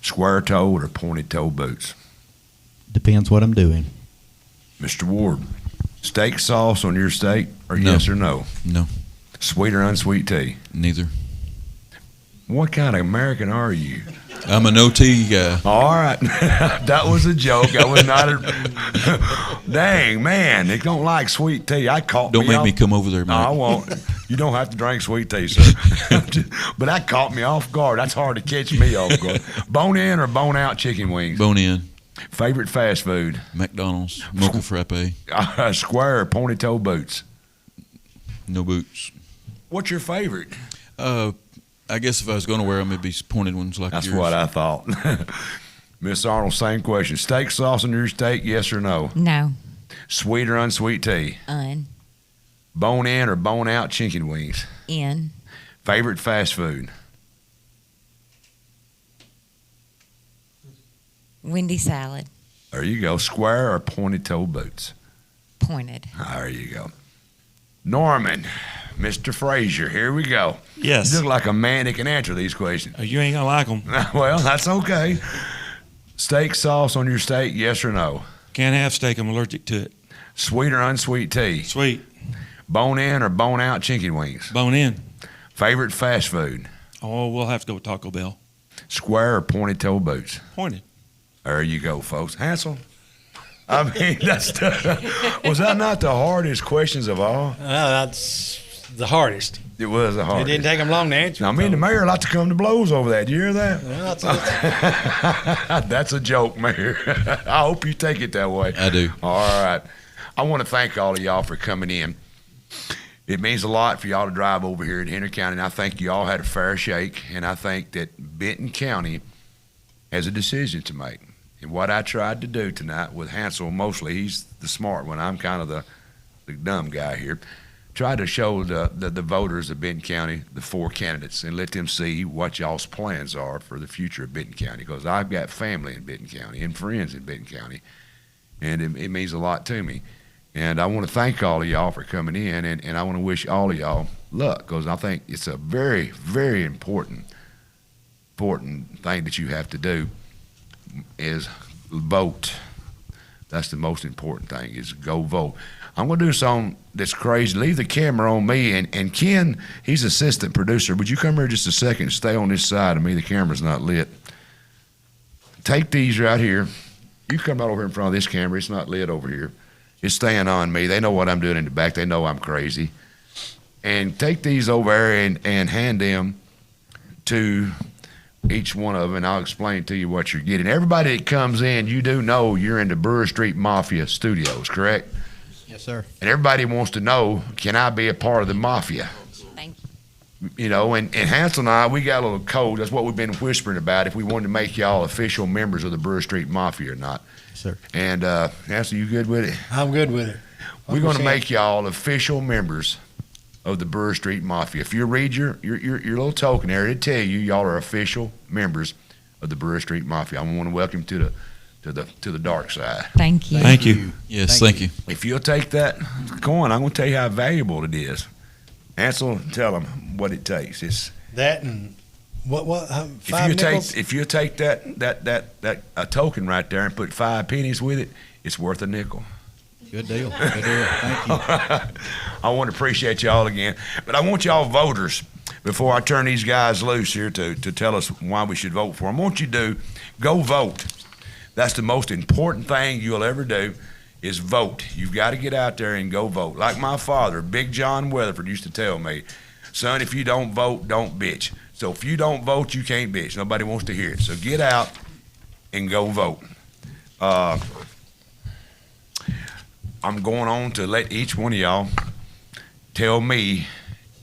B: Square-toed or pointed-toe boots?
G: Depends what I'm doing.
B: Mr. Ward, steak sauce on your steak, or
F: No.
B: yes or no?
F: No.
B: Sweet or unsweet tea?
F: Neither.
B: What kind of American are you?
F: I'm a no tea guy.
B: All right. That was a joke. I was not a... Dang, man, they don't like sweet tea.
F: Don't make me come over there,
B: No,
F: Mike.
B: I won't. You don't have to drink sweet tea, sir. But that caught me off guard. That's hard to catch me off guard. Bone in or bone out chicken wings?
F: Bone in.
B: Favorite fast food?
F: McDonald's. Mocha frappe.
B: Square or pointed-toe boots?
F: No boots.
B: What's your favorite?
F: I guess if I was going to wear them, it'd be pointed ones like
B: That's
F: yours.
B: what I thought. Miss Arnold, same question. Steak sauce on your steak, yes or no?
E: No.
B: Sweet or unsweet tea? Bone in or bone out chicken wings?
E: In.
B: Favorite fast food?
E: Windy salad.
B: There you go. Square or pointed toe boots?
E: Pointed.
B: There you go. Norman, Mr. Frazier, here we go.
M: Yes.
B: You look like a man that can answer these questions.
M: You ain't gonna like them.
B: Well, that's okay. Steak sauce on your steak, yes or no?
M: Can't have steak. I'm allergic to it.
B: Sweet or unsweet tea?
M: Sweet.
B: Bone in or bone out chicken wings?
M: Bone in.
B: Favorite fast food?
M: Oh, we'll have to go with Taco Bell.
B: Square or pointed toe boots?
M: Pointed.
B: There you go, folks. Hansel, I mean, was that not the hardest questions of all?
C: That's the hardest.
B: It was the
C: It
B: hardest.
C: didn't take them long to answer.
B: Now, me and the mayor like to come to blows over that. You hear that?
C: Well, that's
B: That's a joke, Mayor. I hope you take it that way.
F: I do.
B: All right. I want to thank all of y'all for coming in. It means a lot for y'all to drive over here in Henry County, and I think you all had a fair shake, and I think that Benton County has a decision to make. And what I tried to do tonight with Hansel, mostly, he's the smart one. I'm kind of the dumb guy here. try to show the voters of Benton County the 4 candidates and let them see what y'all's plans are for the future of Benton County, because I've got family in Benton County and friends in Benton County, and it means a lot to me. And I want to thank all of y'all for coming in, and I want to wish all of y'all luck, because I think it's a very, very important thing that you have to do is vote. That's the most important thing, is go vote. I'm going to do something that's crazy. Leave the camera on me, and Ken, he's assistant producer. Would you come here just a second and stay on this side of me? The camera's not lit. Take these right here. You come right over here in front of this camera. It's not lit over here. It's staying on me. They know what I'm doing in the back. They know I'm crazy. And take these over there and hand them to each one of them, and I'll explain to you what you're getting. Everybody that comes in, you do know you're in the Brewer Street Mafia Studios, correct?
G: Yes, sir.
B: And everybody wants to know, can I be a part of the Mafia?
E: Thank you.
B: You know, and Hansel and I, we got a little code. That's what we've been whispering about, if we wanted to make y'all official members of the Brewer Street Mafia or not.
G: Yes, sir.
B: And Hansel, you good with it?
C: I'm good with it.
B: We're going to make y'all official members of the Brewer Street Mafia. If you read your little token there, it'll tell you y'all are official members of the Brewer Street Mafia. I want to welcome you to the dark side.
E: Thank you.
F: Thank you. Yes, thank you.
B: If you'll take that coin, I'm going to tell you how valuable it is. Ansel, tell them what it takes. It's
C: that, and what 5 nickels?
B: If you take that a token right there and put 5 pennies with it, it's worth a nickel.
G: Good deal. Good deal. Thank you.
B: I want to appreciate y'all again, but I want y'all voters, before I turn these guys loose here to tell us why we should vote for them, I want you to go vote. That's the most important thing you'll ever do, is vote. You've got to get out there and go vote. Like my father, Big John Weatherford, used to tell me, son, if you don't vote, don't bitch. So if you don't vote, you can't bitch. Nobody wants to hear it. So get out and go vote. I'm going on to let each one of y'all tell me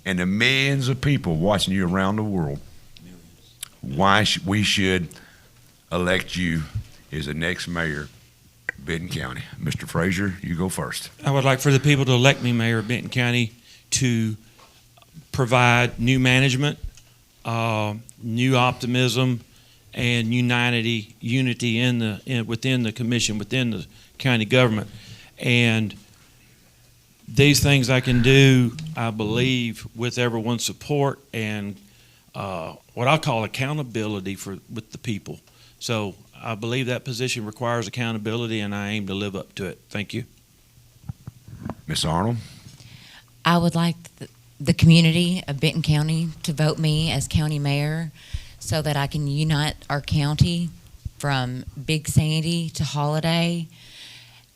B: and the millions of people watching you around the world why we should elect you as the next mayor of Benton County. Mr. Frazier, you go first.
D: I would like for the people to elect me mayor of Benton County to provide new management, new optimism, and unity within the commission, within the county government. And these things I can do, I believe, with everyone's support and what I call accountability with the people. So I believe that position requires accountability, and I aim to live up to it. Thank you.
B: Ms. Arnold?
E: I would like the community of Benton County to vote me as county mayor so that I can unite our county from Big Sandy to Holiday,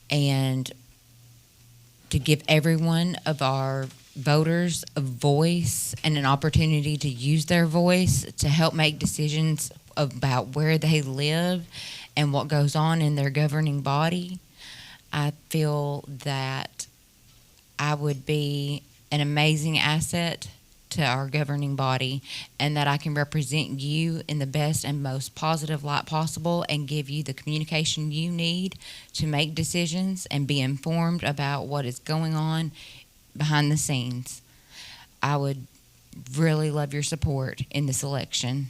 E: and to give every one of our voters a voice and an opportunity to use their voice to help make decisions about where they live and what goes on in their governing body. I feel that I would be an amazing asset to our governing body, and that I can represent you in the best and most positive light possible and give you the communication you need to make decisions and be informed about what is going on behind the scenes. I would really love your support in this election.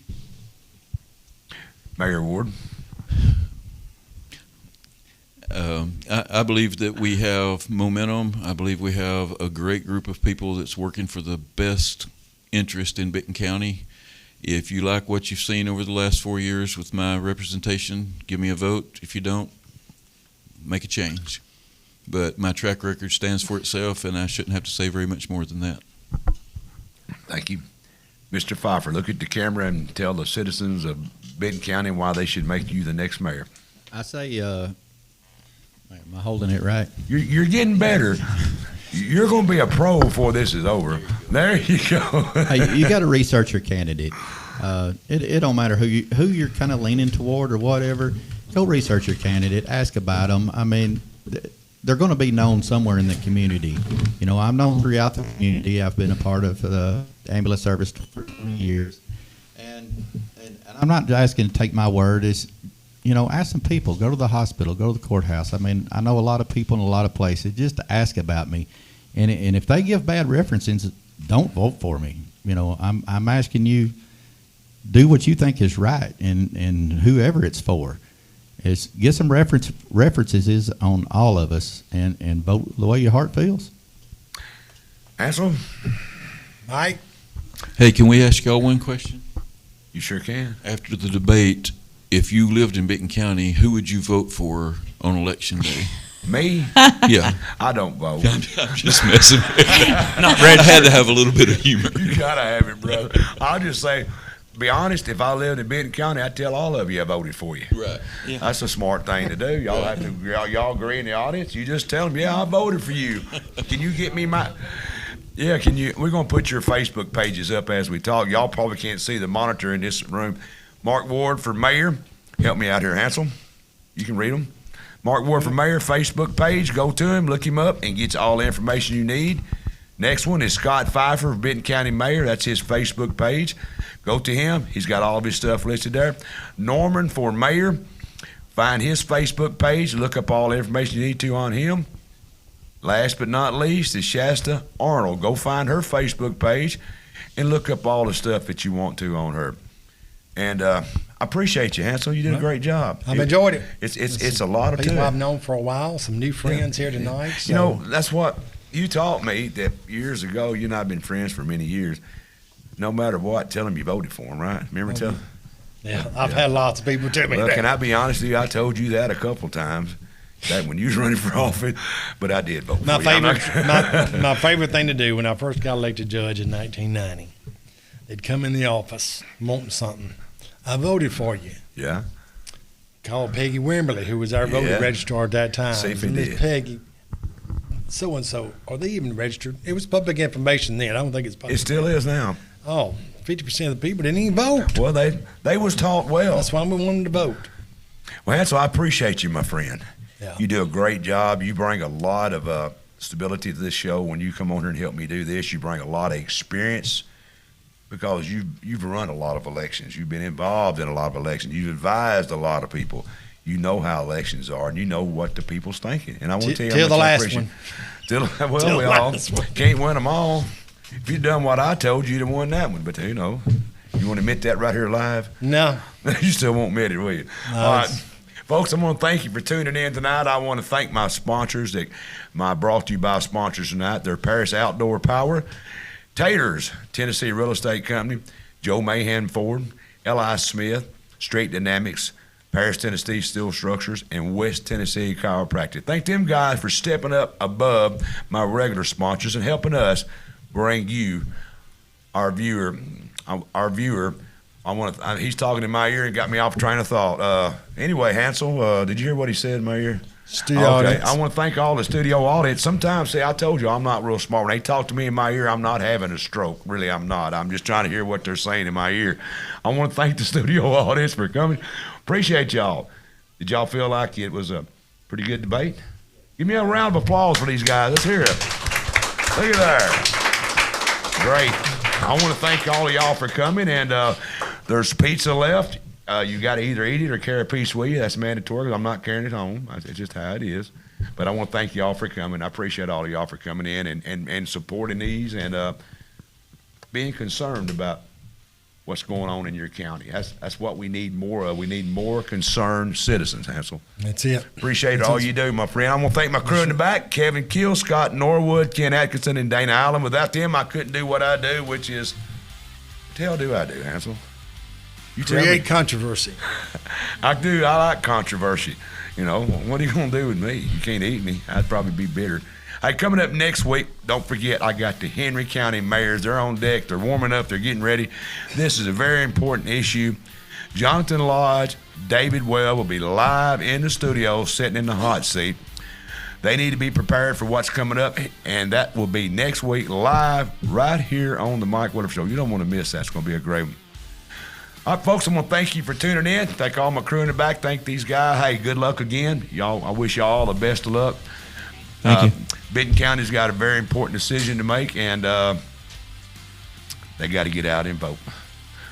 B: Mayor Ward?
F: I believe that we have momentum. I believe we have a great group of people that's working for the best interest in Benton County. If you like what you've seen over the last 4 years with my representation, give me a vote. If you don't, make a change. But my track record stands for itself, and I shouldn't have to say very much more than that.
B: Thank you. Mr. Phifer, look at the camera and tell the citizens of Benton County why they should make you the next mayor.
G: I say, am I holding it right?
B: You're getting better. You're going to be a pro before this is over. There you go.
G: Hey, you got to research your candidate. It don't matter who you're kind of leaning toward or whatever. Go research your candidate. Ask about them. I mean, they're going to be known somewhere in the community. You know, I'm known throughout the community. I've been a part of the ambulance service for 20 years. And I'm not asking to take my word. It's, you know, ask some people. Go to the hospital. Go to the courthouse. I mean, I know a lot of people in a lot of places. Just to ask about me. And if they give bad references, don't vote for me. You know, I'm asking you, do what you think is right, and whoever it's for, is get some references on all of us, and vote the way your heart feels.
B: Ansel?
C: Mike?
F: Hey, can we ask y'all one question?
B: You sure can.
F: After the debate, if you lived in Benton County, who would you vote for on election day?
B: Me?
F: Yeah.
B: I don't vote.
F: I'm just messing with you.
B: Not
F: I had to have a little bit of humor.
B: You gotta have it, brother. I'll just say, be honest, if I lived in Benton County, I'd tell all of you I voted for you.
F: Right.
D: Yeah.
B: That's a smart thing to do. Y'all have to, y'all agree in the audience? You just tell them, yeah, I voted for you. Can you get me my... Yeah, can you... We're going to put your Facebook pages up as we talk. Y'all probably can't see the monitor in this room. Mark Ward for mayor. Help me out here, Hansel. You can read them. Mark Ward for mayor, Facebook page. Go to him, look him up, and get you all the information you need. Next one is Scott Phifer, Benton County mayor. That's his Facebook page. Go to him. He's got all of his stuff listed there. Norman for mayor. Find his Facebook page. Look up all the information you need to on him. Last but not least is Shasta Arnold. Go find her Facebook page and look up all the stuff that you want to on her. And I appreciate you, Hansel. You did a great job.
C: I've enjoyed it.
B: It's a lot of
C: people
B: to it.
C: I've known for a while. Some new friends here tonight. So.
B: You know, that's what you taught me that years ago. You and I have been friends for many years. No matter what, tell them you voted for them, right? Remember, tell.
C: Yeah, I've had lots of people tell me
B: Well,
C: that.
B: can I be honest with you? I told you that a couple times. Back when you was running for office, but I did vote for you.
C: My favorite thing to do when I first got elected judge in 1990, they'd come in the office wanting something. I voted for you.
B: Yeah.
C: Called Peggy Wimberly, who was our voting registrar at that time.
B: See if he
C: Miss
B: did.
C: Peggy, so-and-so, are they even registered? It was public information then. I don't think it's public.
B: It still is now.
C: Oh, 50% of the people didn't even vote.
B: Well, they was taught well.
C: That's why we wanted to vote.
B: Well, Hansel, I appreciate you, my friend.
C: Yeah.
B: You do a great job. You bring a lot of stability to this show. When you come on here and help me do this, you bring a lot of experience because you've run a lot of elections. You've been involved in a lot of elections. You've advised a lot of people. You know how elections are, and you know what the people's thinking. And I want to tell you
C: till
B: how much
C: the
B: I
C: last
B: appreciate.
C: one.
B: Well, we all can't win them all. If you'd done what I told you, you'd have won that one. But you know, you want to admit that right here live?
C: No.
B: You still won't admit it, will you?
C: No,
B: all right. Folks, I want to thank you for tuning in tonight. I want to thank my sponsors that brought to you by sponsors tonight. They're Paris Outdoor Power, Taters, Tennessee Real Estate Company, Joe Mahan Ford, L.I. Smith, Straight Dynamics, Paris, Tennessee Steel Structures, and West Tennessee Chiropractic. Thank them guys for stepping up above my regular sponsors and helping us bring you, our viewer. He's talking in my ear and got me off train of thought. Anyway, Hansel, did you hear what he said in my ear?
C: Studio audience.
B: I want to thank all the studio audience. Sometimes, see, I told you I'm not real smart. When they talk to me in my ear, I'm not having a stroke. Really, I'm not. I'm just trying to hear what they're saying in my ear. I want to thank the studio audience for coming. Appreciate y'all. Did y'all feel like it was a pretty good debate? Give me a round of applause for these guys. Let's hear it. Look at there. Great. I want to thank all of y'all for coming, and there's pizza left. You got to either eat it or carry a piece with you. That's mandatory because I'm not carrying it home. It's just how it is. But I want to thank y'all for coming. I appreciate all of y'all for coming in and supporting these and being concerned about what's going on in your county. That's what we need more of. We need more concerned citizens, Hansel.
C: That's it.
B: Appreciate all you do, my friend. I want to thank my crew in the back, Kevin Kill, Scott Norwood, Ken Atkinson, and Dana Allen. Without them, I couldn't do what I do, which is, what the hell do I do, Hansel? You tell
C: Create
B: me.
C: controversy.
B: I do. I like controversy. You know, what are you going to do with me? You can't eat me. I'd probably be bitter. Hey, coming up next week, don't forget, I got the Henry County mayors. They're on deck. They're warming up. They're getting ready. This is a very important issue. Jonathan Lodge, David Webb will be live in the studio, sitting in the hot seat. They need to be prepared for what's coming up, and that will be next week live right here on the Mike Weatherford Show. You don't want to miss that. It's going to be a great one. All right, folks, I want to thank you for tuning in. Thank all my crew in the back. Thank these guys. Hey, good luck again. Y'all, I wish y'all all the best of luck.
F: Thank you.
B: Benton County's got a very important decision to make, and they got to get out and vote.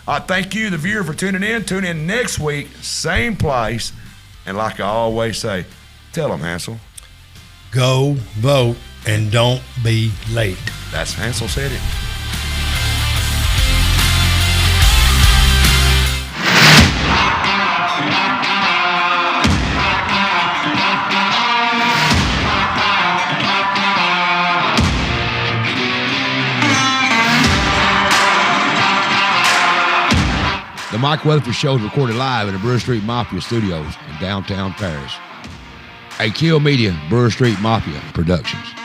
B: All right, thank you, the viewer, for tuning in. Tune in next week, same place. And like I always say, tell them, Hansel.
C: Go vote. and don't be late.
B: That's Hansel said it. The Mike Weatherford Show is recorded live in the Brewer Street Mafia Studios in downtown Paris. A Kill Media, Brewer Street Mafia Productions.